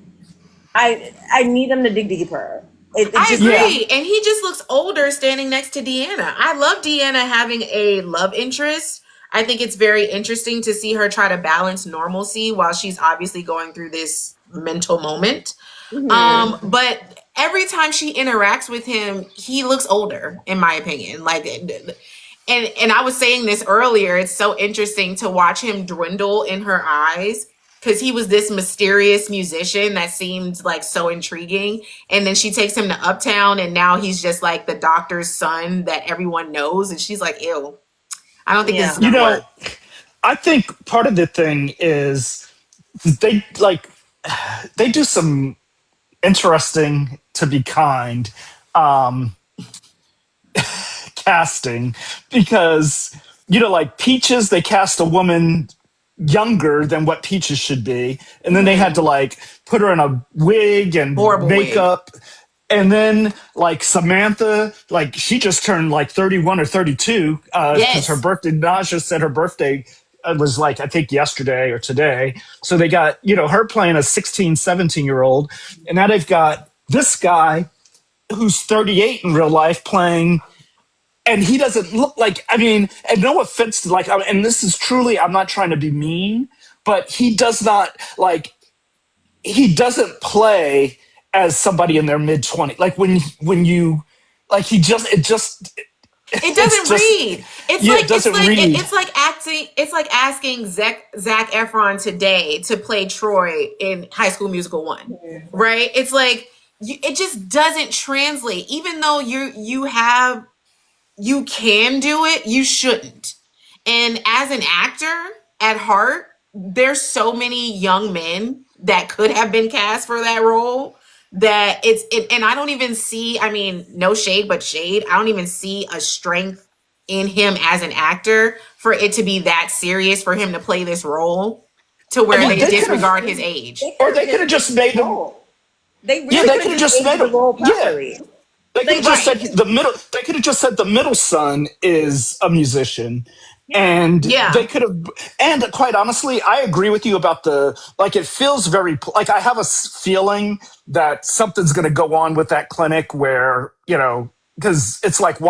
I need them to dig deeper. It I just Yeah. agree. And he just looks older standing next to Deanna. I love Deanna having a love interest. I think it's very interesting to see her try to balance normalcy while she's obviously going through this mental moment. mhm. But every time she interacts with him, he looks older, in my opinion. Like, and I was saying this earlier. It's so interesting to watch him dwindle in her eyes because he was this mysterious musician that seemed like so intriguing. And then she takes him to Uptown, and now he's just like the doctor's son that everyone knows. And she's like, ew, I don't think this is Yeah. You gonna know, work. I think part of the thing is they like they do some interesting, to be kind, um casting, because like Peaches, they cast a woman younger than what Peaches should be, and then they had to Mhm. like put her in a wig and Horrible wig. makeup. And then like Samantha, like she just turned like 31 or 32 because her Yes. birthday. Naja said her birthday was like I think yesterday or today. So they got her playing a 16, 17-year old, and now they've got this guy who's 38 in real life playing, and he doesn't look like, I mean, and no offense to like, and this is truly, I'm not trying to be mean, but he does not like, he doesn't play as somebody in their mid 20s. Like when you, like he just, It it's doesn't just, read. It's yeah, like it doesn't read. it's like acting. It's like asking Zac Efron today to play Troy in High School Musical 1, right? It's like it just doesn't translate. Even though you can do it, you shouldn't. And as an actor at heart, there's so many young men that could have been cast for that role that and I don't even see, I mean, no shade but shade. I don't even see a strength in him as an actor for it to be that serious for him to play this role to I where Or mean, they they could have, disregard his age. they or could have they could just have just aged the made him, role. They yeah, really they could could have have just just aged made the him, role yeah. properly. They could have Like just Right. said the middle. They could have just said the middle son is a musician, yeah. and they Yeah. could have. And quite honestly, I agree with you about the like. It feels very like I have a feeling that something's going to go on with that clinic where because it's like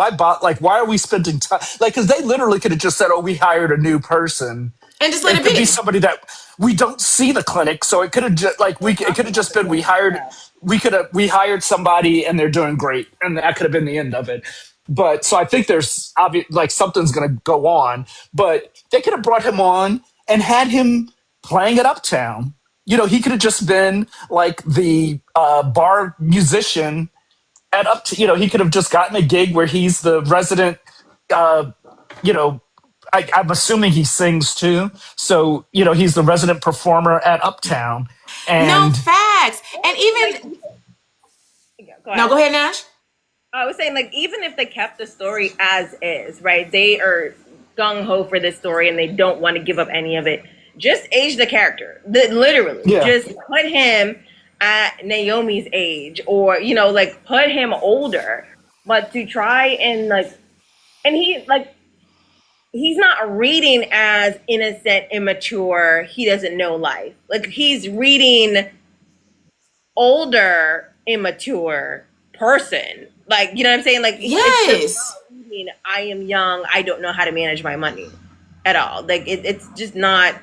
why are we spending time like because they literally could have just said, oh, we hired a new person. And just let It it could be be. somebody that we don't see the clinic, so it could have just like we We're it could talking have about just the been clinic. Yeah. we hired somebody and they're doing great, and that could have been the end of it. But so I think there's like something's going to go on, but they could have brought him on and had him playing at Uptown. He could have just been like the bar musician at up to he could have just gotten a gig where he's the resident uh you know I'm assuming he sings too, so he's the resident performer at Uptown. No And facts. Or And even like, even yeah, go no, ahead. go ahead, Nash. I was saying, like, even if they kept the story as is, right? They are gung ho for this story and they don't want to give up any of it. Just age the character, literally. yeah, Just put him at Naomi's age, or like put him older. But to try and like, and he's not reading as innocent, immature. He doesn't know life. Like he's reading older, immature person. Like, you know what I'm saying? Like, it's just Yes. not reading, I am young, I don't know how to manage my money at all. Like, it's just not.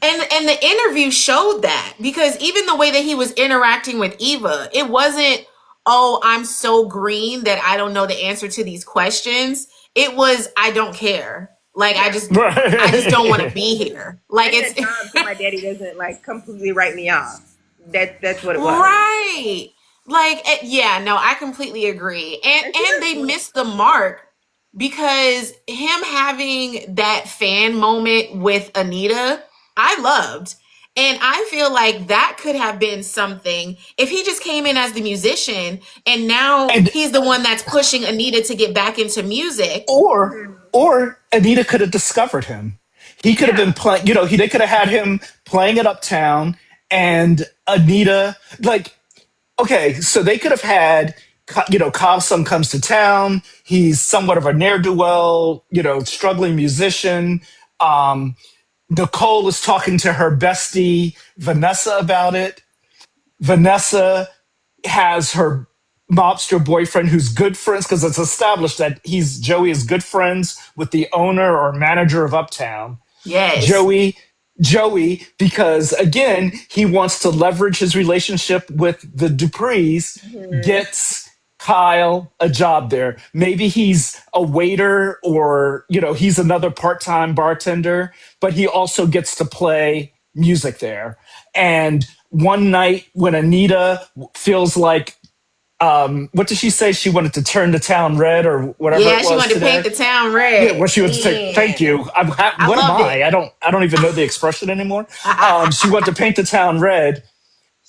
And the interview showed that because even the way that he was interacting with Eva, it wasn't, oh, I'm so green that I don't know the answer to these questions. It was, I don't care. Like Yeah. I just don't want to right. be here. Like I need a it's job so my daddy doesn't, like, completely write me off. That's what it was. right. Like yeah, no, I completely agree. And to And your they point, missed the mark because him having that fan moment with Anita, I loved. And I feel like that could have been something if he just came in as the musician and now And he's the one that's pushing Anita to get back into music. or Anita could have discovered him. He could have Yeah. been playing, they could have had him playing at Uptown, and Anita, like, okay, so they could have had, Kyle's son comes to town. He's somewhat of a ne'er-do-well, struggling musician. Nicole is talking to her bestie, Vanessa, about it. Vanessa has her mobster boyfriend who's good friends, because it's established that Joey is good friends with the owner or manager of Uptown. Yes. Joey, because again, he wants to leverage his relationship with the Duprees, gets Kyle a job there. Maybe he's a waiter, or, he's another part-time bartender, but he also gets to play music there. And one night when Anita feels like, what did she say? She wanted to turn the town red, or whatever Yeah, it she was wanted to today. paint the town red. Yeah, what she wanted to say. Thank you. What am loved I? it. I don't even know the expression anymore. She wanted to paint the town red.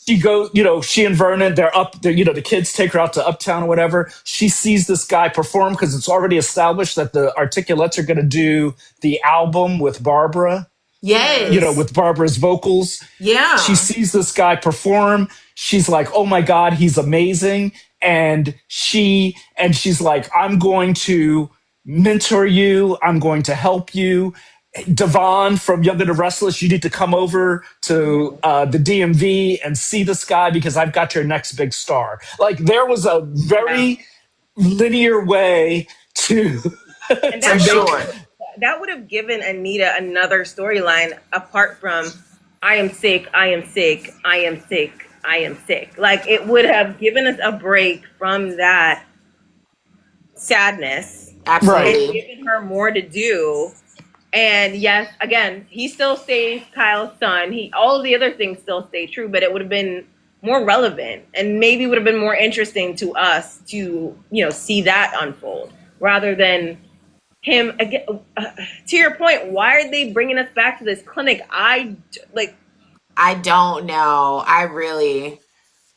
She and Vernon, the kids take her out to Uptown or whatever. She sees this guy perform, because it's already established that the Articulates are going to do the album with Barbara. Yes. With Barbara's vocals. Yeah. She sees this guy perform. She's like, oh my God, he's amazing. And she's like, I'm going to mentor you. I'm going to help you. Devon from Young and the Restless, you need to come over to the DMV and see this guy, because I've got your next big star. Like, there was a very linear way to, And For sure. that would have given Anita another storyline apart from I am sick, I am sick, I am sick, I am sick. Like, it would have given us a break from that sadness Absolutely. and given her more to do. And yes, again, he still stays Kyle's son. All of the other things still stay true, but it would have been more relevant and maybe would have been more interesting to us to, see that unfold rather than him again. To your point, why are they bringing us back to this clinic? I don't know.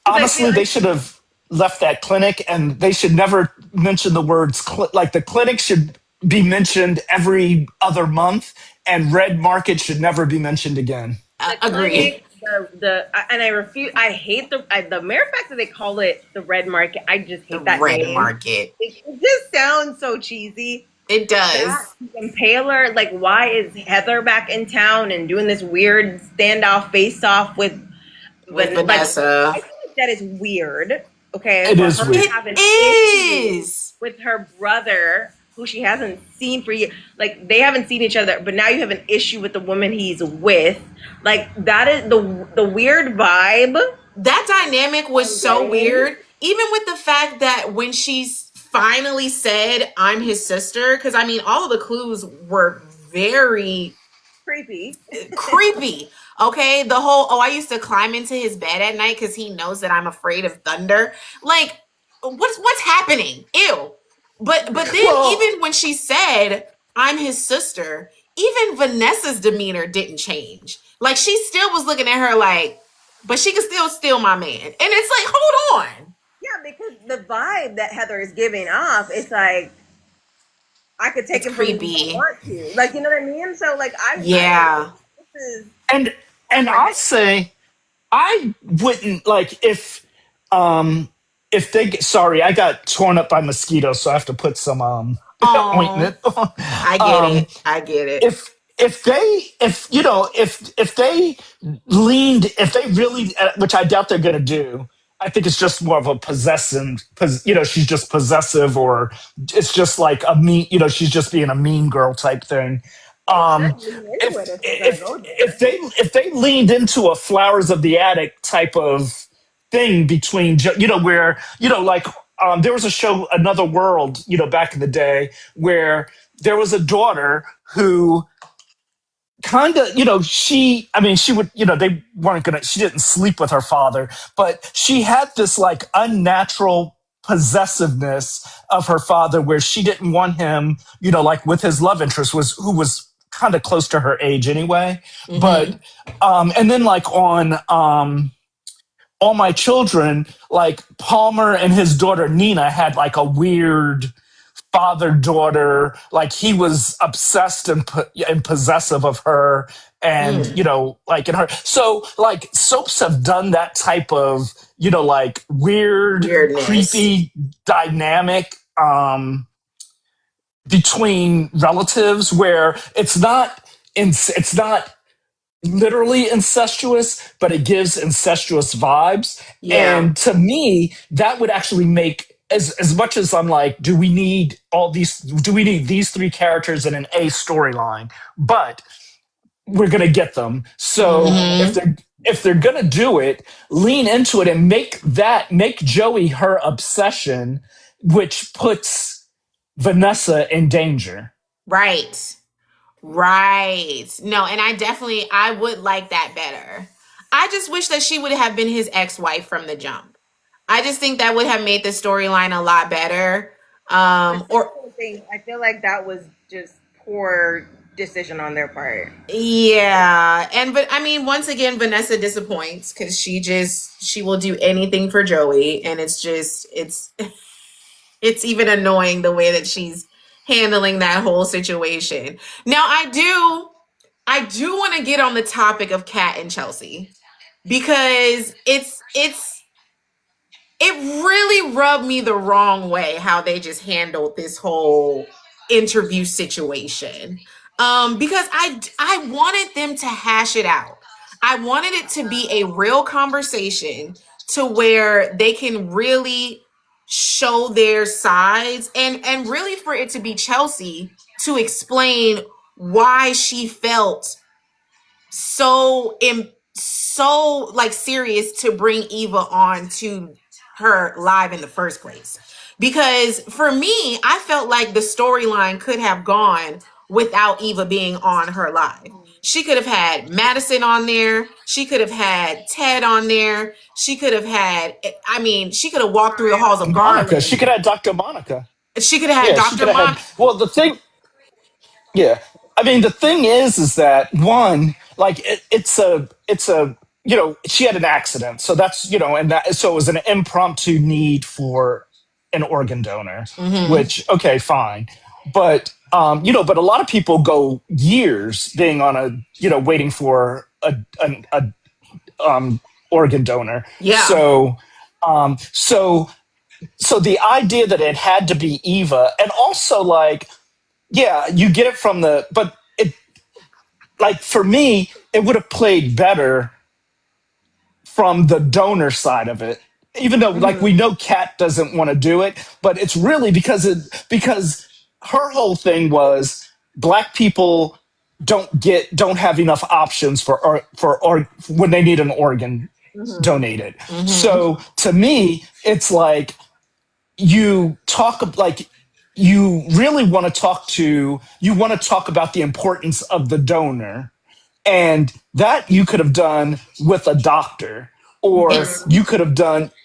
honestly, they should have left that clinic, and they should never mention the words, like, the clinic should be mentioned every other month, and Red Market should never be mentioned again. Agree. I refuse. I hate the mere fact that they call it the Red Market. I just hate that Red name. Market. It just sounds so cheesy. It does. Impaler, like, why is Heather back in town and doing this weird standoff face-off with Vanessa? I think that is weird. Okay, it is weird. It is with her brother, who she hasn't seen for years. Like, they haven't seen each other, but now you have an issue with the woman he's with. Like, that is the weird vibe. That dynamic was so weird. Even with the fact that when she's finally said, I'm his sister, because I mean, all of the clues were very creepy. Okay, the whole, I used to climb into his bed at night because he knows that I'm afraid of thunder. Like, what's happening? Ew. But then even when she said, I'm his sister, even Vanessa's demeanor didn't change. Like, she still was looking at her like, but she can still steal my man. And it's like, hold on. Yeah, because the vibe that Heather is giving off is like, I could take him creepy. From you if I want to. Like, you know what I mean? So, like, and I'll say, I wouldn't, like, if they, sorry, I got torn up by mosquitoes, so I have to put some ointment on. I get it. If they leaned, if they really, which I doubt they're going to do, I think it's just more of a she's just possessive, or it's just like a mean, she's just being a mean girl type thing. If they leaned into a Flowers of the Attic type of thing between, where, like, there was a show, Another World, back in the day, where there was a daughter who kind of, she would, they weren't gonna, she didn't sleep with her father, but she had this, like, unnatural possessiveness of her father, where she didn't want him, like, with his love interest, who was kind of close to her age anyway. Mm-hmm. But And then like on All My Children, like Palmer and his daughter Nina had like a weird father daughter, like he was obsessed and possessive of her, and like in her. So like soaps have done that type of like weird, Weirdness. creepy dynamic between relatives where it's not literally incestuous, but it gives incestuous vibes. Yeah. And to me, that would actually make as much as I'm like, do we need these three characters in an A storyline? But we're gonna get them. So Mm-hmm. if they're gonna do it, lean into it and make Joey her obsession, which puts Vanessa in danger. Right. Right. No, and I would like that better. I just wish that she would have been his ex-wife from the jump. I just think that would have made the storyline a lot better. The Or sexual thing, I feel like that was just poor decision on their part. yeah, but I mean, once again, Vanessa disappoints because she will do anything for Joey, and it's even annoying the way that she's handling that whole situation. Now, I do want to get on the topic of Kat and Chelsea because it really rubbed me the wrong way how they just handled this whole interview situation. Because I wanted them to hash it out. I wanted it to be a real conversation to where they can really show their sides and really for it to be Chelsea to explain why she felt so like serious to bring Eva on to her live in the first place. Because for me, I felt like the storyline could have gone without Eva being on her live. She could have had Madison on there. She could have had Ted on there. She could have had, I mean, she could have walked through the halls of Monica, she Garland. could have Dr. Monica. She could have had Yeah, she Dr. could have Mon. had. Well, the thing, yeah. I mean, the thing is that one, like, it's a, she had an accident, so that's, and that, so it was an impromptu need for an organ donor, Mm-hmm. which, okay, fine, but but a lot of people go years being on waiting for a organ donor, Yeah. so the idea that it had to be Eva, and also like, yeah, you get it from but it, like, for me, it would have played better from the donor side of it. Even though, like, Mm-hmm. we know Kat doesn't want to do it, but it's really because her whole thing was black people don't have enough options for when they need an organ Mm-hmm. donated. Mm-hmm. So to me, it's like, you talk like you really want to talk about the importance of the donor, and that you could have done with a doctor, Yes.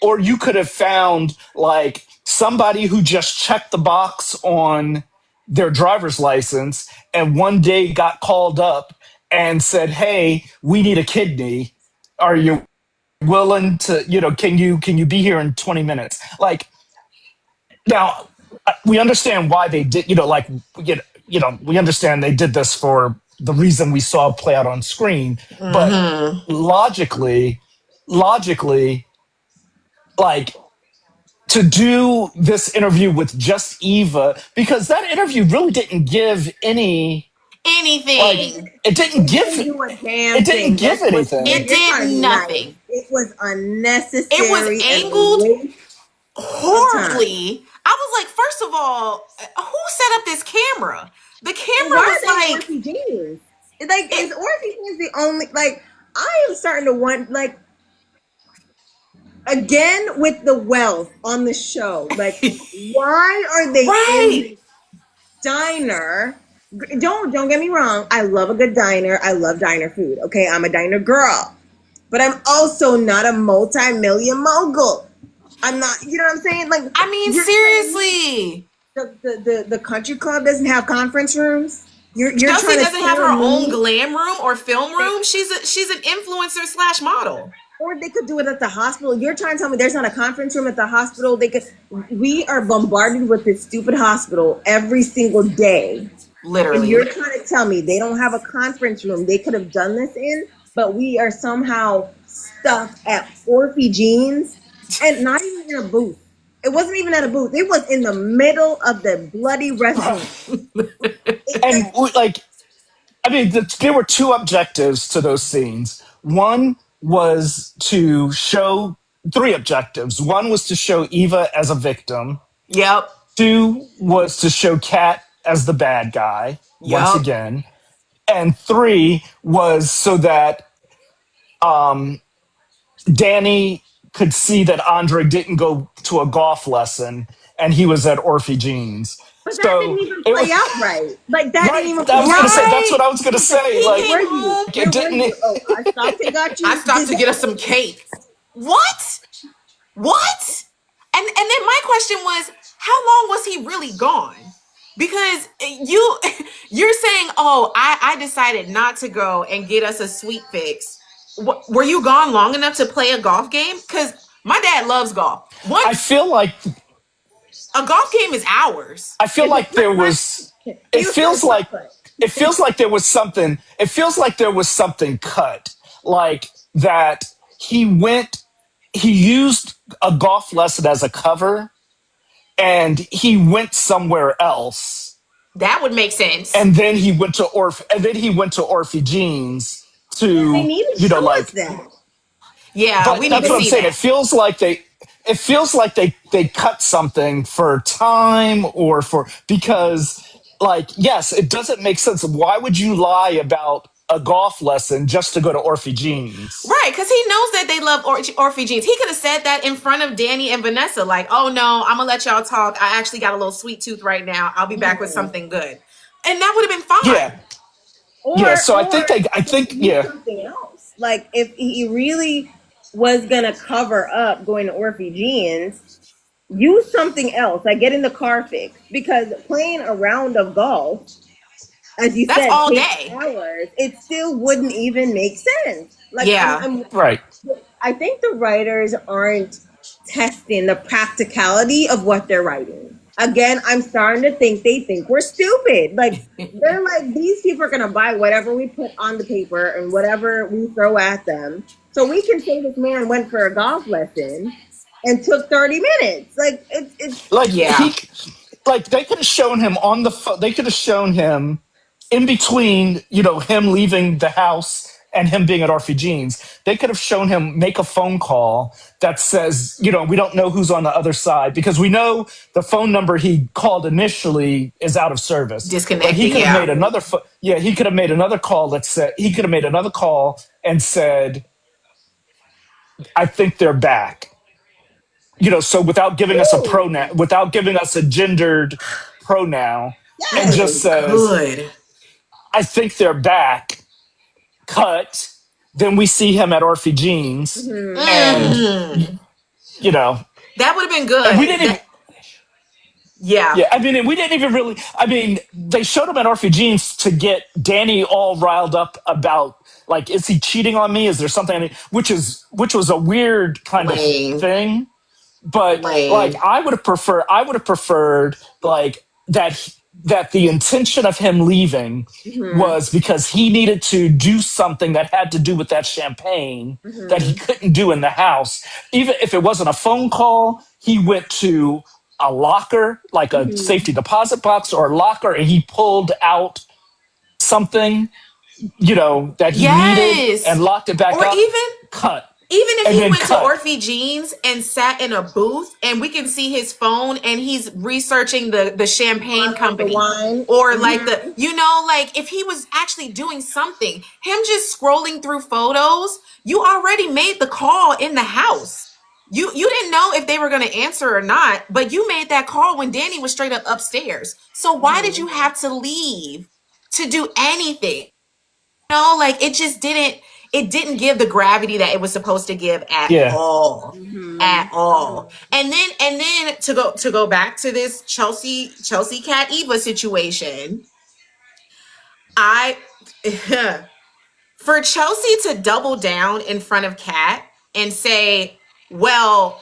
or you could have found like somebody who just checked the box on their driver's license and one day got called up and said, hey, we need a kidney, are you willing to, can you be here in 20 minutes, like. Now, we understand why they did, we understand they did this for the reason we saw play out on screen, but Mm-hmm. logically, like, to do this interview with just Eva, because that interview really didn't give any, like, Anything. It didn't do a damn it didn't thing. give anything. It You're trying to did be nice. nothing. It was It was unnecessary and a angled waste of time. horribly. I was like, first of all, who set up this camera? The And camera why was are they like, Orphy jeans? Like, is it, Orphy jeans the only, like, I am starting to want, like, again with the wealth on the show, like, why are they in right. this diner? Don't get me wrong, I love a good diner. I love diner food. Okay, I'm a diner girl. But I'm also not a multi-million mogul. I'm not, you know what I'm saying? Like, I mean, you're telling me seriously. the country club doesn't have conference rooms? You're Chelsea trying to doesn't have tell her own me glam room or film that, room. She's an influencer slash model. or they could do it at the hospital. You're trying to tell me there's not a conference room at the hospital? They could. We are bombarded with this stupid hospital every single day. And Literally. you're trying to tell me they don't have a conference room they could have done this in, but we are somehow stuck at Orphe Jeans, and not even in a booth. It wasn't even at a booth. It was in the middle of the bloody restaurant. And like, I mean, there were two objectives to those scenes. One was to show three objectives. One was to show Eva as a victim. Yep. Two was to show Kat as the bad guy once Yep. again. And three was so that Danny could see that Andre didn't go to a golf lesson and he was at Orphe Jeans. But that didn't So even it play was out right. Like that didn't right. even I play was out gonna say that's right. what Right. I was gonna say. He Where Like came were you? home. it Where were didn't. you? Oh, I stopped and got you. I stopped to Did get that, us some cake. What? What? And then my question was, how long was he really gone? Because you're saying, oh, I decided not to go and get us a sweet fix. Were you gone long enough to play a golf game? Because my dad loves golf. I feel like A golf game is hours. I feel it's a like there putt was. putt. He It was playing feels like putt putt. it feels like there was something. It feels like there was something cut. Like that he went. He used a golf lesson as a cover, and he went somewhere else, That would make sense. and then he went to Orphe Jeans Yeah, they to need to show us like. that. Yeah, But we need that's to what I'm see saying. that. It feels like they cut something for time or for because like yes, it doesn't make sense. Why would you lie about a golf lesson just to go to Orphe Jeans? Right, because he knows that they love Orphe Jeans. He could have said that in front of Danny and Vanessa, like, oh no, I'm gonna let y'all talk. I actually got a little sweet tooth right now. I'll be back with something good. And that would have been Yeah, fine. yeah. Or So I think use yeah, something else. Like if he really was gonna cover up going to Orphe Jeans, use something else. Like get in the car fix. Because playing a round of golf, as you That's said, all takes day. hours. It still wouldn't even make sense. Like Yeah. right. I think the writers aren't testing the practicality of what they're writing. Again, I'm starting to think they think we're stupid. Like they're like, these people are gonna buy whatever we put on the paper and whatever we throw at them. So we can say this man went for a golf lesson and took 30 minutes. Like it's Like Yeah. they could have shown him on the they could have shown him in between, him leaving the house and him being at Orphe Jeans. They could have shown him make a phone call that says, we don't know who's on the other side because we know the phone number he called initially is out of service. But he Disconnected, could have yeah. made another he could have made another call that said he could have made another call and said, I think they're back. So without giving us a ooh, pronoun, without giving us a gendered pronoun, and That would have just been yes. says, good. I think they're back. Cut. Then we see him at Orphe Jeans, Mm-hmm. and Mm. you know, That would have been and we good. didn't even. Yeah. Yeah, I mean, and we didn't even really. I mean, they showed him at Orphe Jeans to get Danny all riled up about like, is he cheating on me? Is there something? Which was a weird kind of Lame. thing. But like, Lame. I would have preferred like that the intention of him leaving Mm-hmm. was because he needed to do something that had to do with that champagne that he Mm-hmm. couldn't do in the house. Even if it wasn't a phone call, he went to a locker, like a Mm-hmm. safety deposit box or a locker, and he pulled out something, that he needed Yes. and locked it back Or up, even cut, if and he then went to cut. Orphe Jeans and sat in a booth and we can see his phone and he's researching the champagne Bottle of the company wine. or like Mm-hmm. like if he was actually doing something, him just scrolling through photos, you already made the call in the house. You didn't know if they were going to answer or not, but you made that call when Danny was straight up upstairs. So why did Mm-hmm. you have to leave to do anything? Like it didn't give the gravity that it was supposed to give at Yeah. all. Mm-hmm. At all. And then to go back to this Chelsea Cat Eva situation. I for Chelsea to double down in front of Kat and say, well,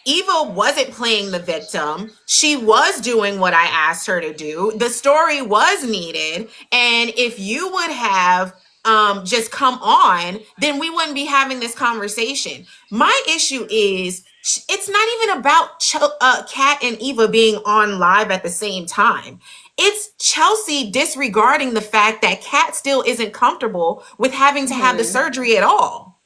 Eva wasn't playing the victim. She was doing what I asked her to do. The story was needed. And if you would have just come on, then we wouldn't be having this conversation. My issue is it's not even about Kat and Eva being on live at the same time. It's Chelsea disregarding the fact that Kat still isn't comfortable with having to have the surgery at all.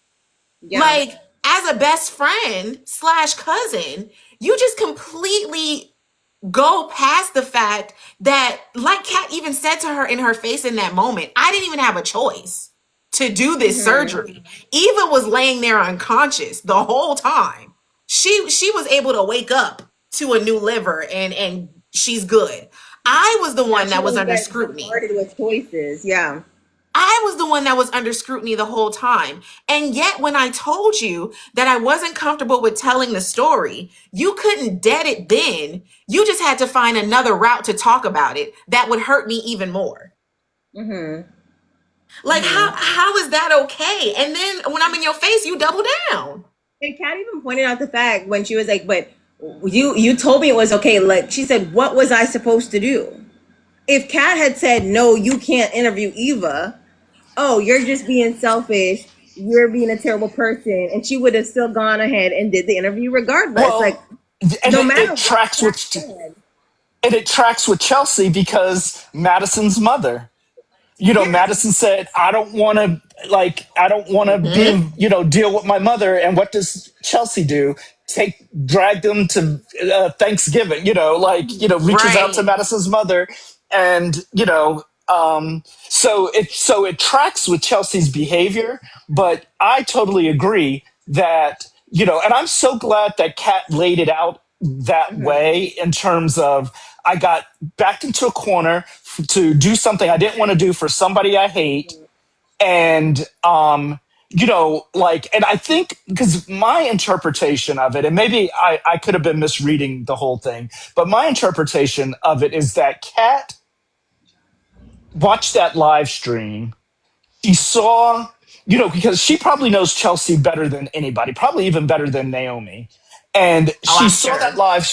Yeah. Like, as a best friend / cousin, you just completely go past the fact that, like Kat even said to her in her face in that moment, I didn't even have a choice to do this surgery. Eva was laying there unconscious the whole time. She was able to wake up to a new liver and she's good. I was the one that was under scrutiny. With choices, yeah. I was the one that was under scrutiny the whole time. And yet when I told you that I wasn't comfortable with telling the story, you couldn't dead it then. You just had to find another route to talk about it that would hurt me even more. Like, how is that okay? And then when I'm in your face, you double down. And Kat even pointed out the fact when she was like, but you told me it was okay. Like, she said, what was I supposed to do? If Kat had said, no, you can't interview Eva, oh, you're just being selfish, you're being a terrible person, and she would have still gone ahead and did the interview regardless. Well, like, no matter what, it tracks with Chelsea because Madison's mother. Madison said, I don't want to be, deal with my mother. And what does Chelsea do? Drag them to Thanksgiving, reaches out to Madison's mother. And, so it tracks with Chelsea's behavior. But I totally agree that, and I'm so glad that Kat laid it out that way in terms of, I got backed into a corner to do something I didn't want to do for somebody I hate. And, and I think because my interpretation of it, and maybe I could have been misreading the whole thing, but my interpretation of it is that Kat watched that live stream. She saw, because she probably knows Chelsea better than anybody, probably even better than Naomi. And she saw that live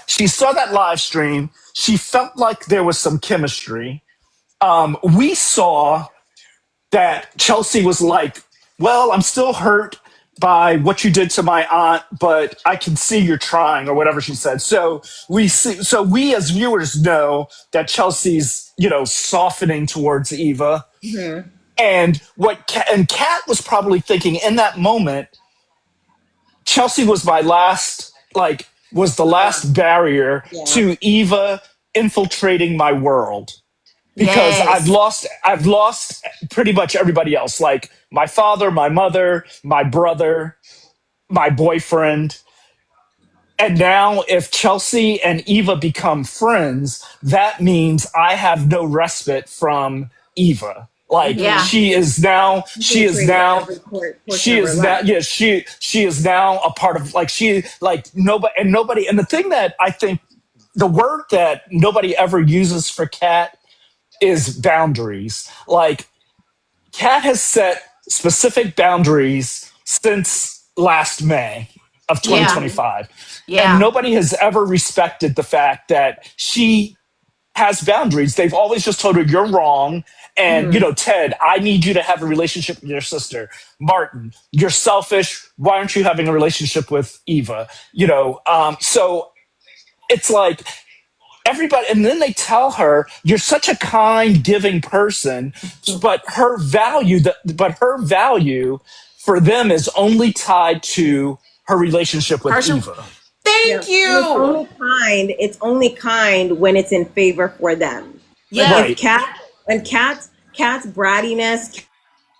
She saw that live stream. She felt like there was some chemistry. We saw that Chelsea was like, well, I'm still hurt by what you did to my aunt, but I can see you're trying, or whatever she said. So we as viewers know that Chelsea's, softening towards Eva. And Kat was probably thinking in that moment, Chelsea was the last barrier to Eva infiltrating my world. Because I've lost pretty much everybody else, like my father, my mother, my brother, my boyfriend. And now if Chelsea and Eva become friends, that means I have no respite from Eva. Like she is now a part of nobody. And the thing that I think the word that nobody ever uses for Kat is boundaries. Like, Kat has set specific boundaries since last May of 2025. And nobody has ever respected the fact that she has boundaries. They've always just told her, you're wrong. And, Ted, I need you to have a relationship with your sister. Martin, you're selfish. Why aren't you having a relationship with Eva? So it's like, everybody, and then they tell her, you're such a kind, giving person, but her value for them is only tied to her relationship with Eva. Thank you. It's only kind when it's in favor for them. Yeah. Right. Kat's brattiness,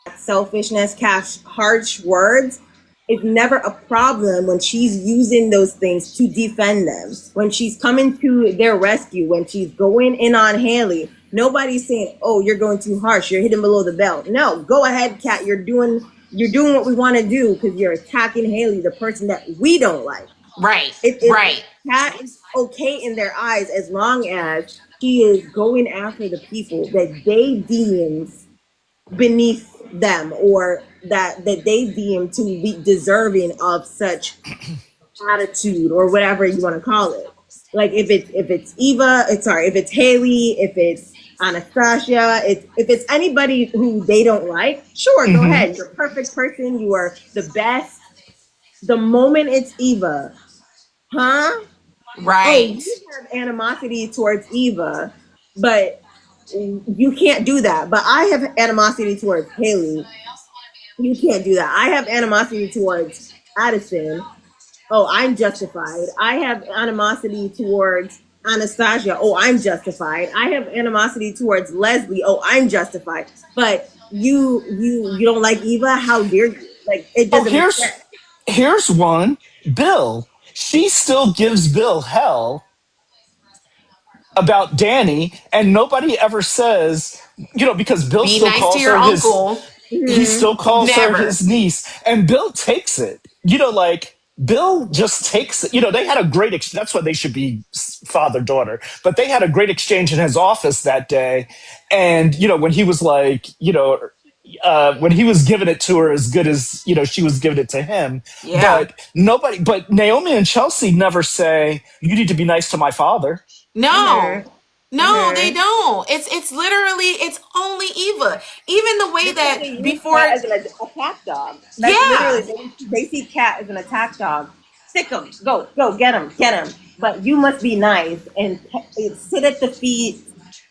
Kat's selfishness, Kat's harsh words, it's never a problem when she's using those things to defend them. When she's coming to their rescue, when she's going in on Haley, nobody's saying, oh, you're going too harsh, you're hitting below the belt. No, go ahead, Kat, you're doing what we want to do because you're attacking Haley, the person that we don't like. Right. Kat okay in their eyes as long as she is going after the people that they deem beneath them, or that they deem to be deserving of such attitude, or whatever you want to call it. Like if it's Eva, it's sorry, if it's Haley, if it's Anastasia, if it's anybody who they don't like, sure, go Mm-hmm. ahead. You're a perfect person. You are the best. The moment it's Eva, huh? Oh, Right. you have animosity towards Eva, but you can't do that. But I have animosity towards Haley. You can't do that. I have animosity towards Addison. Oh, I'm justified. I have animosity towards Anastasia. Oh, I'm justified. I have animosity towards Leslie. Oh, I'm justified. But you don't like Eva? How dare you? Like, it Oh, doesn't make sense. here's one. Bill. She still gives Bill hell about Danny, and nobody ever says, because Bill Be still nice to calls your her his, uncle. he Mm-hmm. still calls her Never. his niece, and Bill takes it. Like Bill just takes it. They had a great. That's why they should be father daughter. But they had a great exchange in his office that day, and when he was like, when he was giving it to her as good as she was giving it to him. Yeah. But Naomi and Chelsea never say you need to be nice to my father. No. Mm-hmm. No, they Mm-hmm. don't. It's literally it's only Eva. Even the way Because that they use before, Cat as an attack dog. That's literally, yeah, they see Cat as an attack dog. Stick him, go, get him. But you must be nice and sit at the feet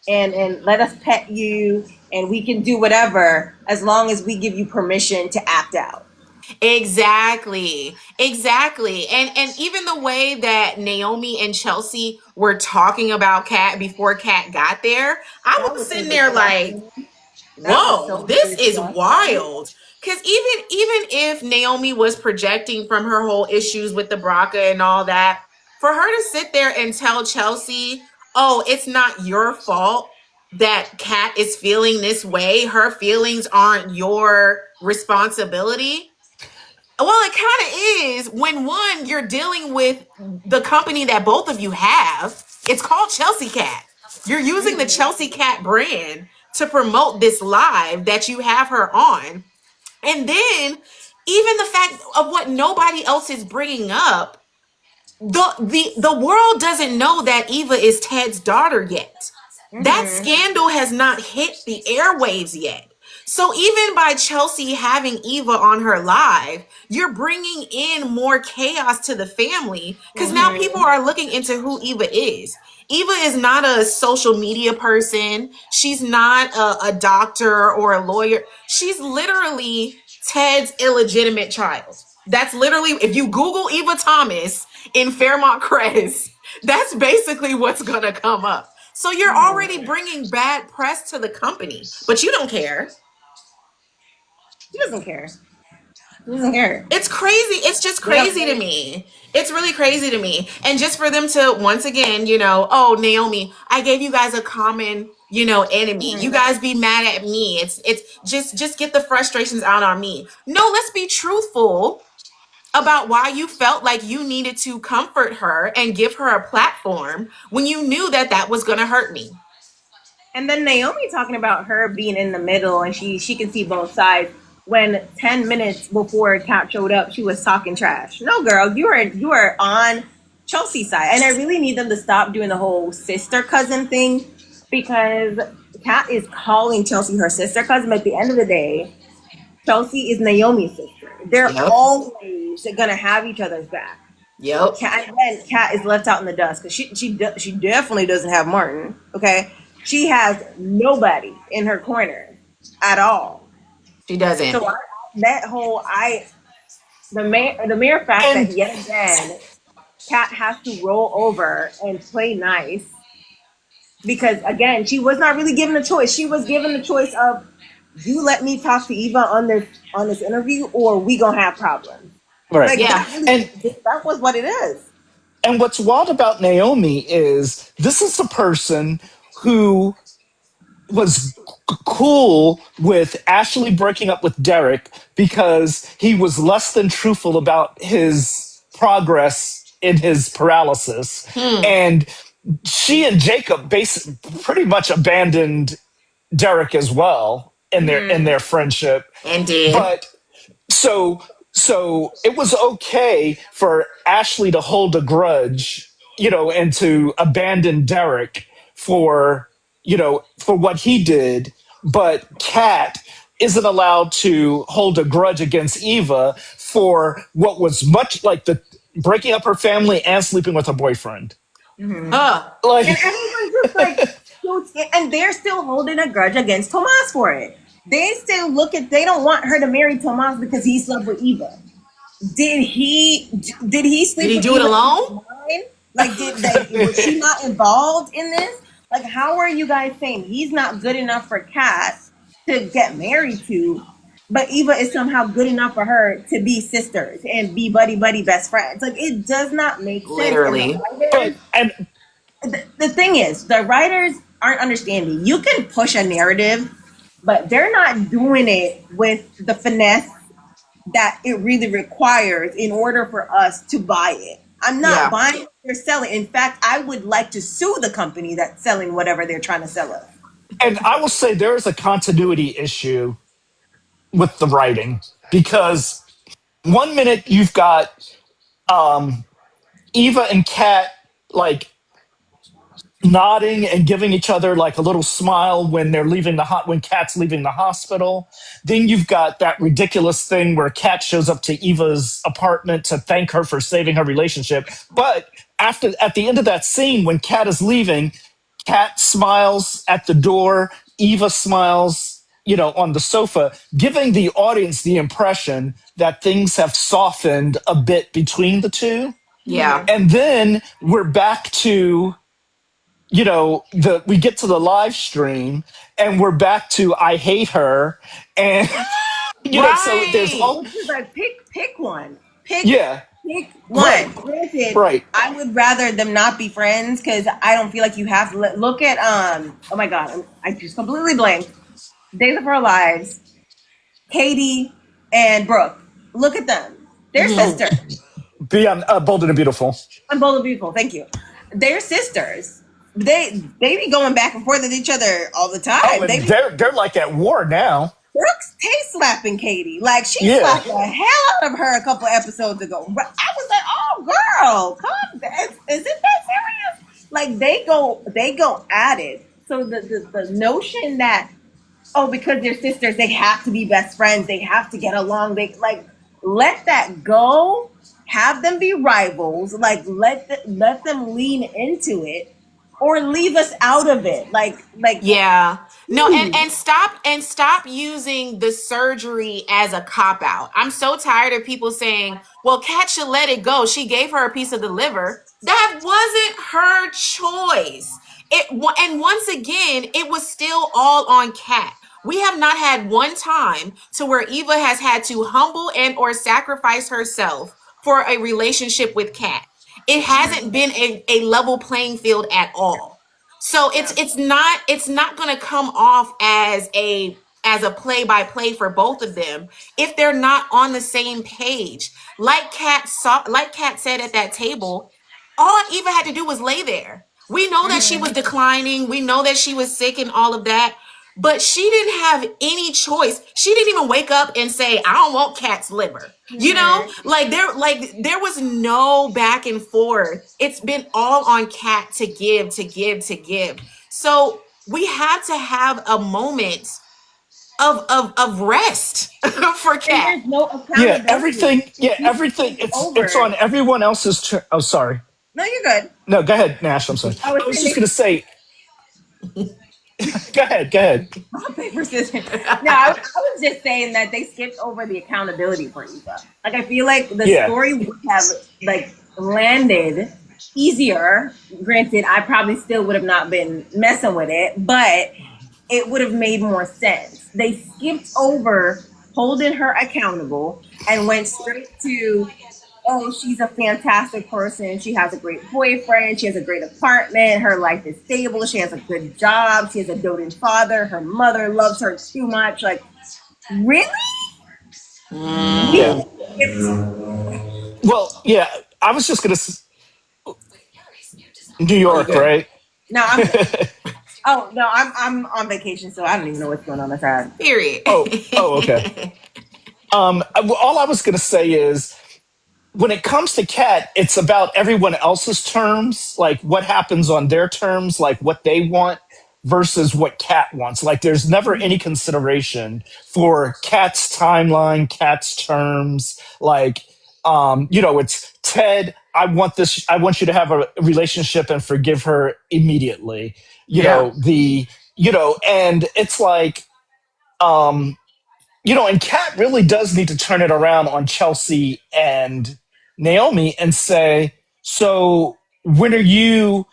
and let us pet you, and we can do whatever as long as we give you permission to act out. exactly. Exactly. And even the way that Naomi and Chelsea were talking about Kat before Kat got there, I That was was so sitting there like, disgusting. That was whoa, so this is disgusting. wild. Because even if Naomi was projecting from her whole issues with the BRCA and all that, for her to sit there and tell Chelsea, oh, it's not your fault that Kat is feeling this way, her feelings aren't your responsibility. Well, it kind of is when one, you're dealing with the company that both of you have. It's called Chelsea Cat. You're using the Chelsea Cat brand to promote this live that you have her on. And then even the fact of what nobody else is bringing up, the world doesn't know that Eva is Ted's daughter yet. That Mm-hmm. scandal has not hit the airwaves yet. So even by Chelsea having Eva on her live, you're bringing in more chaos to the family because now people Mm-hmm. are looking into who Eva is. Eva is not a social media person. She's not a doctor or a lawyer. She's literally Ted's illegitimate child. That's literally, if you Google Eva Thomas in Fairmont Crest, that's basically what's going to come up. So you're already bringing bad press to the company, but you don't care. He doesn't care. He doesn't care. It's crazy. It's just They have crazy to no. me. It's really crazy to me. And just for them to once again, oh, Naomi, I gave you guys a common, enemy. You Mhm. guys be mad at me. It's just get the frustrations out on me. No, let's be truthful about why you felt like you needed to comfort her and give her a platform when you knew that that was going to hurt me. And then Naomi talking about her being in the middle and she can see both sides. When 10 minutes before Cap showed up, she was talking trash. No, girl, you are on Chelsea's side, and I really need them to stop doing the whole sister cousin thing, because Kat is calling Chelsea her sister cousin. But at the end of the day, Chelsea is Naomi's sister. They're Yep. always gonna have each other's back. Yep. Kat is left out in the dust because she definitely doesn't have Martin. Okay, she has nobody in her corner at all. She doesn't. So that whole the mere fact that And yet again Kat has to roll over and play nice, because again she was not really given a choice. She was given the choice of, you let me talk to Eva on this interview, or we gonna have problems. right. Like Yeah. And that was what it is. and what's wild about Naomi is this is a person who was cool with Ashley breaking up with Derek because he was less than truthful about his progress in his paralysis. And she and Jacob pretty much abandoned Derek as well in their friendship. And did. But so so it was okay for Ashley to hold a grudge, and to abandon Derek for for what he did, but Kat isn't allowed to hold a grudge against Eva for what was much like the breaking up her family and sleeping with her boyfriend. And Like, everyone's just like, and they're still holding a grudge against Tomas for it. They still they don't want her to marry Tomas because he slept with Eva. Did he sleep Did he with do it Eva alone? was she not involved in this? Like, how are you guys saying he's not good enough for Kat to get married to, but Eva is somehow good enough for her to be sisters and be buddy best friends? Like, it does not make sense. Literally. and The thing is, the writers aren't understanding. You can push a narrative, but they're not doing it with the finesse that it really requires in order for us to buy it. I'm not buying what they're selling. In fact, I would like to sue the company that's selling whatever they're trying to sell us. and I will say there is a continuity issue with the writing, because one minute you've got Eva and Kat like nodding and giving each other like a little smile when they're leaving when Kat's leaving the hospital. Then you've got that ridiculous thing where Kat shows up to Eva's apartment to thank her for saving her relationship. But at the end of that scene, when Kat is leaving, Kat smiles at the door, Eva smiles, on the sofa, giving the audience the impression that things have softened a bit between the two. And then we're back to we get to the live stream and we're back to I hate her, and so there's all This is like pick one. Pick one. Right. Granted, Right. I would rather them not be friends because I don't feel like you have to look at oh my god, I just completely blanked. Days of Our Lives, Katie and Brooke. Look at them. They're sisters. Beyond Bold and Beautiful. I'm Bold and Beautiful. Thank you. They're sisters. They be going back and forth with each other all the time. Oh, and they're like at war now. Brooke's taste slapping Katie. Like, she slapped the hell out of her a couple episodes ago. But I was like, oh girl, come on. Is it that serious? Like, they go at it. So the notion that, because they're sisters, they have to be best friends, they have to get along, let that go. Have them be rivals. Like, let them lean into it, or leave us out of it. No, and stop using the surgery as a cop out. I'm so tired of people saying, well, Kat should let it go. She gave her a piece of the liver. That wasn't her choice. And once again, it was still all on Kat. We have not had one time to where Eva has had to humble and or sacrifice herself for a relationship with Kat. It hasn't been a level playing field at all. So it's not going to come off as a play by play for both of them if they're not on the same page. Like Kat said at that table, all Eva had to do was lay there. We know that she was declining. We know that she was sick and all of that. But she didn't have any choice. She didn't even wake up and say, I don't want Kat's liver. There was no back and forth. It's been all on Kat to give. So we had to have a moment of rest for Kat. There's no accountability. Everything. It's on everyone else's Oh, sorry. No, you're good. No, go ahead, Nash. I'm sorry. I was just going to say. Go ahead. Rock, paper, scissors. No, I was just saying that they skipped over the accountability for Eva. Like, I feel like the story would have landed easier. Granted, I probably still would have not been messing with it, but it would have made more sense. They skipped over holding her accountable and went straight to, she's a fantastic person. She has a great boyfriend. She has a great apartment. Her life is stable. She has a good job. She has a doting father. Her mother loves her too much. Like, really? Yeah. Well, yeah. I was just gonna New Oh, you York, good? right? No, I'm. Oh no, I'm on vacation, so I don't even know what's going on this side. Period. Oh, okay. All I was going to say is when it comes to Cat, it's about everyone else's terms, like what happens on their terms, like what they want versus what Cat wants. Like there's never any consideration for Cat's timeline, Cat's terms. Like, it's Ted. I want this. I want you to have a relationship and forgive her immediately. Yeah. And it's like, and Kat really does need to turn it around on Chelsea and Naomi and say, so when are you,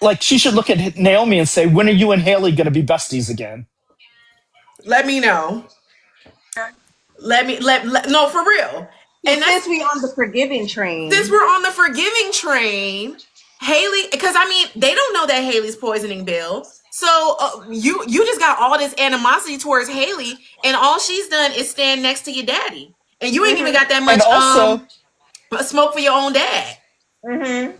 like, she should look at Naomi and say, when are you and Haley going to be besties again? Let me know. No, for real. So And since that's we on the forgiving since train, we're on the forgiving train, Haley, because I mean, they don't know that Haley's poisoning Bill. So you just got all this animosity towards Haley, and all she's done is stand next to your daddy, and you ain't even got that And much also, smoke for your own dad.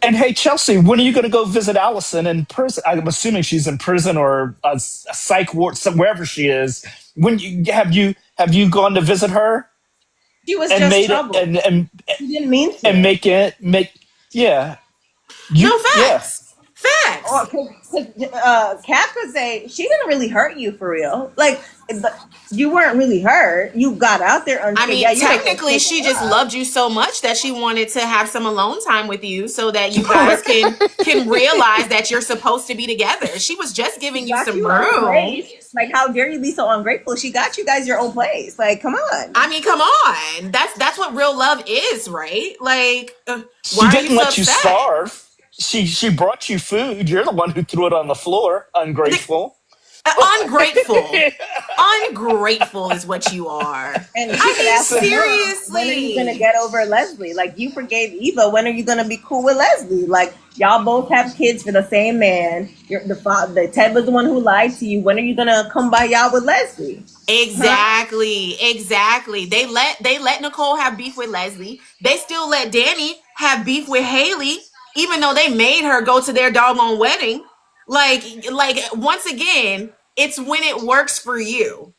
and hey, Chelsea, when are you going to go visit Allison in prison? I'm assuming she's in prison or a psych ward, wherever she is. Have you gone to visit her she was and just made it trouble. and She didn't mean and to. yeah. No Yeah. facts, facts. Or Kat could say she didn't really hurt you for real. Like you weren't really hurt. You got out there I unscathed. mean, Yeah, you make a technically, mistake she a just lot. loved you so much that she wanted to have some alone time with you, so that you guys can realize that you're supposed to be together. She was just She giving you got some you a room. place. Like, how dare you be so ungrateful? She got you guys your own place. Like, come on. I mean, come on. That's what real love is, right? Like, She why are you didn't so let you upset? starve. She brought you food. You're the one who threw it on the floor. Ungrateful. Ungrateful. Ungrateful is what you are. And she I could mean, ask her mom, when are you gonna seriously. get over Leslie? Like, you forgave Eva. When are you gonna be cool with Leslie? Like, y'all both have kids for the same man. The Ted was the one who lied to you. When are you gonna come by y'all with Leslie? Huh? Exactly. They let Nicole have beef with Leslie. They still let Danny have beef with Haley, even though they made her go to their doggone wedding. Like once again, it's when it works for you.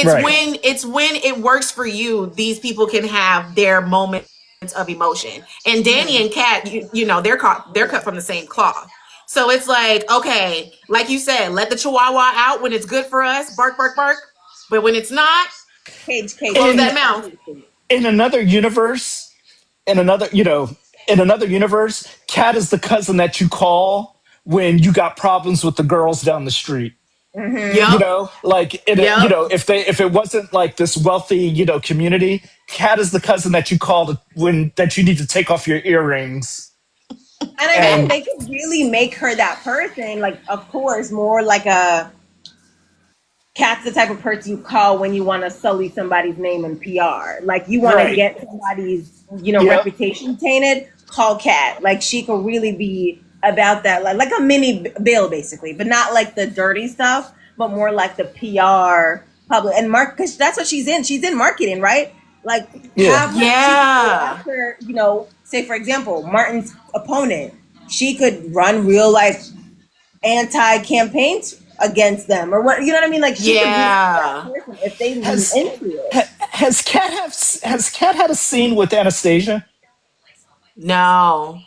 Right. It's when it works for you. These people can have their moments of emotion. And Danny and Kat, they're cut from the same cloth. So it's like, okay, like you said, let the chihuahua out when it's good for us, bark, bark, bark. But when it's not, Cage, close In that mouth. in another universe, in another you know, in another universe, Kat is the cousin that you call when you got problems with the girls down the street. Mm-hmm. Yep. Like Yep. if it wasn't like this wealthy, community, Kat is the cousin that you call when that you need to take off your earrings. And I mean, And they could really make her that person. Like, of course, more like a Cat's the type of person you call when you want to sully somebody's name in PR. Like, you want to right. get somebody's, Yep. reputation tainted. Call Cat. Like, she could really be about that, like a mini Bill, basically, but not like the dirty stuff, but more like the PR public and mark, because that's what she's in. She's in marketing, right? Like, Yeah. have her. She could go Yeah. after, say for example, Martin's opponent. She could run real life anti-campaigns against them or what, you know what I mean? Like, she could really be that Yeah. person if they lean Has into it. has Kat had a scene with Anastasia? No.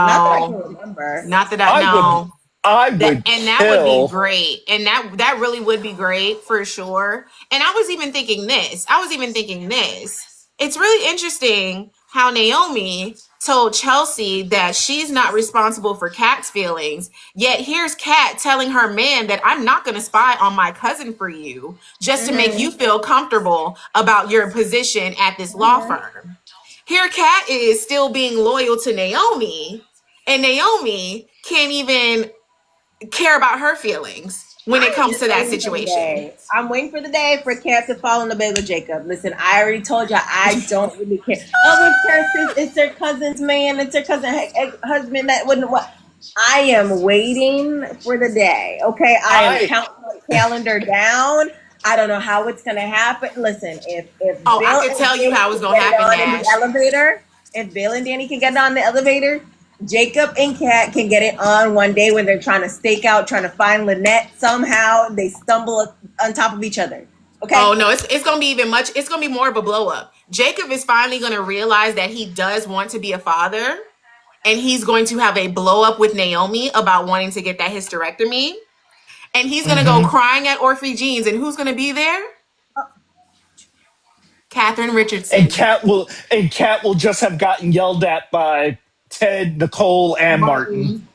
Not that I can No. remember. Not that I I would know. I That would and that would be kill. great. And that really would be great for sure. And I was even thinking this. It's really interesting how Naomi told Chelsea that she's not responsible for Kat's feelings. Yet here's Kat telling her man that I'm not going to spy on my cousin for you just to make you Mm-hmm. feel comfortable about your position at this law Mm-hmm. firm. Here Kat is still being loyal to Naomi, and Naomi can't even care about her feelings when it I'm comes just to that waiting for the situation. day. I'm waiting for the day for Kat to fall in the bed with Jacob. Listen, I already told you I don't really care. Oh, it's her cousin's man. It's her cousin husband. That wouldn't what. I am waiting for the day. Okay, I am I counting my calendar down. I don't know how it's gonna happen. Listen, if Oh, I Bill could and tell you Danny how it's can gonna get it happen, on in the Nash. elevator, if Bill and Danny can get on the elevator, Jacob and Kat can get it on one day when they're trying to stake out, trying to find Lynette. Somehow they stumble on top of each other. Okay. Oh no, it's gonna be even much. It's gonna be more of a blow up. Jacob is finally gonna realize that he does want to be a father, and he's going to have a blow up with Naomi about wanting to get that hysterectomy, and he's gonna go crying at Orphe Jeans, and who's gonna be there? Catherine Richardson. And Kat will just have gotten yelled at by Ted, Nicole, and Martin.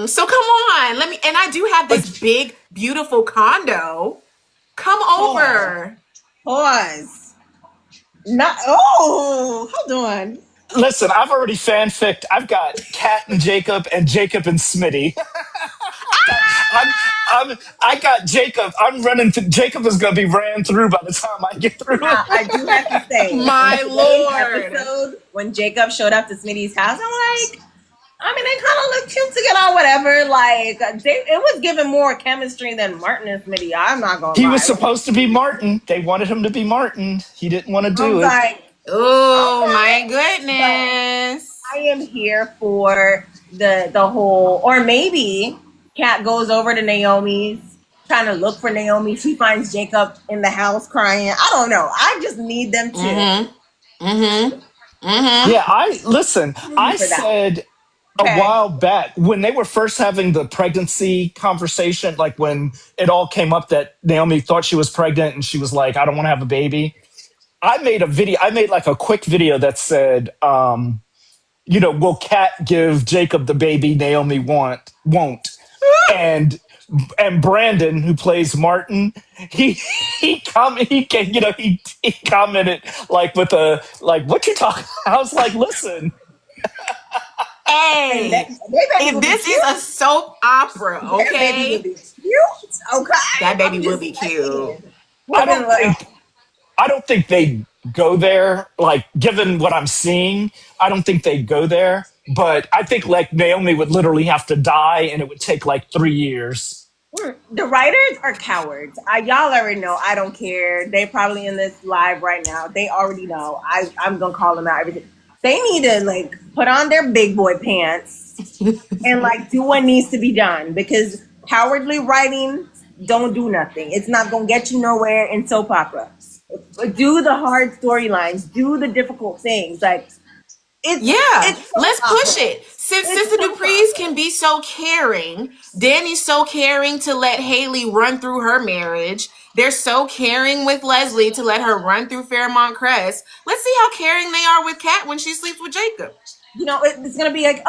So come on, let me. And I do have this big, beautiful condo. Come over. Pause. Not. Oh, hold on. Listen, I've already fanficked. I've got Kat and Jacob and Smitty. I got Jacob. I'm running to Jacob is going to be ran through by the time I get through. I do have to say, my Lord, episode when Jacob showed up to Smitty's house, I'm like, I mean, they kind of look cute together or whatever. Like, it was giving more chemistry than Martin and Smitty. I'm not gonna. He was supposed to be Martin. They wanted him to be Martin. He didn't want to do it. Like, oh my goodness! But I am here for the whole, or maybe Kat goes over to Naomi's, trying to look for Naomi. She finds Jacob in the house crying. I don't know. I just need them to. Yeah, I said a while back when they were first having the pregnancy conversation, like when it all came up that Naomi thought she was pregnant and she was like, I don't want to have a baby. I made like a quick video that said, will Kat give Jacob the baby Naomi won't? And Brandon, who plays Martin, he commented like with a like, what you talking? I was like, listen. Hey, if this is a soap opera, okay? That baby will be cute, okay? That baby will be cute. I don't think they go there. Like, given what I'm seeing, I don't think they go there. But I think like Naomi would literally have to die, and it would take like 3 years. The writers are cowards. Y'all already know. I don't care. They probably in this live right now. They already know. I'm gonna call them out. Everything. They need to like put on their big boy pants and like do what needs to be done, because cowardly writing don't do nothing. It's not gonna get you nowhere in soap opera. Do the hard storylines. Do the difficult things. Like, let's push it. Since the Duprees can be so caring, Danny's so caring to let Haley run through her marriage. They're so caring with Leslie to let her run through Fairmont Crest. Let's see how caring they are with Kat when she sleeps with Jacob. It's gonna be like,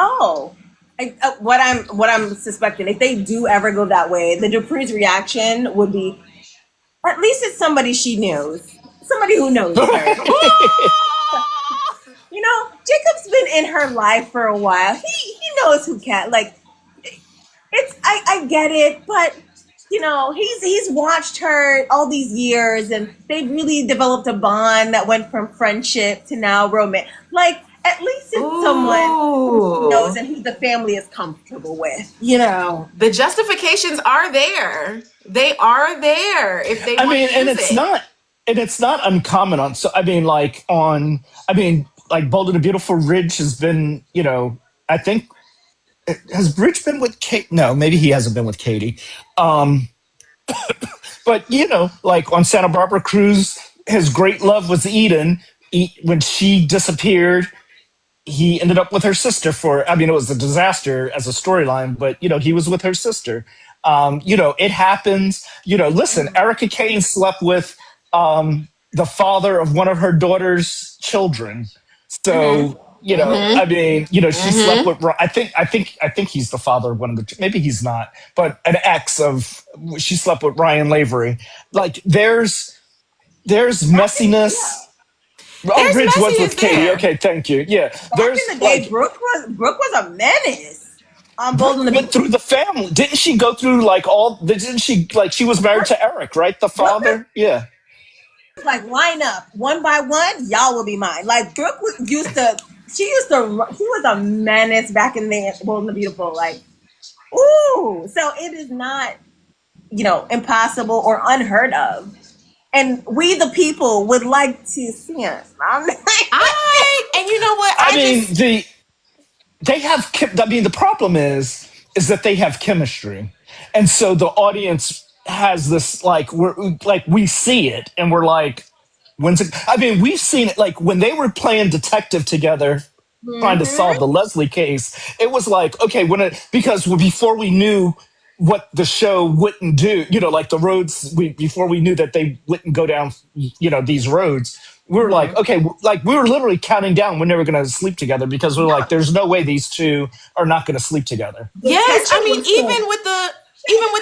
what I'm suspecting, if they do ever go that way, the Dupree's reaction would be, at least it's somebody she knows, somebody who knows her. Jacob's been in her life for a while. He knows who Kat. Like, I get it, but he's watched her all these years, and they've really developed a bond that went from friendship to now romance. Like, at least it's someone who knows and who the family is comfortable with. The justifications are there. They are there if they want to use it. It's not uncommon on. So like Bold and the Beautiful, Ridge has been, I think, has Ridge been with Kate? No, maybe he hasn't been with Katie. But, like on Santa Barbara Cruise, his great love was Eden. When she disappeared, he ended up with her sister it was a disaster as a storyline, but, he was with her sister. It happens. Listen, Erica Kane slept with the father of one of her daughter's children. So, she slept with, I think he's the father of one of the, maybe he's not, but an ex she slept with Ryan Lavery. Like, there's messiness. Ridge was with Katie. Okay, thank you. Yeah. Back in the day, Brooke was a menace. Went through the family. Didn't she go through she was married to Eric, right? The father? Yeah. Like, line up one by one, y'all will be mine. Like, Brooke he was a menace back in the Bold and the Beautiful. Like, ooh. So it is not, impossible or unheard of. And we, the people, would like to see it. And you know what? they have. I mean, the problem is that they have chemistry, and so the audience has this we see it, and we're like, when's it? I mean, we've seen it like when they were playing detective together, trying to solve the Leslie case. It was like, okay, because before we knew what the show wouldn't do, like the roads, before we knew that they wouldn't go down, these roads, we were like, okay, like we were literally counting down when they were going to sleep together because we're like, there's no way these two are not going to sleep together. Yes, I mean, even with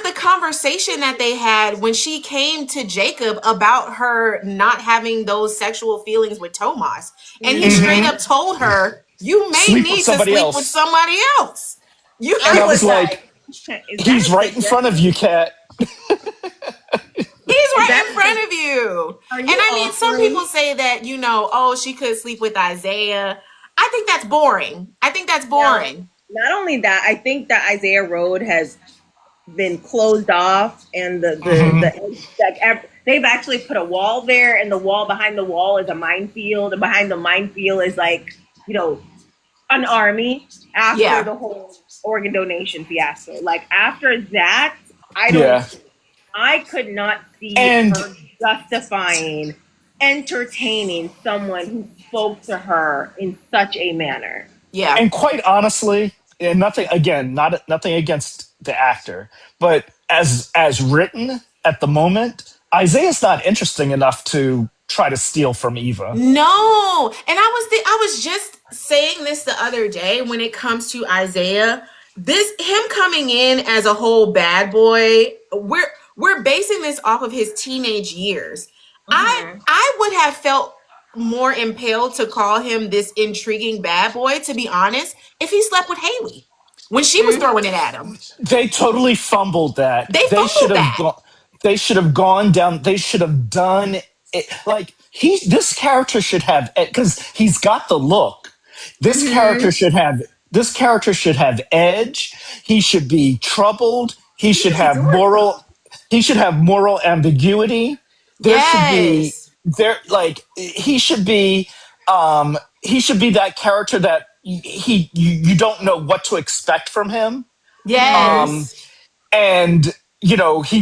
the conversation that they had when she came to Jacob about her not having those sexual feelings with Tomas, and he straight up told her, "You may Sleep with need to somebody sleep else." with somebody else." And I was like, he's right in front of you, Kat. He's right in front of you. And I mean, some people say that, oh, she could sleep with Isaiah. I think that's boring. Not only that, I think that Isaiah Road has been closed off, and they've actually put a wall there, and the wall behind the wall is a minefield, and behind the minefield is like, an army after the whole organ donation fiasco. Like after that, I could not see her justifying entertaining someone who spoke to her in such a manner. Yeah. And quite honestly, and nothing against the actor, but as written at the moment, Isaiah's not interesting enough to try to steal from Eva. No. And I was just saying this the other day when it comes to Isaiah, him coming in as a whole bad boy, we're basing this off of his teenage years. I would have felt more impelled to call him this intriguing bad boy, to be honest, if he slept with Haley when she was throwing it at him. They totally fumbled that. They should have gone down. They should have done it. Like this character should have, because he's got the look. This character should have. This character should have edge. He should be troubled. He should have moral. He should have moral ambiguity. There should be he should be that character that you don't know what to expect from him. Yes. And he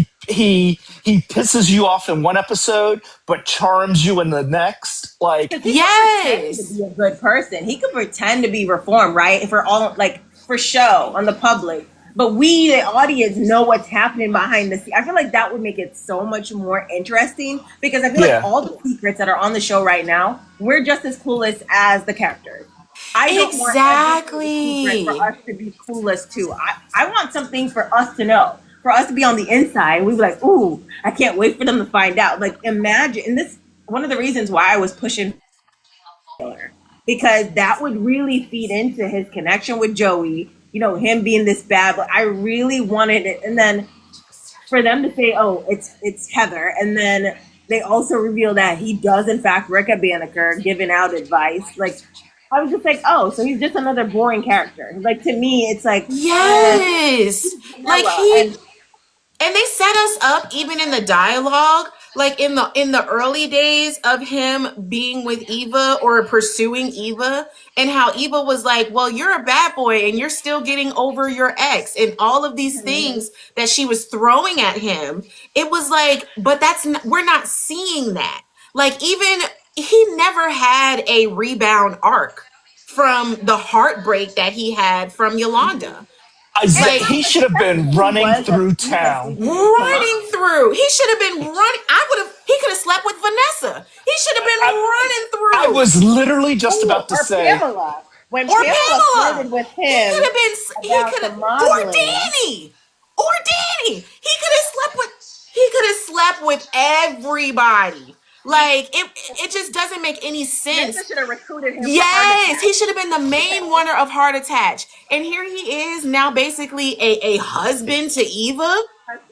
pisses you off in one episode but charms you in the next. Like, yes, to be a good person. He could pretend to be reformed, right? If we're all like for show on the public. But we, the audience, know what's happening behind the scenes. I feel like that would make it so much more interesting, because I feel like all the secrets that are on the show right now, we're just as clueless as the characters. I don't want every secret for us to be clueless too. I want something for us to know, for us to be on the inside. We'd be like, ooh, I can't wait for them to find out. Like, imagine, and this one of the reasons why I was pushing, because that would really feed into his connection with Joey. Him being this bad, but I really wanted it. And then for them to say, oh, it's Heather. And then they also reveal that he does, in fact, work at Banneker, giving out advice. Like, I was just like, oh, so he's just another boring character. Like, to me, it's like, yes. And they set us up even in the dialogue, like in the early days of him being with Eva or pursuing Eva, and how Eva was like, well, you're a bad boy and you're still getting over your ex, and all of these things that she was throwing at him. It was like, but we're not seeing that. Like, even he never had a rebound arc from the heartbreak that he had from Yolanda. He should have been running through town. He should have been running. He could have slept with Vanessa. He should have been running through. I was literally just about to say. Pamela. When Pamela flirted with him. He could have, or Danny. He could have slept with everybody. Like, it just doesn't make any sense. Vanessa should have recruited him. Yes, he should have been the main winner of Heart Attach. And here he is now, basically a husband to Eva.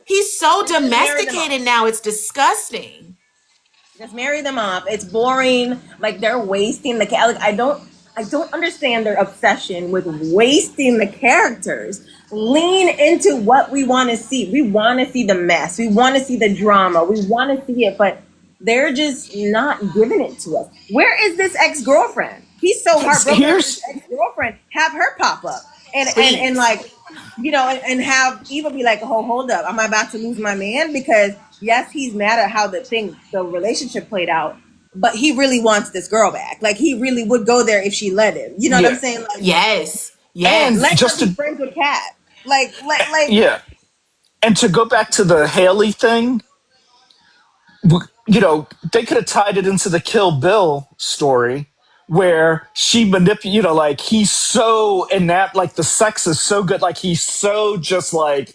He's so domesticated now, it's disgusting. Just marry them off. It's boring. Like, they're wasting the like, I don't understand their obsession with wasting the characters. Lean into what we want to see. We want to see the mess. We want to see the drama. We want to see it, but they're just not giving it to us. Where is this ex-girlfriend? He's so heartbroken over his ex-girlfriend. Have her pop up and Please. like, and have Eva be like, oh, hold up, am I about to lose my man? Because yes, he's mad at how the relationship played out, but he really wants this girl back. Like, he really would go there if she let him. You know what I'm saying? Like, Yes. And let Yes. her be friends with Kat. Like, yeah. And to go back to the Haley thing, they could have tied it into the Kill Bill story where she like he's so inept, like the sex is so good, like he's so just like,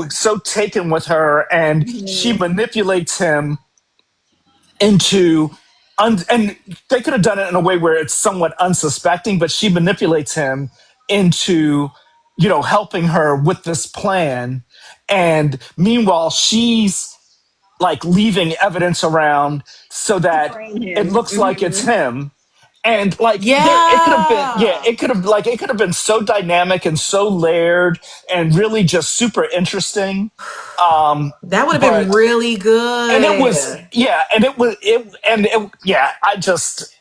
so taken with her, and she manipulates him into, and they could have done it in a way where it's somewhat unsuspecting, but she manipulates him into, helping her with this plan. And meanwhile, she's like leaving evidence around so that frame it him. looks like it's him. And like it could have been, Yeah. it could have been so dynamic and so layered and really just super interesting. That would have been But really and it was, good. yeah, and it was it and it yeah, I just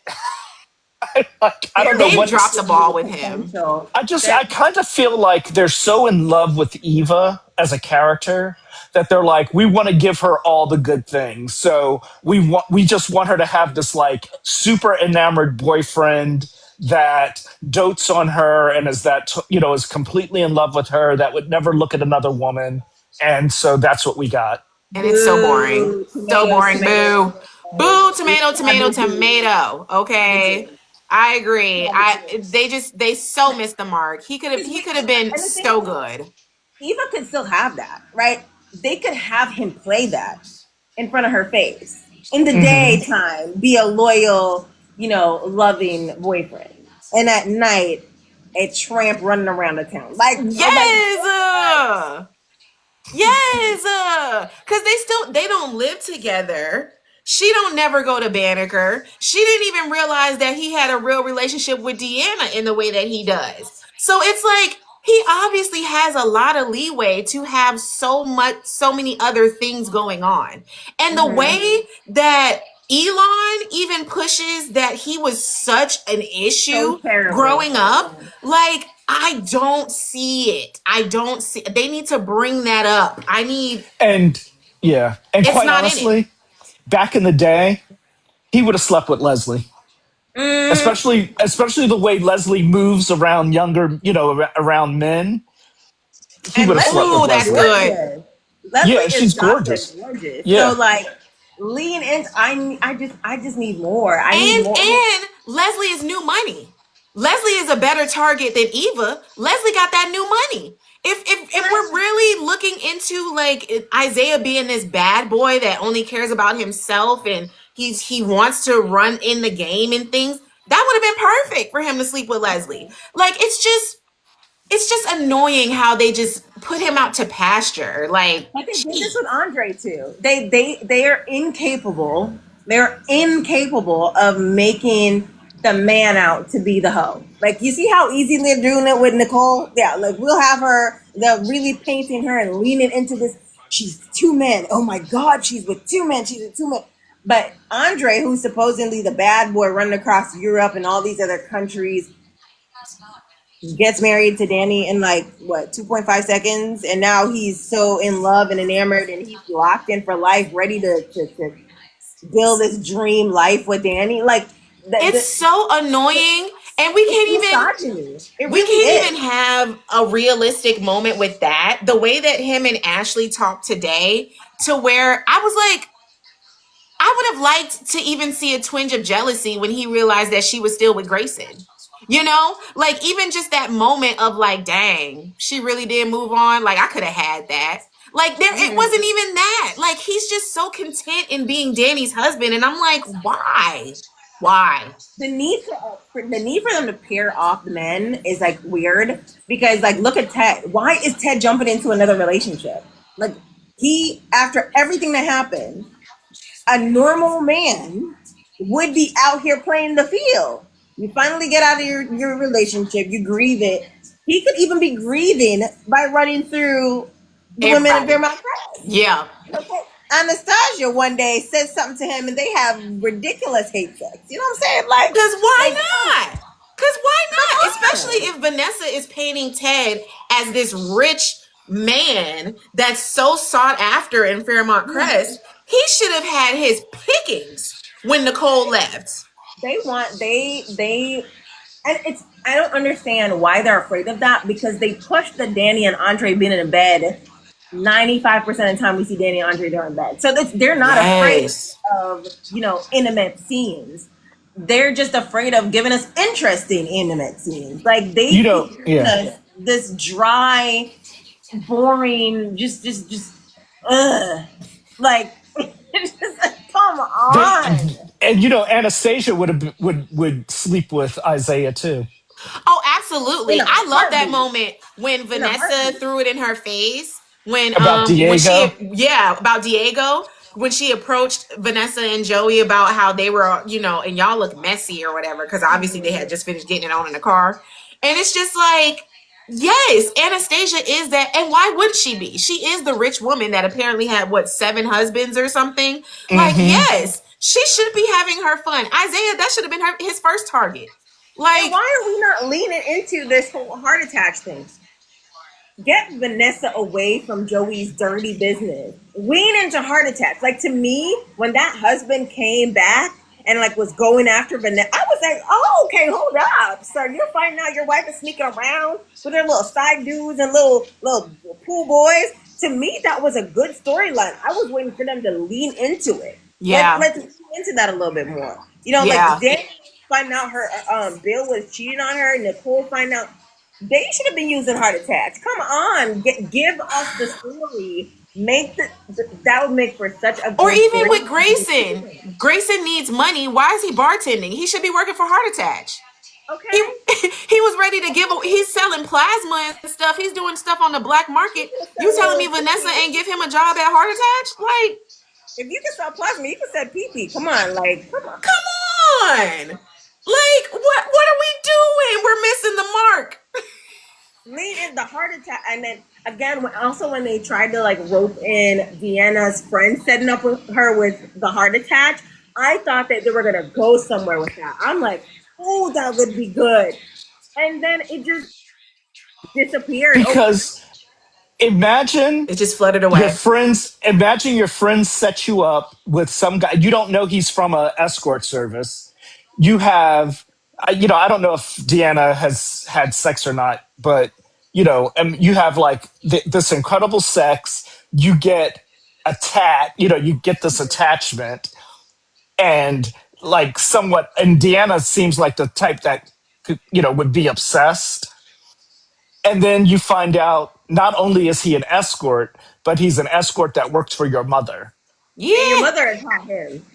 I don't There know They what. dropped the really ball the with him. potential I that kind of feel like they're so in love with Eva as a character that they're like, we want to give her all the good things. So we just want her to have this like super enamored boyfriend that dotes on her and is completely in love with her, that would never look at another woman. And so that's what we got. And it's so boring. boo, So tomatoes, boring. tomatoes, Boo. tomatoes. Boo, We tomato, tomato, cabbaging, tomato. Okay. cabbaging, I agree. cabbaging. They so missed the mark. He could have been And the thing so is, good. Eva could still have that, right? They could have him play that in front of her face. In the daytime, be a loyal, loving boyfriend. And at night, a tramp running around the town. Like, oh my Yes. God. Yes. Cause they don't live together. She don't never go to Banneker. She didn't even realize that he had a real relationship with Deanna in the way that he does. So it's like he obviously has a lot of leeway to have so many other things going on. And the way that Elon even pushes that he was such an So issue terrible. growing up, like I don't see it. I don't see. They need to bring that up. I need. And yeah, and It's quite not in it. honestly, back in the day, he would have slept with Leslie. Mm, Especially the way Leslie moves around around men. He and would have slept Leslie with Ooh, is that's Leslie. good. gorgeous. Leslie Yeah, is she's goddamn gorgeous. gorgeous. So Yeah. like, lean in. I just need more. I need more. And Leslie is new money. Leslie is a better target than Eva. Leslie got that new money. If we're really looking into like Isaiah being this bad boy that only cares about himself and he wants to run in the game and things, that would have been perfect for him to sleep with Leslie. Like it's just annoying how they just put him out to pasture. Like, But they did this gee. with Andre too. They are incapable. They're incapable of making the man out to be the hoe. Like, you see how easy they're doing it with Nicole? Yeah, like we'll have her. They're really painting her and leaning into this. She's two men. Oh my God, she's with two men. She's with two men. But Andre, who's supposedly the bad boy running across Europe and all these other countries, gets married to Danny in like what 2.5 seconds, and now he's so in love and enamored, and he's locked in for life, ready to build this dream life with Danny. Like It's so annoying. And we it's can't even misogyny. It we really can't is. even have a realistic moment with that. The way that him and Ashley talked today, to where I was like, I would have liked to even see a twinge of jealousy when he realized that she was still with Grayson. Like even just that moment of like, dang, she really did move on. Like I could have had that. Like it wasn't even that. Like he's just so content in being Danny's husband, and I'm like, why? Why? The need for them to pair off the men is like weird, because like, look at Ted. Why is Ted jumping into another relationship? Like, he, after everything that happened, a normal man would be out here playing the field. You finally get out of your relationship, you grieve it. He could even be grieving by running through the women in Everybody. Fairmount Press. Yeah. Okay. Anastasia one day says something to him and they have ridiculous hate sex. You know what I'm saying? Like, Because why like not? Because why not? come Especially on. if Vanessa is painting Ted as this rich man that's so sought after in Fairmont Crest. He should have had his pickings when Nicole left. They and it's I don't understand why they're afraid of that because they push the Danny and Andre being in bed 95% of the time we see Danny and Andre they're in bed. So they're not afraid Yes. of, intimate scenes. They're just afraid of giving us interesting intimate scenes. Like they You keep know, giving yeah. us this dry, boring, just like it's just like, come They on. and Anastasia would sleep with Isaiah too. Oh, In absolutely. a I love that heartbeat. moment when In a Vanessa heartbeat. threw it in her face About when Diego. she about Diego when she approached Vanessa and Joey about how they were, and y'all look messy or whatever because obviously they had just finished getting it on in the car. And it's just like, yes, Anastasia is that, and why would she be? She is the rich woman that apparently had what, 7 husbands or something. Like, Mm-hmm. yes, she should be having her fun. Isaiah, that should have been his first target. And Like, why are we not leaning into this whole heart attack thing? Get Vanessa away from Joey's dirty business. Lean into heart attacks. Like to me, when that husband came back and like was going after Vanessa, I was like, oh, okay, hold up, sir. You're finding out your wife is sneaking around with her little side dudes and little pool boys. To me, that was a good storyline. I was waiting for them to lean into it. yeah, Let's lean into that a little bit more. Like yeah. Danny find out her Bill was cheating on her. Nicole find out they should have been using heart attacks. Come on, give us the story. That would make for such a Or good even story. with Grayson. Grayson needs money. Why is he bartending? He should be working for Heart Attach. He Okay, he was ready to give. He's selling plasma and stuff. He's doing stuff on the black market. You telling me Vanessa ain't give him a job at Heart Attach? Like, if you can sell plasma, you can sell pee. Come on, like come on. come on. Like, what are we doing? We're missing the mark. Lean in the heart attack, and then again, when they tried to like rope in Vienna's friend, setting up with her with the heart attack, I thought that they were gonna go somewhere with that. I'm like, oh, that would be good, and then it just disappeared. Because imagine It just fluttered your away. friends. Imagine your friends set you up with some guy you don't know. He's from a escort service. You have, I don't know if Deanna has had sex or not, but you have like this incredible sex. You get you get this attachment, and like somewhat. And Deanna seems like the type that would be obsessed. And then you find out not only is he an escort, but he's an escort that works for your mother. And your Yeah. mother has had him.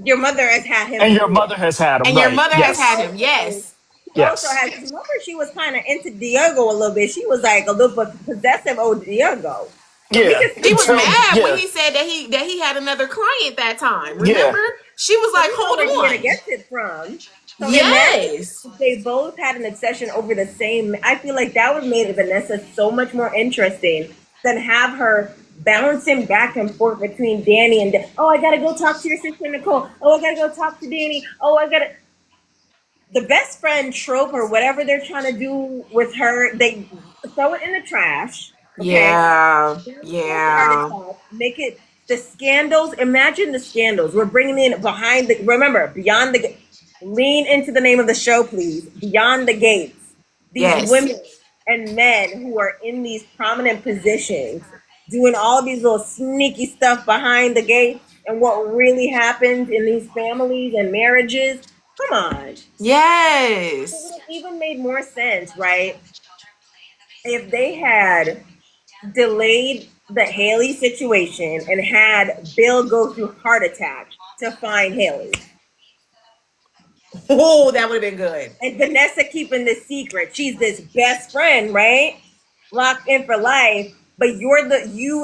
Your mother has had him And your too. mother has had him, And your right? mother has had Yes. him. Yes. She also Yes. has. Remember, she was kind of into Diego a little bit. She was like a little bit possessive of Diego. So we Yeah. can She see was Until, where mad when yeah. he said that he had another client that time. Yeah. Remember? She was so like, we know "Hold where Deanna on." gets it from. So imagine Yes. if they both had an obsession over the same. I feel like that would have made Vanessa so much more interesting than have her bouncing back and forth between Danny and oh, I gotta go talk to your sister Nicole. Oh, I gotta go talk to Danny. Oh, I gotta the best friend trope or whatever they're trying to do with her. They throw it in the trash. Okay, Yeah. heart Yeah. attack. Make it the scandals. Imagine the scandals. We're bringing in behind the. Remember, beyond the. Lean into the name of the show, please. Beyond the gates. These Yes. women and men who are in these prominent positions, doing all these little sneaky stuff behind the gates, and what really happens in these families and marriages. Come on, it would Yes. have even made more sense, right? If they had delayed the Haley situation and had Bill go through heart attack to find Haley. Oh, that would have been good. And Vanessa keeping this secret. She's this best friend, right? Locked in for life. But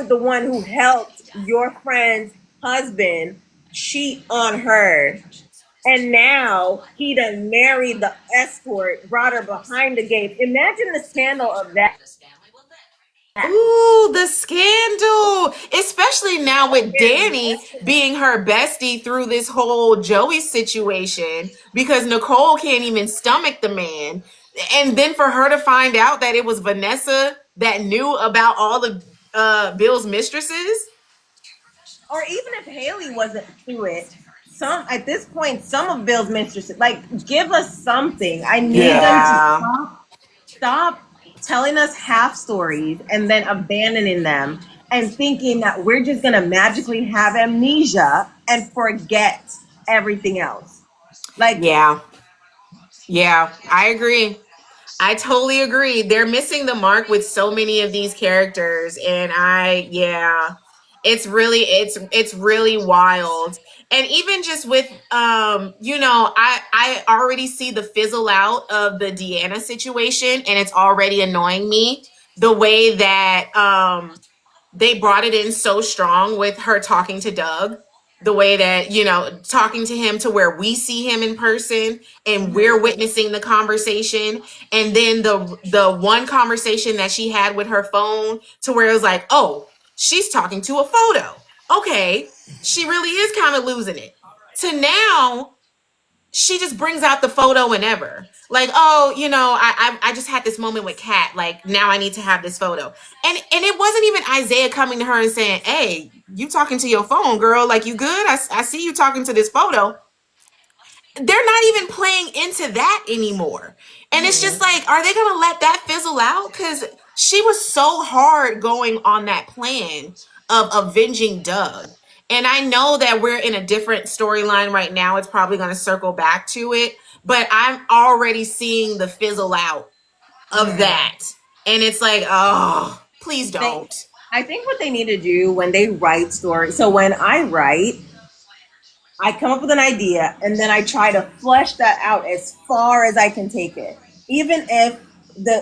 the one who helped your friend's husband cheat on her. And now he done married the escort, brought her behind the gates. Imagine the scandal of that. Ooh, the scandal. Especially now with Danny being her bestie through this whole Joey situation because Nicole can't even stomach the man. And then for her to find out that it was Vanessa that knew about all of Bill's mistresses. Or even if Haley wasn't through it, some at this point, some of Bill's mistresses, like, give us something. I need Yeah. them to Yeah. stop telling us half stories and then abandoning them and thinking that we're just gonna magically have amnesia and forget everything else. Like, Yeah. Yeah, I agree. I totally agree. They're missing the mark with so many of these characters and yeah, it's really wild. And even just with I already see the fizzle out of the Deanna situation and it's already annoying me the way that they brought it in so strong with her talking to Doug, the way that, talking to him to where we see him in person and we're witnessing the conversation. And then the one conversation that she had with her phone to where it was like, oh, she's talking to a photo. Okay, she really is kind of losing it. To now, she just brings out the photo whenever. Like, oh, I just had this moment with Kat. Like, now I need to have this photo. And it wasn't even Isaiah coming to her and saying, hey, you talking to your phone, girl. Like, you good? I see you talking to this photo. They're not even playing into that anymore. And it's just like, are they going to let that fizzle out? Because she was so hard going on that plan of avenging Doug. And I know that we're in a different storyline right now. It's probably going to circle back to it. But I'm already seeing the fizzle out of that. And it's like, oh, please don't. I think what they need to do when they write stories. So when I write, I come up with an idea and then I try to flesh that out as far as I can take it. Even if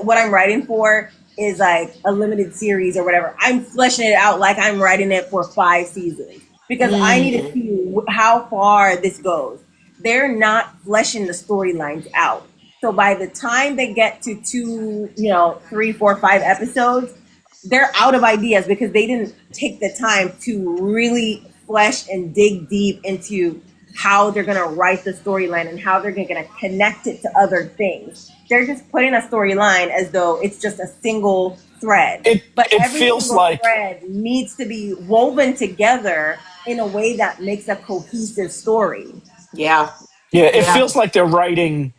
what I'm writing for is like a limited series or whatever, I'm fleshing it out like I'm writing it for 5 seasons because I need to see how far this goes. They're not fleshing the storylines out. So by the time they get to 2, 3, 4, 5 episodes, they're out of ideas because they didn't take the time to really flesh and dig deep into how they're going to write the storyline and how they're going to connect it to other things. They're just putting a storyline as though it's just a single thread. But It every feels single like thread needs to be woven together in a way that makes a cohesive story. Yeah. yeah, it Yeah. feels like they're writing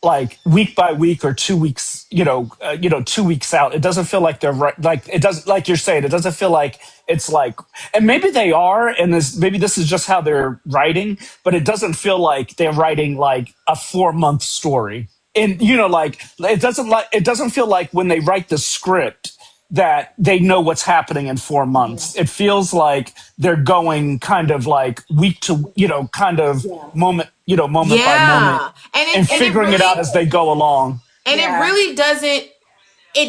like week by week or 2 weeks, 2 weeks out. It doesn't feel like they're right. Like it does, like you're saying, it doesn't feel like it's like, and maybe they are, and maybe this is just how they're writing, but it doesn't feel like they're writing like a 4 month story. And like it doesn't feel like when they write the script that they know what's happening in 4 months. It feels like they're going kind of like week to, kind of moment by moment Yeah. And and it figuring it out really as they go along. and it really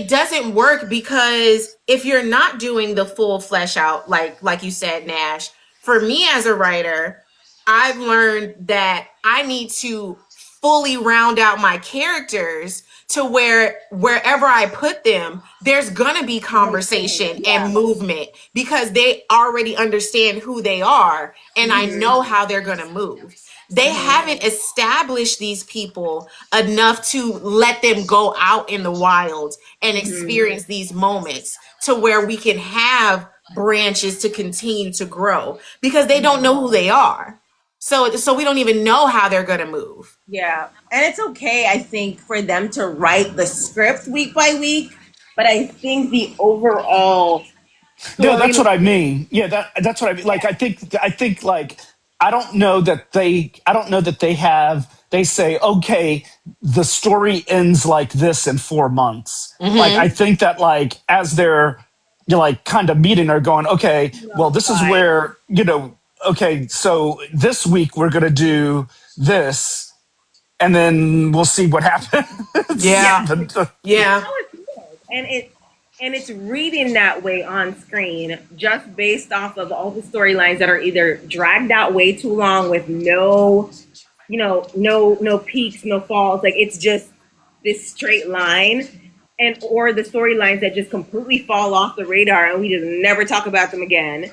doesn't work because if you're not doing the full flesh out like you said, Nash, for me as a writer, I've learned that I need to fully round out my characters to where wherever I put them, there's gonna be conversation and movement because they already understand who they are and I know how they're gonna move. They haven't established these people enough to let them go out in the wild and experience these moments to where we can have branches to continue to grow because they don't know who they are. So we don't even know how they're going to move. Yeah. And it's okay, I think, for them to write the script week by week. But I think the overall No, that's story. what I mean. Yeah, that's what I mean. Like I think like I don't know that they say, okay, the story ends like this in 4 months. Like I Mm-hmm. think that like as they're like kind of meeting are going, okay, well this is where, okay, so this week we're gonna do this and then we'll see what happens. Yeah. That's Yeah. how it feels. And it's reading that way on screen just based off of all the storylines that are either dragged out way too long with no no peaks, no falls. Like, it's just this straight line. and or the storylines that just completely fall off the radar and we just never talk about them again.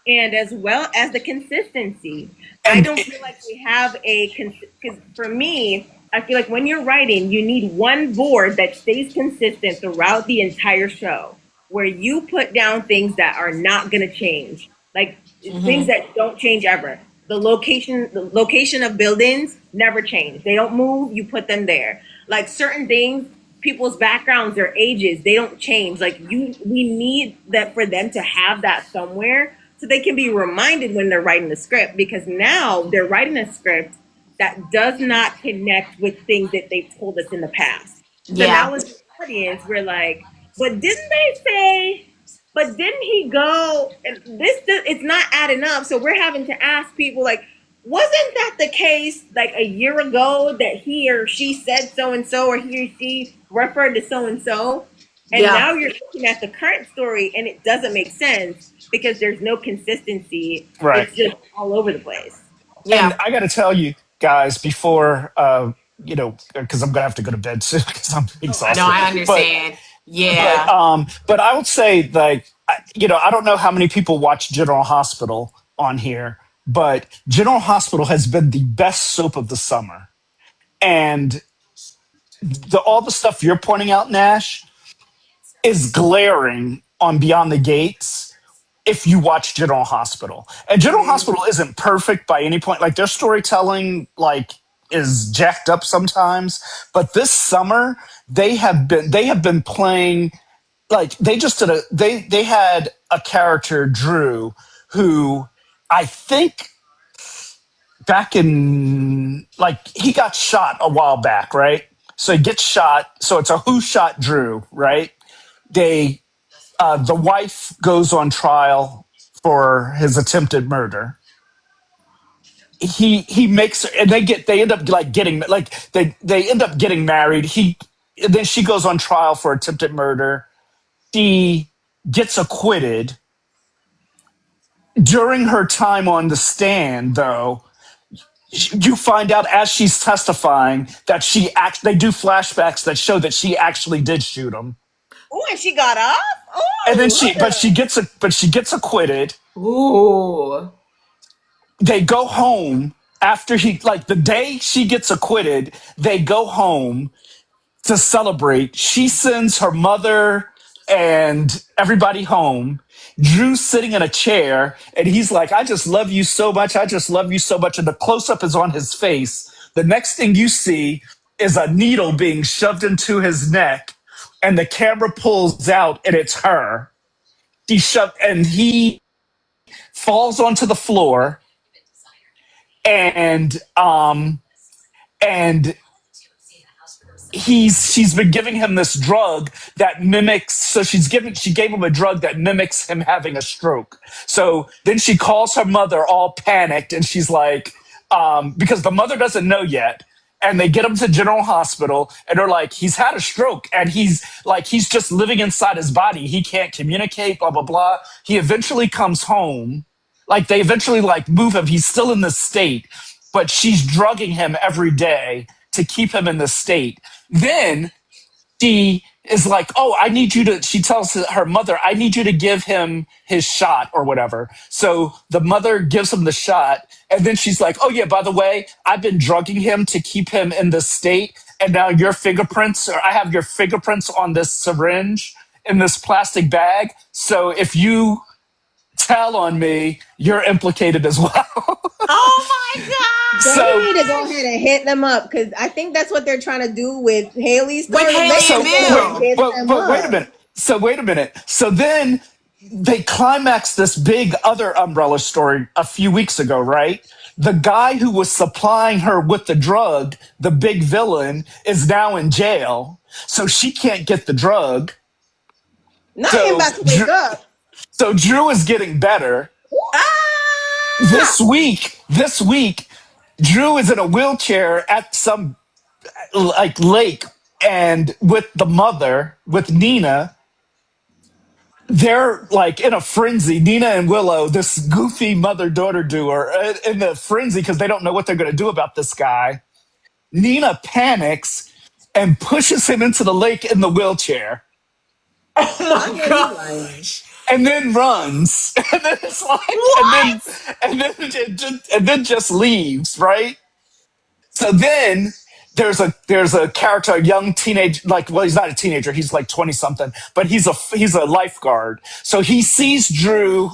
And as well as the consistency. I And don't feel like we have because for me, I feel like when you're writing, you need one board that stays consistent throughout the entire show, where you put down things that are not going to change, like things that don't change ever. The location of buildings never change. They don't move. You put them there. Like certain things, people's backgrounds, their ages, they don't change. Like we need that for them to have that somewhere so they can be reminded when they're writing the script, because now they're writing a script that does not connect with things that they've told us in the past. So Yeah. now as the audience, we're like, but didn't they say, but didn't he go? And it's not adding up. So we're having to ask people like, wasn't that the case like a year ago that he or she said so and so, or he or she referred to so and so? And Yeah. now you're looking at the current story and it doesn't make sense because there's no consistency. right. It's just all over the place. And Yeah. I got to tell you guys before, because I'm gonna have to go to bed soon because I'm Oh, I No, exhausted. I know. But understand. but Yeah. um, but I would say like I don't know how many people watch General Hospital on here, but General Hospital has been the best soap of the summer, and all the stuff you're pointing out, Nash, is glaring on Beyond the Gates if you watch General Hospital. And General Mm-hmm. Hospital isn't perfect by any point. Like their storytelling is jacked up sometimes, but this summer they have been playing like they just did they had a character Drew who I think back in like he got shot a while back, right? So he gets shot. So it's a who shot Drew, right? They the wife goes on trial for his attempted murder. He makes and they end up like getting like they end up getting married. He and then she goes on trial for attempted murder. She gets acquitted. During her time on the stand, though, you find out as she's testifying that they do flashbacks that show that she actually did shoot him. Oh, and she got off. And then Oh, she gets acquitted. Ooh. They go home after the day she gets acquitted, they go home to celebrate. She sends her mother and everybody home. Drew's sitting in a chair and he's like, I just love you so much. I just love you so much. And the close up is on his face. The next thing you see is a needle being shoved into his neck and the camera pulls out and it's her. He falls onto the floor and and she's been giving him this drug that mimics she gave him a drug that mimics him having a stroke. So then she calls her mother all panicked and she's like because the mother doesn't know yet, and they get him to General Hospital and they're like, he's had a stroke and he's just living inside his body, he can't communicate, blah blah blah. He eventually comes home, like they eventually like move him, he's still in this state, but she's drugging him every day to keep him in this state. Then she is like, oh, she tells her mother, I need you to give him his shot or whatever. So the mother gives him the shot. And then she's like, oh, yeah, by the way, I've been drugging him to keep him in this state. And now I have your fingerprints on this syringe in this plastic bag. So if you tell on me, you're implicated as well. Oh my they so need to go gosh. ahead and hit them up because I think that's what they're trying to do with Haley's With story. They Haley and So just want to wait, Bill. hit but them but wait a up. minute. So then they climax this big other umbrella story a few weeks ago, right? The guy who was supplying her with the drug, the big villain, is now in jail, so she can't get the drug. Not him So about to wake up. Drew is getting better. Ah! This week, Drew is in a wheelchair at some like lake, and with the mother, with Nina, they're like in a frenzy. Nina and Willow, this goofy mother daughter duo, are in the frenzy because they don't know what they're going to do about this guy. Nina panics and pushes him into the lake in the wheelchair. Oh I my know he's lying. gosh. And then runs, and then it's like, What? and then just leaves, right? So then there's a character, a young teenage, like, well, he's not a teenager, he's like 20 something, but he's a lifeguard. So he sees Drew,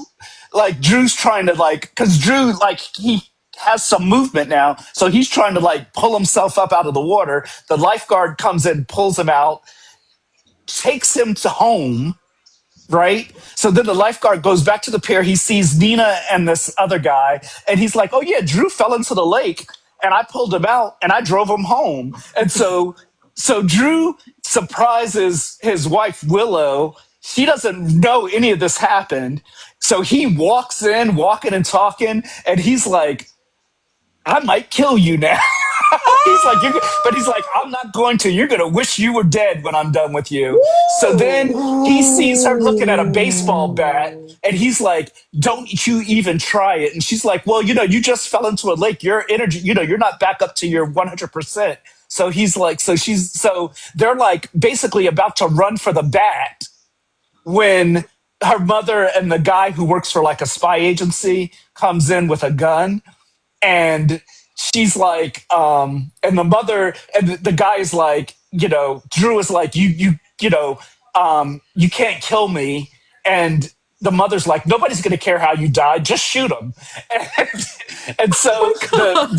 like Drew's trying to like, because Drew like he has some movement now, so he's trying to like pull himself up out of the water. The lifeguard comes in, pulls him out, takes him to home, right? So then the lifeguard goes back to the pier. He sees Nina and this other guy, and he's like, "Oh yeah, Drew fell into the lake, and I pulled him out, and I drove him home." And so Drew surprises his wife Willow. She doesn't know any of this happened. So he walks in, walking and talking, and he's like, "I might kill you now." He's like, but he's like, "I'm not going to. You're going to wish you were dead when I'm done with you." So then he sees her looking at a baseball bat, and he's like, "Don't you even try it." And she's like, "Well, you just fell into a lake. Your energy, you're not back up to your 100%." So he's like, so they're like basically about to run for the bat when her mother and the guy who works for like a spy agency comes in with a gun, and she's like, and the mother and the guy is like, Drew is like, you can't kill me. And the mother's like, nobody's going to care how you died. Just shoot him. And so Oh my God.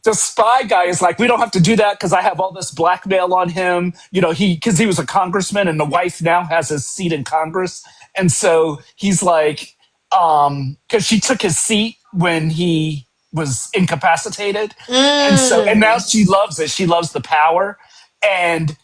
the spy guy is like, we don't have to do that because I have all this blackmail on him. Because he was a congressman and the wife now has his seat in Congress. And so he's like, because she took his seat when he was incapacitated. And now she loves it. She loves the power. And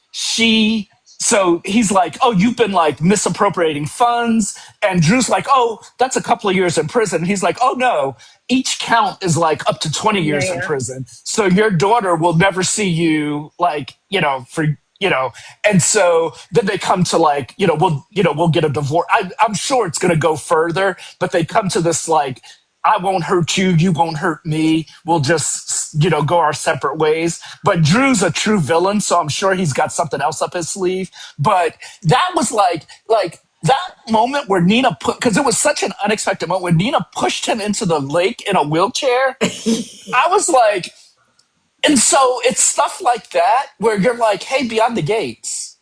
so he's like, "Oh, you've been like misappropriating funds." And Drew's like, "Oh, that's a couple of years in prison." And he's like, "Oh no, each count is like up to 20 years in Yeah. prison. So your daughter will never see you like, and so then they come to like, we'll get a divorce. I'm sure it's going to go further, but they come to this like, I won't hurt you. You won't hurt me. We'll just, go our separate ways. But Drew's a true villain, so I'm sure he's got something else up his sleeve. But that was like that moment where Nina because it was such an unexpected moment when Nina pushed him into the lake in a wheelchair. I was like, and so it's stuff like that where you're like, hey, Beyond the Gates,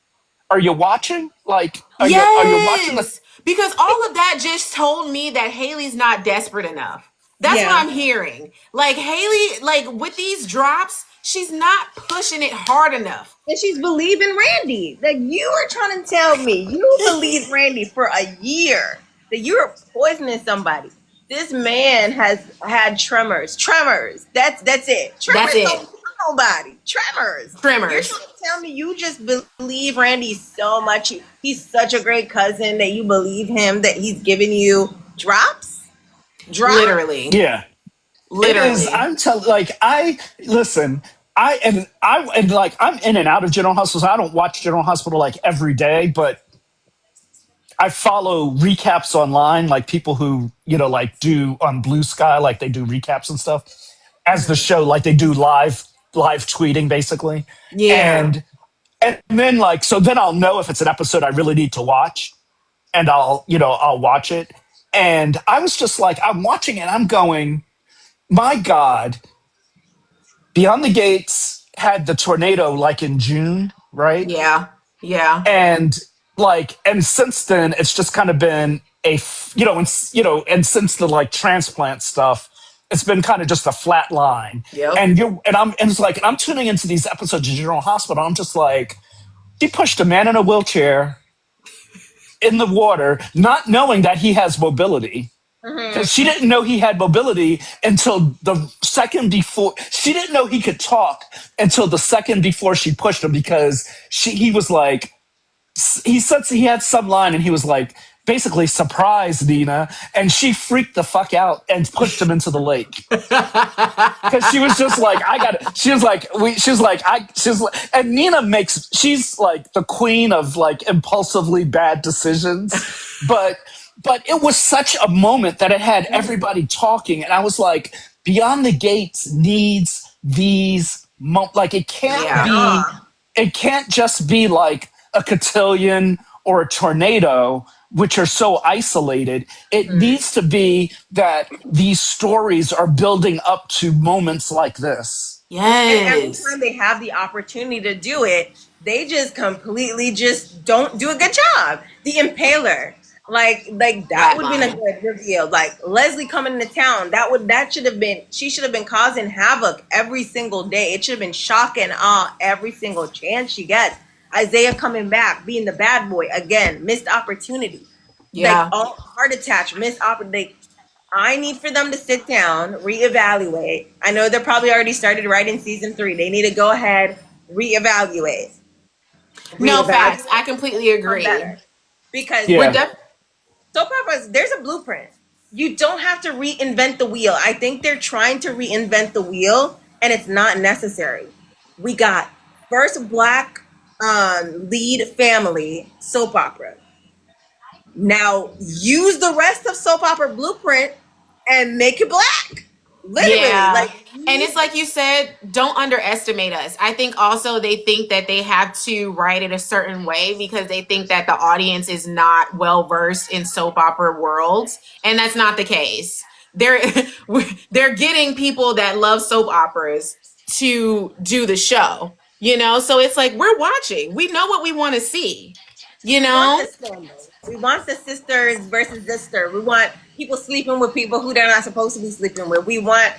are you watching? Like, are you watching the? Yes, because all of that just told me that Haley's not desperate enough. That's what Yeah. I'm hearing. Like Haley, like with these drops, she's not pushing it hard enough. And she's believing Randy. Like you were trying to tell me, you believed Randy for a year that you were poisoning somebody. This man has had tremors. Tremors. That's it. Tremors That's it. don't kill nobody. Tremors. Tremors. You're trying to tell me you just believe Randy so much. He's such a great cousin that you believe him that he's giving you drops. Drops. Literally. Yeah. Literally. It is. I'm telling. Like I listen. I'm in and out of General Hospital. So I don't watch General Hospital like every day, but I follow recaps online, like people who like do on Blue Sky, like they do recaps and stuff as the show, like they do live tweeting basically. Yeah. And then like so then I'll know if it's an episode I really need to watch, and I'll watch it. And I was just like, I'm watching it, I'm going, my God, Beyond the Gates had the tornado like in June, right? Yeah. Yeah. And since then it's just kind of been and since the like transplant stuff, it's been kind of just a flat line. Yep. And I'm tuning into these episodes of General Hospital. I'm just like, she pushed a man in a wheelchair in the water, not knowing that he has mobility. Because she didn't know he had mobility until the second before. She didn't know he could talk until the second before she pushed him, because he was like, he said he had some line and he was like, basically, surprise Nina, and she freaked the fuck out and pushed him into the lake. Because she was just like, and Nina she's like the queen of like impulsively bad decisions, but it was such a moment that it had everybody talking, and I was like, Beyond the Gates needs these like it can't Yeah. be it can't just be like a cotillion or a tornado, which are so isolated. It needs to be that these stories are building up to moments like this. And every Yes. time they have the opportunity to do it, they just completely just don't do a good job. The Impaler, like that would have been a good reveal. Like Leslie coming into town, that should have been, she should have been causing havoc every single day. It should have been shock and awe every single chance she gets. Isaiah coming back, being the bad boy again, missed opportunity. Yeah. Like all heart attach, missed opportunity. I need for them to sit down, reevaluate. I know they're probably already started writing season 3. They need to go ahead, reevaluate. No, facts. I completely agree. Better. Because Yeah. soap operas, there's a blueprint. You don't have to reinvent the wheel. I think they're trying to reinvent the wheel, and it's not necessary. We got first Black lead family soap opera. Now use the rest of soap opera blueprint and make it Black. Literally. Yeah. Like, And it's like you said, don't underestimate us. I think also they think that they have to write it a certain way because they think that the audience is not well versed in soap opera worlds, and that's not the case. They're they're getting people that love soap operas to do the show, you know? So it's like we're watching. We know what we want to see. You know? we want the sisters versus sister. We want people sleeping with people who they're not supposed to be sleeping with. We want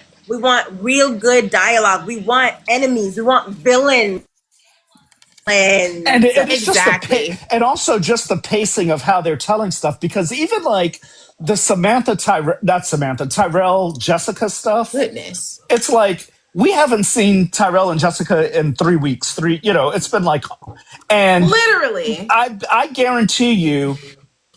real good dialogue. We want enemies. We want villains. And it's Exactly. just and also just the pacing of how they're telling stuff, because even like the Tyrell Jessica stuff, Goodness. it's like we haven't seen Tyrell and Jessica in 3 weeks. It's been like, and Literally. I guarantee you,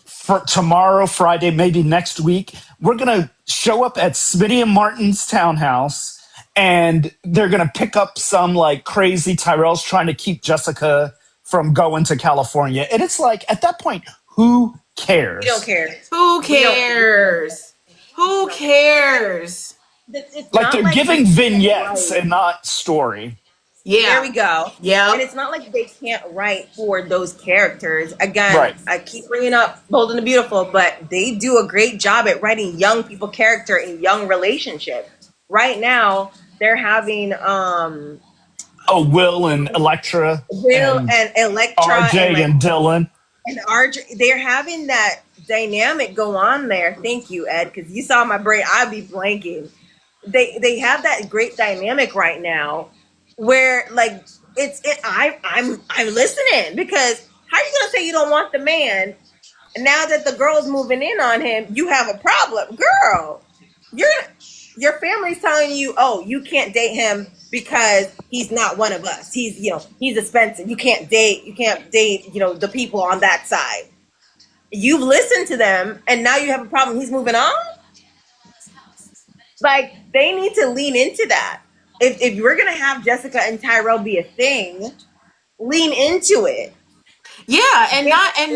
for tomorrow, Friday, maybe next week, we're gonna show up at Smitty and Martin's townhouse, and they're gonna pick up some like crazy Tyrell's trying to keep Jessica from going to California, and it's like at that point, who cares? We don't care. Who cares? Who cares? It's Like not they're giving they can't vignettes write. and not story. Yeah. There we go. Yeah. And it's not like they can't write for those characters. Again, Right. I keep bringing up Bold and the Beautiful, but they do a great job at writing young people character in young relationships. Right now, they're having Will and Electra, Will and Electra RJ and Dylan. and RJ. They're having that dynamic go on there. Thank you, Ed, because you saw my brain. I'd be blanking. They have that great dynamic right now, where like I'm listening, because how are you gonna say you don't want the man, and now that the girl's moving in on him, you have a problem, girl? Your family's telling you, oh, you can't date him because he's not one of us. He's expensive. You can't date the people on that side. You've listened to them, and now you have a problem. He's moving on. Like, they need to lean into that. If we're gonna have Jessica and Tyrell be a thing, lean into it. Yeah, and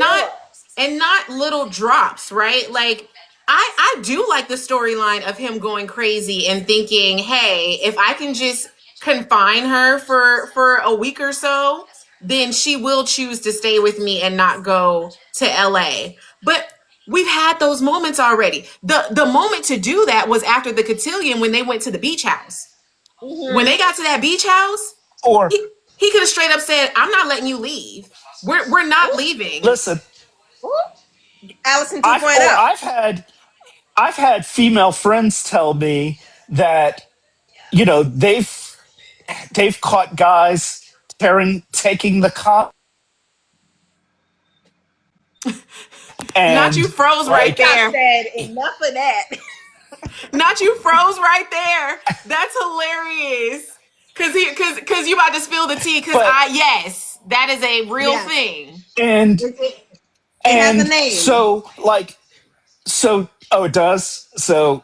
not little drops, right? Like I do like the storyline of him going crazy and thinking, hey, if I can just confine her for a week or so, then she will choose to stay with me and not go to LA. But we've had those moments already. The moment to do that was after the cotillion, when they went to the beach house. Mm-hmm. When they got to that beach house, Or he could have straight up said, I'm not letting you leave. We're not leaving. listen, Allison 2.0. I've had female friends tell me that they've caught guys taking the cop. And Not you froze right there. Said enough of that. Not you froze right there. That's hilarious. Cause you about to spill the tea. Yes, that is a real thing. And it has a name. It does. So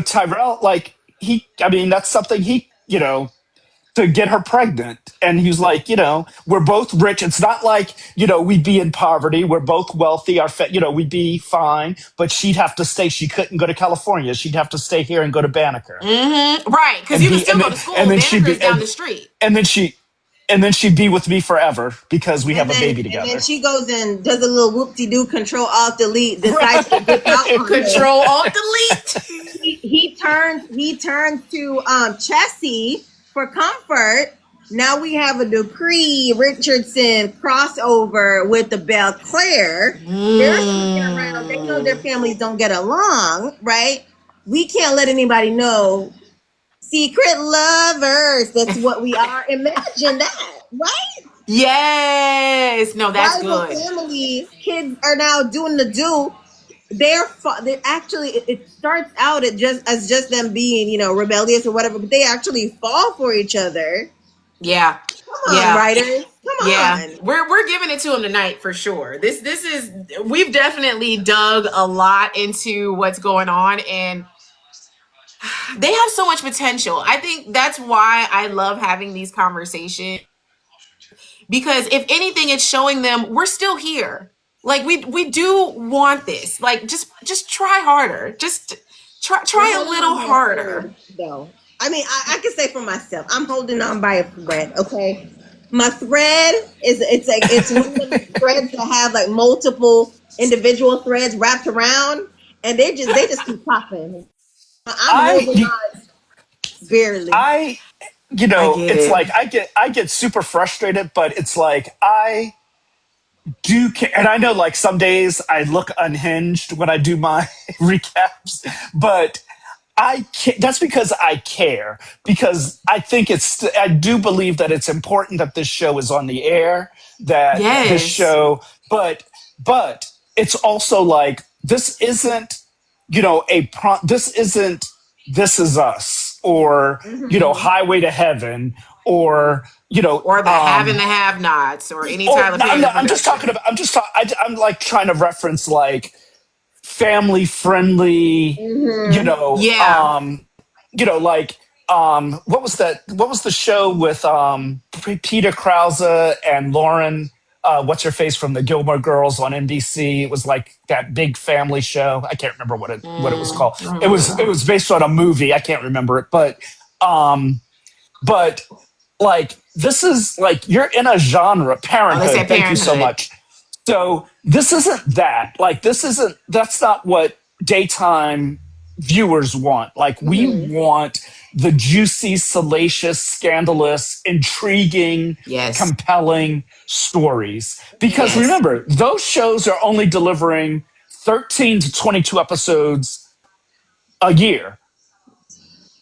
Tyrell, like that's something he to get her pregnant. And he was like, we're both rich. It's not like, we'd be in poverty. We're both wealthy. We'd be fine, but she'd have to stay. She couldn't go to California. She'd have to stay here and go to Banneker. Mm-hmm. Right. Because you can still go to school. Banneker's down the street. And and then she'd be with me forever because we have And a then baby and then together. she goes and does a little whoop-de-doo, control alt delete, decides to dip out on him. Control Alt Delete. He turns to Chessie for comfort. Now we have a Dupree Richardson crossover with the Belclair. They're sticking around. They know their families don't get along, right? We can't let anybody know. Secret lovers. That's what we are. Imagine that, right? Yes. No, that's Rival good. family kids are now doing the do. They're actually it starts out as just them being rebellious or whatever, but they actually fall for each other. Yeah. Come on, Yeah. writers, come Yeah. on. We're giving it to them tonight for sure. This is we've definitely dug a lot into what's going on, and they have so much potential. I think that's why I love having these conversations, because if anything, it's showing them we're still here. Like we do want this. Like just try harder. Just We're try a holding little on by a harder. thread, though. I mean, I can say for myself, I'm holding on by a thread. Okay, my thread it's one of those threads that have like multiple individual threads wrapped around, and they just keep popping. I'm holding I on barely. I I get it's it. like I get super frustrated, but it's like I do care, and I know like some days I look unhinged when I do my recaps, but that's because I care, because I think I do believe that it's important that this show is on the air, that this Yes. show, but it's also like this isn't this isn't This Is Us, or Mm-hmm. Highway to Heaven, or Or the have and the have nots, or any or Tyler no, Perry I'm just talking production. about I'm like trying to reference like family friendly, you Mm-hmm. know, Yeah. like what was the show with Peter Krause and Lauren, what's her face from the Gilmore Girls on NBC? It was like that big family show. I can't remember what it was called. I don't It remember. was based on a movie. I can't remember it, um but like this is like you're in a genre, Oh, they Parenthood. said Thank you so Parenthood. much. So this isn't that. Like that's not what daytime viewers want. Like we Mm-hmm. want the juicy, salacious, scandalous, intriguing, Yes. compelling stories. Because Yes. Yes. remember, those shows are only delivering 13 to 22 episodes a year.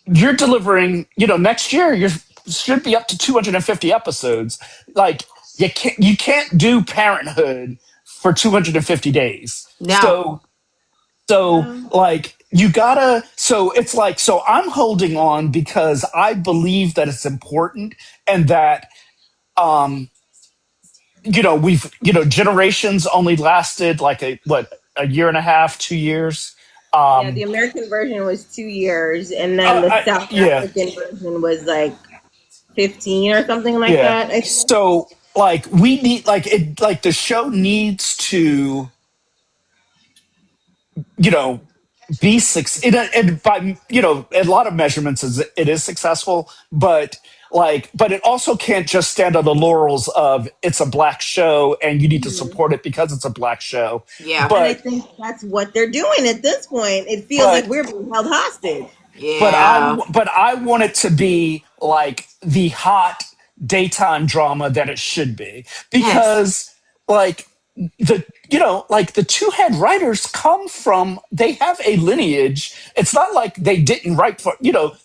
You're delivering, next year you should be up to 250 episodes. Like you can't do Parenthood for 250 days. No. So No. like you gotta, so it's like, so I'm holding on because I believe that it's important, and that um we've, generations only lasted like a year and a half, 2 years. Yeah, um the American version was 2 years, and then the South yeah, African version was like 15 or something like yeah. that. I think. So like we need, like it, like the show needs to, you know be and by, a lot of measurements it is successful, but it also can't just stand on the laurels of it's a black show and you need to Mhm. support it because it's a black show. Yeah. And I but think that's what they're doing at this point. It feels like but we're being held hostage. Yeah. but I want it to be like the hot daytime drama that it should be, Yes. because like the two head writers they have a lineage. It's not like they didn't write for,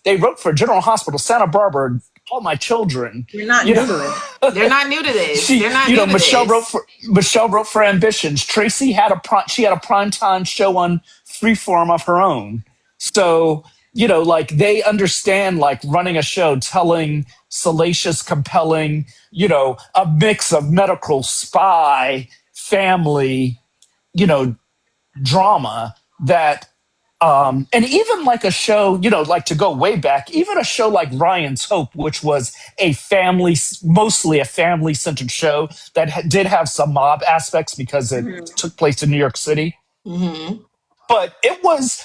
they wrote for General Hospital, Santa Barbara, All My Children. We're not you new know to it. They're not new to this. she They're not new to this. Michelle wrote for Ambitions. Tracy had she had a primetime show on Freeform of her own. So like they understand like running a show, telling salacious, compelling, a mix of medical, spy, family, you know drama, that and even like a show, like to go way back, even a show like Ryan's Hope, which was mostly a family centered show that did have some mob aspects because it Mhm. took place in New York City. Mm-hmm. But it was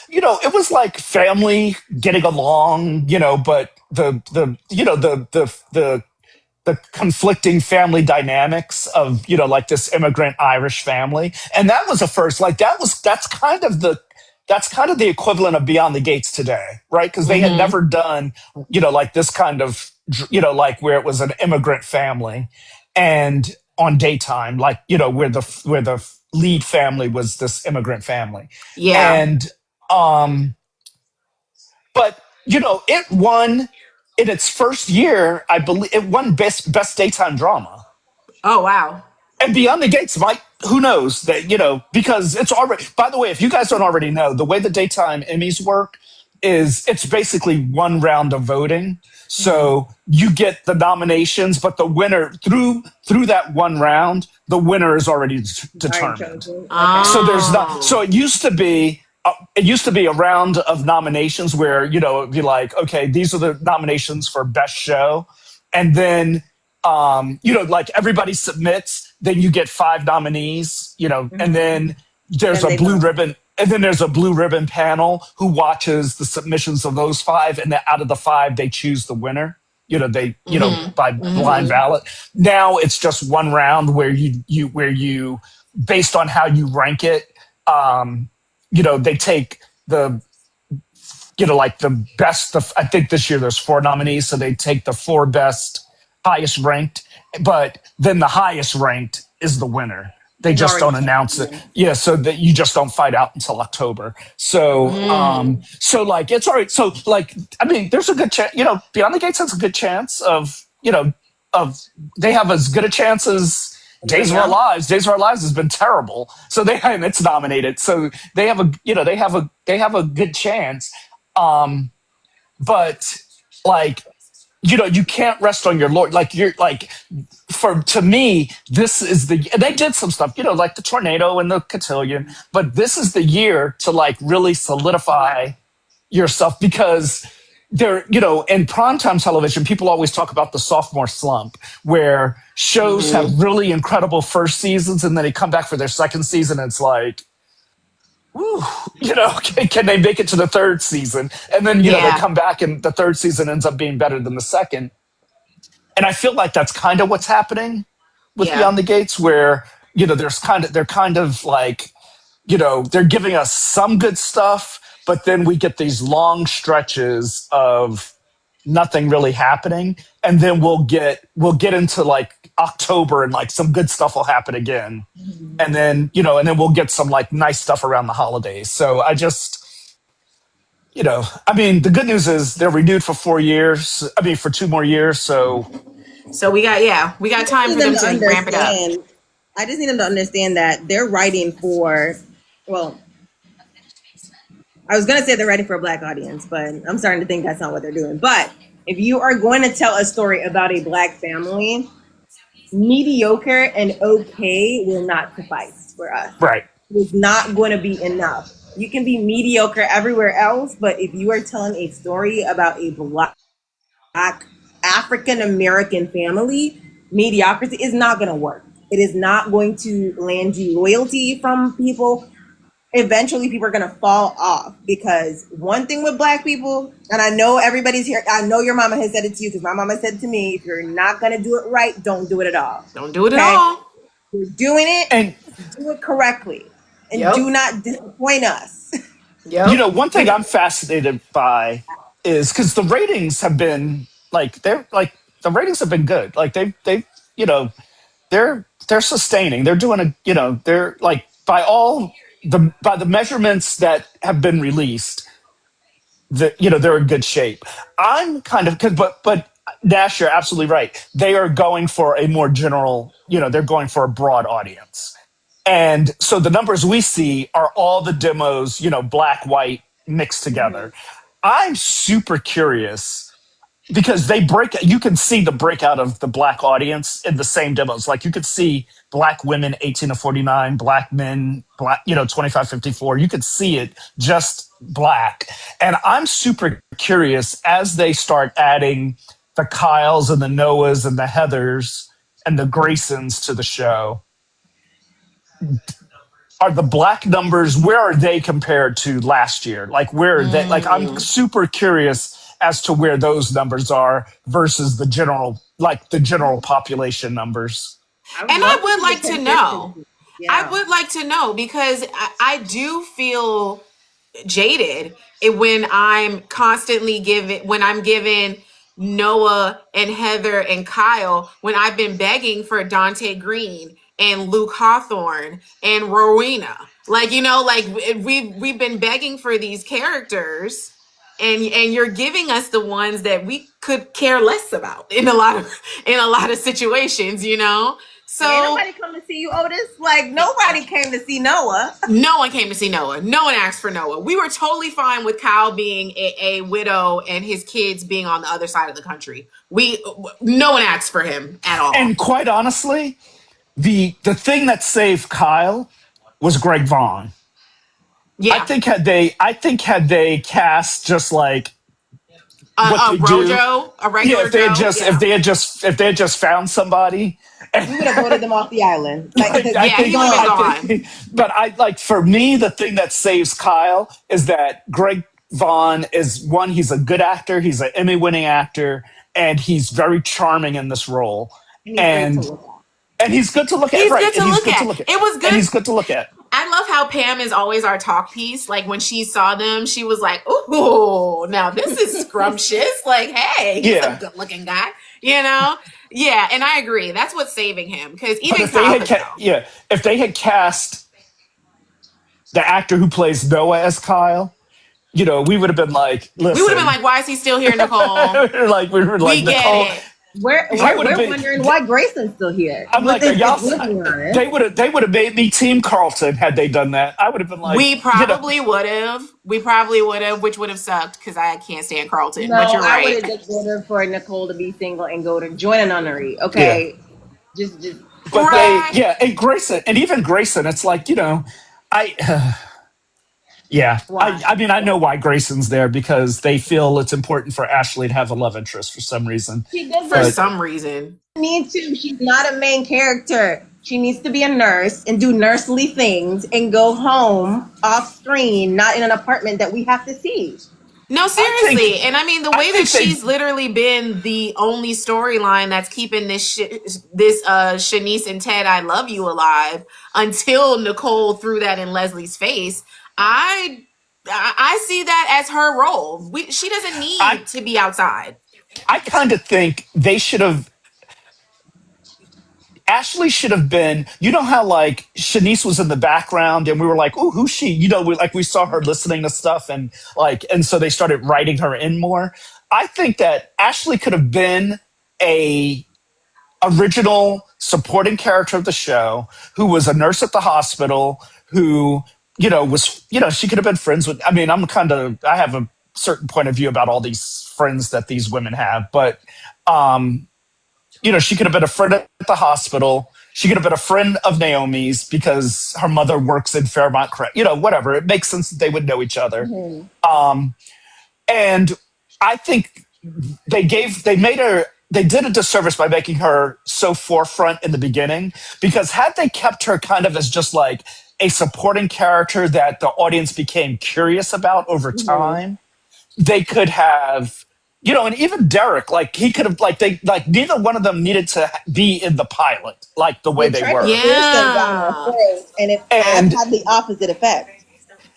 like family getting along, but the the conflicting family dynamics of, like this immigrant Irish family. And that was a first. Like that's kind of the equivalent of Beyond the Gates today, right? Because they had Mm-hmm. never done, like this kind of, like where it was an immigrant family and on daytime, like, where the lead family was this immigrant family. Yeah. And but it won in its first year. I believe it won best daytime drama. Oh wow. And Beyond the Gates might, who knows that, because it's already, by the way, if you guys don't already know, the way the daytime Emmys work is it's basically one round of voting. Mm-hmm. So you get the nominations, but the winner through that one round, the winner is already Already determined. chosen. Okay. So there's not, Oh. so it used to be a round of nominations where, it'd be like, okay, these are the nominations for best show. And then, like everybody submits, then you get 5 nominees, and Mm-hmm. then there's Then a they blue vote. ribbon. And then there's a blue ribbon panel who watches the submissions of those 5. And then out of the 5, they choose the winner. Mm-hmm. By blind Mm-hmm. ballot. Now it's just one round where you based on how you rank it, they take the like the best. I think this year there's 4 nominees, so they take the 4 best, highest ranked. But then the highest ranked is the winner. They It's just already don't announce it. chosen. Yeah, so that you just don't fight out until October. So, Mm. like it's all right. So, like, I mean, there's a good chance. Beyond the Gates has a good chance of they have as good a chance as Days Everybody of Our else. Lives. Days of Our Lives has been terrible, so and it's nominated. So they have a good chance. But like, you can't rest on your Lord. Like you're like, to me, this is and they did some stuff, like the tornado and the cotillion, but this is the year to like really Right. solidify yourself because in primetime television, people always talk about the sophomore slump where shows Mm-hmm. have really incredible first seasons and then they come back for their second season. And it's like, whew, can they make it to the third season? And then, they Yeah. come back and the third season ends up being better than the second. And I feel like that's kind of what's happening with Yeah. Beyond the Gates, where they're kind of like, they're giving us some good stuff, but then we get these long stretches of nothing really happening, and then we'll get into like October and like some good stuff will happen again, and then we'll get some like nice stuff around the holidays. So I mean, the good news is they're renewed for 4 years. I mean, for 2 more years. So So we got I just time need for them them to to ramp it up. understand. I just need them to understand that they're writing for, well, I was gonna say they're writing for a black audience, but I'm starting to think that's not what they're doing. But if you are going to tell a story about a black family, mediocre and okay will not suffice for us. right. It's not going to be enough. You can be mediocre everywhere else, but if you are telling a story about a black African American family, mediocrity is not going to work. It is not going to land you loyalty from people. Eventually, people are going to fall off because one thing with black people, and I know everybody's here, I know your mama has said it to you because my mama said it to me, if you're not going to do it right, don't do it at all. Don't do it at Okay? all. You're doing it, And do it correctly, and do Yep. not disappoint us. Yep. one thing I'm fascinated by is because the ratings have been like the ratings have been good. Like they you know they're sustaining. They're doing they're like by the measurements that have been released, they're in good shape. I'm kind of but Nash, you're absolutely right. They are going for a more general, they're going for a broad audience. And so the numbers we see are all the demos, black, white, mixed together. I'm super curious because you can see the breakout of the black audience in the same demos. Like you could see black women 18 to 49, black men, 25-54. You could see it just black. And I'm super curious as they start adding the Kyles and the Noahs and the Heathers and the Graysons to the show. Are the black numbers, where are they compared to last year? Like where are they? Like I'm super curious as to where those numbers are versus the general population numbers. And I would like to know. Consistency. I Yeah. would like to know because I do feel jaded when I'm constantly when I'm giving Noah and Heather and Kyle when I've been begging for Dante Green and Luke Hawthorne and Rowena. Like, like we've been begging for these characters, and you're giving us the ones that we could care less about in a lot of situations, And ain't So nobody come to see you, Otis. Like, nobody came to see Noah. no one came to see Noah. No one asked for Noah. We were totally fine with Kyle being a widow and his kids being on the other side of the country. No one asked for him at all. And quite honestly, the thing that saved Kyle was Greg Vaughn. Yeah, I think had they cast just like what they do, a regular if they had Joe. just Yeah. if they had just found somebody, We would have voted them off the island. Like, Yeah, he would've been gone. But I like, for me, the thing that saves Kyle is that Greg Vaughn is one. He's a good actor. He's an Emmy-winning actor, and he's very charming in this role. and he's great to look at. And he's good to look at. He's Right? good to And he's look good at. to look at. It was good. And he's good to look at. I love how Pam is always our talk piece. Like when she saw them, she was like, "Ooh, now this is scrumptious." Like, hey, he's a good-looking guy, Yeah, and I agree. That's what's saving him because But even if they Kyle had if they had cast the actor who plays Noah as Kyle, we would have been like, listen. we would have been like, "Why is he still here, Nicole?" we were like, We get Nicole. it. We're wondering why Grayson's still here. I'm like, y'all. they would have made me Team Carlton had they done that. I would have been like, We probably would have. We probably would have, which would have sucked because I can't stand Carlton. No, but you're I right. would have just voted for Nicole to be single and go to join a nunnery. Okay, just. But Right. and Grayson, and even Grayson, it's like, I. Why? I mean, I know why Grayson's there, because they feel it's important for Ashley to have a love interest for some reason. She doesn't For some reason. need to. She's not a main character. She needs to be a nurse and do nursely things and go home off screen, not in an apartment that we have to see. No, seriously. And I mean, the way that think she's literally been the only storyline that's keeping this Shanice and Ted I love you alive until Nicole threw that in Leslie's face. I see that as her role. She doesn't need to be outside. I kind of think they should have. Ashley should have been. You know how like Shanice was in the background, and we were like, "Oh, who's she?" We saw her listening to stuff, and so they started writing her in more. I think that Ashley could have been a original supporting character of the show, who was a nurse at the hospital, who was she could have been friends with. I mean, I have a certain point of view about all these friends that these women have, but she could have been a friend at the hospital. She could have been a friend of Naomi's because her mother works in Fairmont. Whatever. It makes sense that they would know each other. Mm-hmm. And I think they did a disservice by making her so forefront in the beginning, because had they kept her kind of as just like a supporting character that the audience became curious about over time, they could have, and even Derek, like he could have, neither one of them needed to be in the pilot, like the way they were. Yeah. And it had the opposite effect.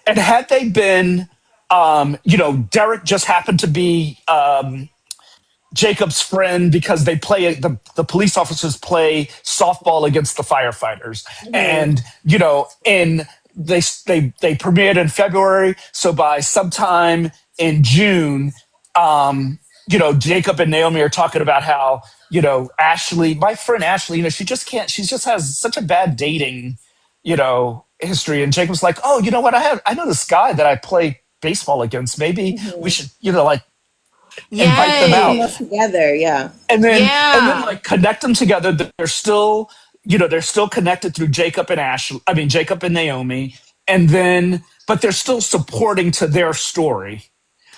And had they been, Derek just happened to be Jacob's friend because they play the police officers play softball against the firefighters, and they premiered in February, so by sometime in June, Jacob and Naomi are talking about how Ashley, my friend Ashley, she just has such a bad dating history, and Jacob's like, oh, you know what, I know this guy that I play baseball against, maybe we should invite them out together, and then like connect them together. They're still connected through Jacob and Naomi, but they're still supporting to their story.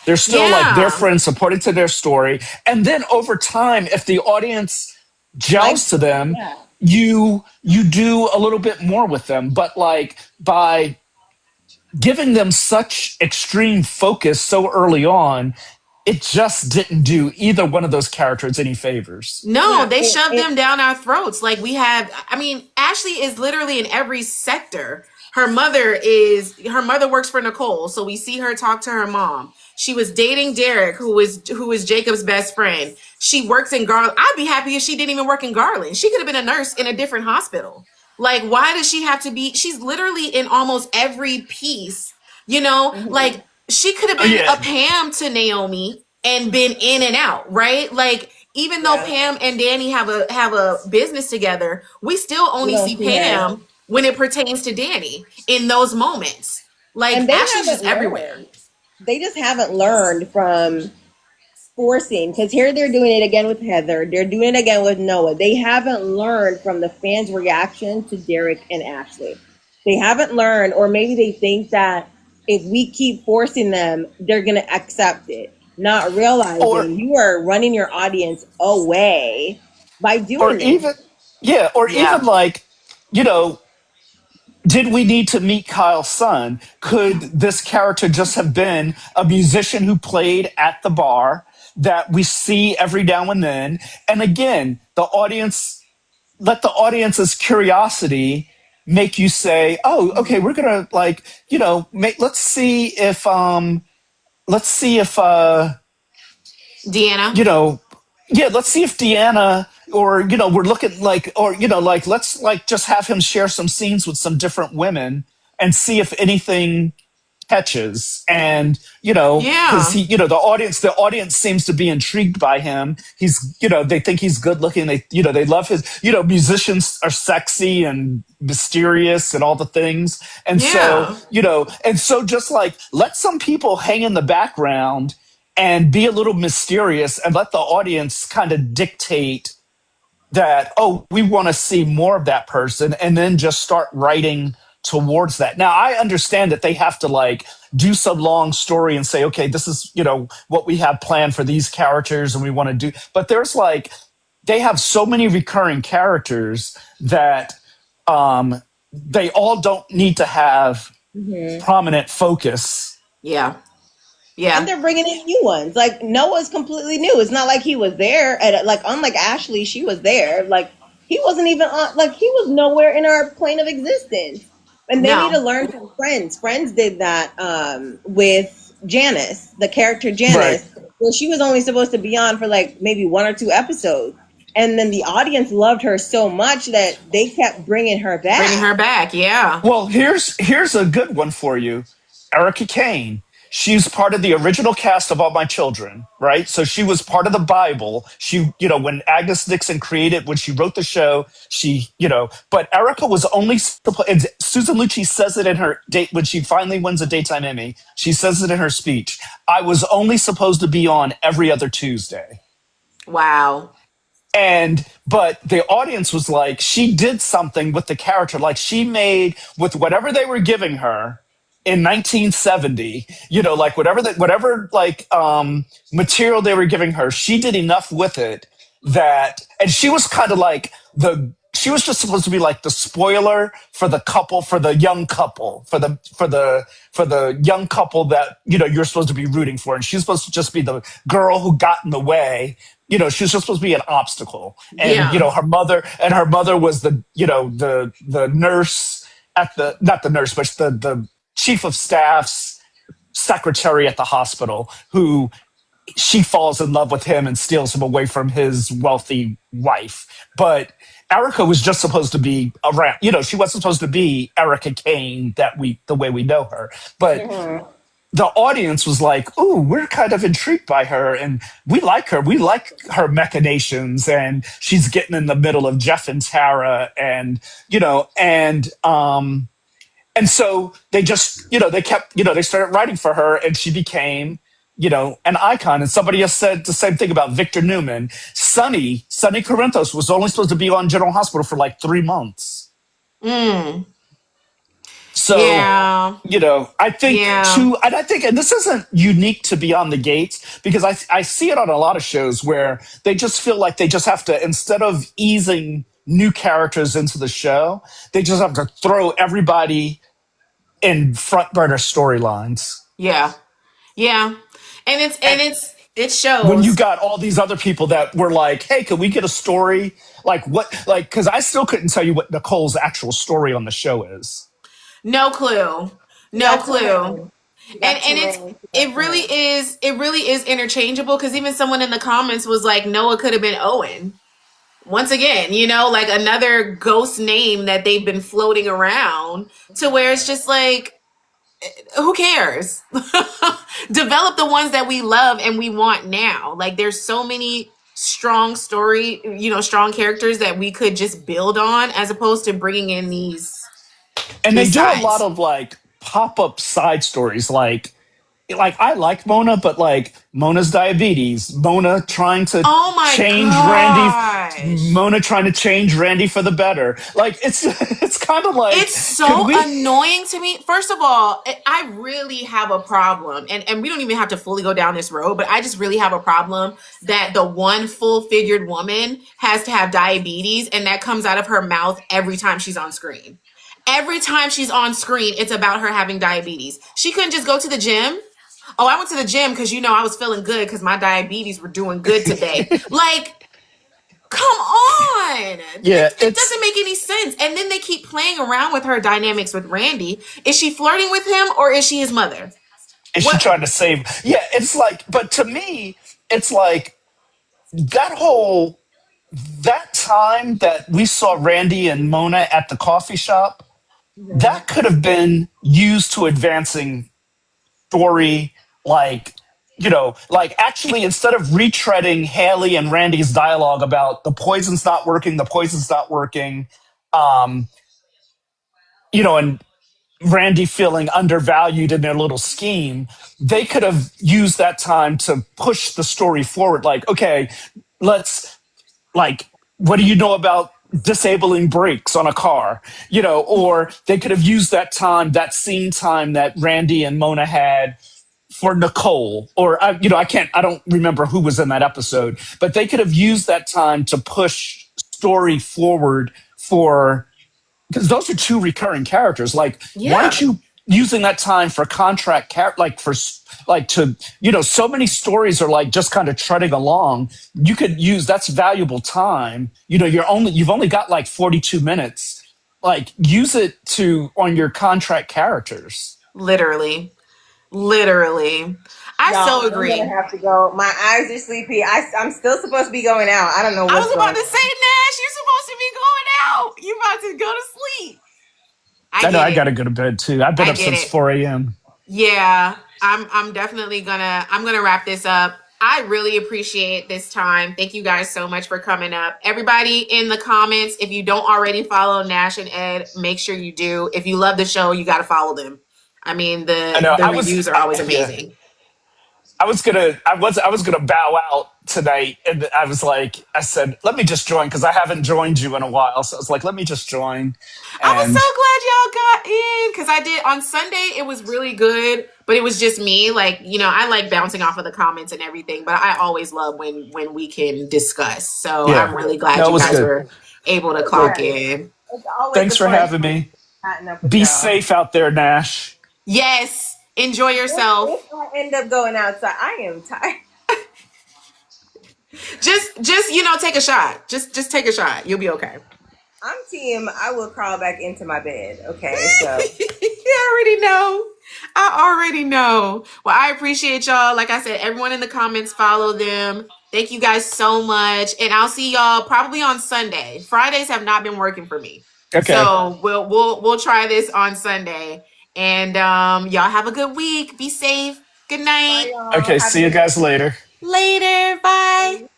They're still like their friends supporting to their story, and then over time, if the audience gels to them, you do a little bit more with them. But like by giving them such extreme focus so early on, it just didn't do either one of those characters any favors. No, Yeah, they shoved them down our throats. Like we have, I mean, Ashley is literally in every sector. Her mother works for Nicole, so we see her talk to her mom. She was dating Derek, who is Jacob's best friend. She works in Garland. I'd be happy if she didn't even work in Garland. She could have been a nurse in a different hospital. Like, why does she have to be? She's literally in almost every piece. Like she could have Oh been a yeah, Pam to Naomi and been in and out, right? Like even though yeah. Pam and Danny have a business together, we still We only don't see see her. Pam when it pertains to Danny in those moments. And Like they Ashley's haven't just everywhere. learned. They just haven't learned from forcing, because here they're doing it again with Heather. They're doing it again with Noah. They haven't learned from the fans' reaction to Derek and Ashley. They haven't learned, or maybe they think that if we keep forcing them, they're going to accept it, not or realizing you are running your audience away by or doing this. even yeah, or even Yeah. like, you know, did we need to meet Kyle's son? Could this character just have been a musician who played at the bar that we see every now and then? And again, the audience, let the audience's curiosity make you say, "Oh, okay, we're gonna like, let's see if Deanna. you know, yeah, let's see if Deanna or we're looking like or like let's like just have him share some scenes with some different women and see if anything catches. And because Yeah. the audience seems to be intrigued by him. He's they think he's good looking. They love his musicians are sexy and mysterious and all the things. And so Yeah. just like let some people hang in the background and be a little mysterious and let the audience kind of dictate that, oh, we want to see more of that person, and then just start writing towards that. Now, I understand that they have to like do some long story and say, okay, this is, what we have planned for these characters and we want to do. But there's like, they have so many recurring characters that they all don't need to have prominent focus. Yeah. And Yeah. they're bringing in new ones. Like Noah's completely new. It's not like he was there. Like unlike Ashley, she was there. Like he wasn't even on. Like he was nowhere in our plane of existence. And they need to No. learn from Friends. Friends did that with Janice, the character Right. Janice. Well, she was only supposed to be on for like maybe 1 or 2 episodes, and then the audience loved her so much that they kept bringing her Bringing her back. back. Yeah. Well, here's a good one for you. Erica Kane. She's part of the original cast of All My Children, right? So she was part of the Bible. She, when Agnes Nixon when she wrote the show, but Erica was only, and Susan Lucci says it in her date when she finally wins a daytime Emmy. She says it in her speech. I was only supposed to be on every other Tuesday. Wow. But the audience was like, she did something with the character. Like she made with whatever they were giving her in 1970, like whatever like material they were giving her, she did enough with it and she was kind of like she was just supposed to be like the spoiler for the couple, for the young couple, for the young couple that you're supposed to be rooting for, and she's supposed to just be the girl who got in the way. She's just supposed to be an obstacle. And Yeah. her mother was the nurse at the, not the nurse, but the chief of staff's secretary at the hospital, who she falls in love with him and steals him away from his wealthy wife. But Erica was just supposed to be around. She wasn't supposed to be Erica Kane the way we know her. But the audience was like, "Ooh, we're kind of intrigued by her, and we like her. We like her machinations, and she's getting in the middle of Jeff and Tara, and and so they just, they kept, they started writing for her, and she became, an icon." And somebody else said the same thing about Victor Newman. Sonny Corinthos was only supposed to be on General Hospital for like 3 months. So, Yeah. I think Yeah. too, and I think, and this isn't unique to Beyond the Gates, because I see it on a lot of shows where they just feel like they just have to, instead of easing new characters into the show, they just have to throw everybody in front burner storylines. Yeah. Yeah. And And it's It when you shows. got all these other people that were like, hey, can we get a story? Like what, like, cause I still couldn't tell you what Nicole's actual story on the show is. No clue. She No got too clue. many. She And got too it's many. She got it too really many. is interchangeable because even someone in the comments was like Noah could have been Owen. Once again, like another ghost name that they've been floating around to where it's just like who cares? Develop the ones that we love and we want now. Like there's so many strong story, strong characters that we could just build on as opposed to bringing in And they these do a lot sides. of like pop up side stories, like I like Mona, but like Mona's diabetes, Mona trying to Oh my change Randy, gosh. Mona trying to change Randy for the better. Like it's kind of like, It's could so we? annoying to me. First of all, I really have a problem, and we don't even have to fully go down this road, but I just really have a problem that the one full figured woman has to have diabetes, and that comes out of her mouth every time she's on screen. Every time she's on screen, it's about her having diabetes. She couldn't just go to the gym. Oh, I went to the gym because I was feeling good because my diabetes were doing good today. Like, come on. Yeah, It doesn't make any sense. And then they keep playing around with her dynamics with Randy. Is she flirting with him or is she his mother? is she What? trying to save? Yeah, it's like, but to me, it's like that whole that time that we saw Randy and Mona at the coffee shop. Mhm. That could have been used to advancing story, like like actually instead of retreading Haley and Randy's dialogue about the poison's not working, um, and Randy feeling undervalued in their little scheme, they could have used that time to push the story forward. Like, okay, let's like, what do you know about disabling brakes on a car? Or they could have used that scene time that Randy and Mona had for Nicole, or I don't remember who was in that episode, but they could have used that time to push story forward for because those are two recurring characters. Like, why aren't Yeah, you using that time for like for like to so many stories are like just kind of treading along. You could use that's valuable time. You've only got like 42 minutes. Like, use it to on your contract characters. literally. Literally. I Y'all, so I'm gonna agree. have to go. My eyes are sleepy. I'm still supposed to be going out. I don't know I was what's about going to say, on. Nash, you're supposed to be going out. You about to go to sleep. I I know get I it. got to go to bed too. I've been I up get since it. 4 a.m. Yeah, I'm definitely I'm gonna wrap this up. I really appreciate this time. Thank you guys so much for coming up. Everybody in the comments, if you don't already follow Nash and Ed, make sure you do. If you love the show, you got to follow them. I mean, I the know the reviews are always yeah. amazing. I was gonna bow out tonight, and I said, let me just join because I haven't joined you in a while. So I was like, let me just join, I was and so glad y'all got in because I did on Sunday. It was really good, but it was just me. Like I like bouncing off of the comments and everything, but I always love when we can discuss. So yeah, I'm really glad no, it you was guys good. were able to clock Yeah, in. it's always Thanks a for fun having me. chatting up with Be y'all. safe out there, Nash. Yes, enjoy If yourself. I end up going outside, I am tired. Just take a shot. Just take a shot. You'll be okay. I'm team. I will crawl back into my bed. Okay, so You already know. I already know. Well, I appreciate y'all. Like I said, everyone in the comments, follow them. Thank you guys so much. And I'll see y'all probably on Sunday. Fridays have not been working for me. Okay. So we'll try this on Sunday. And y'all have a good week. Be safe. Good bye, night. y'all. Okay. Have a See you good guys later. Later. Bye. day.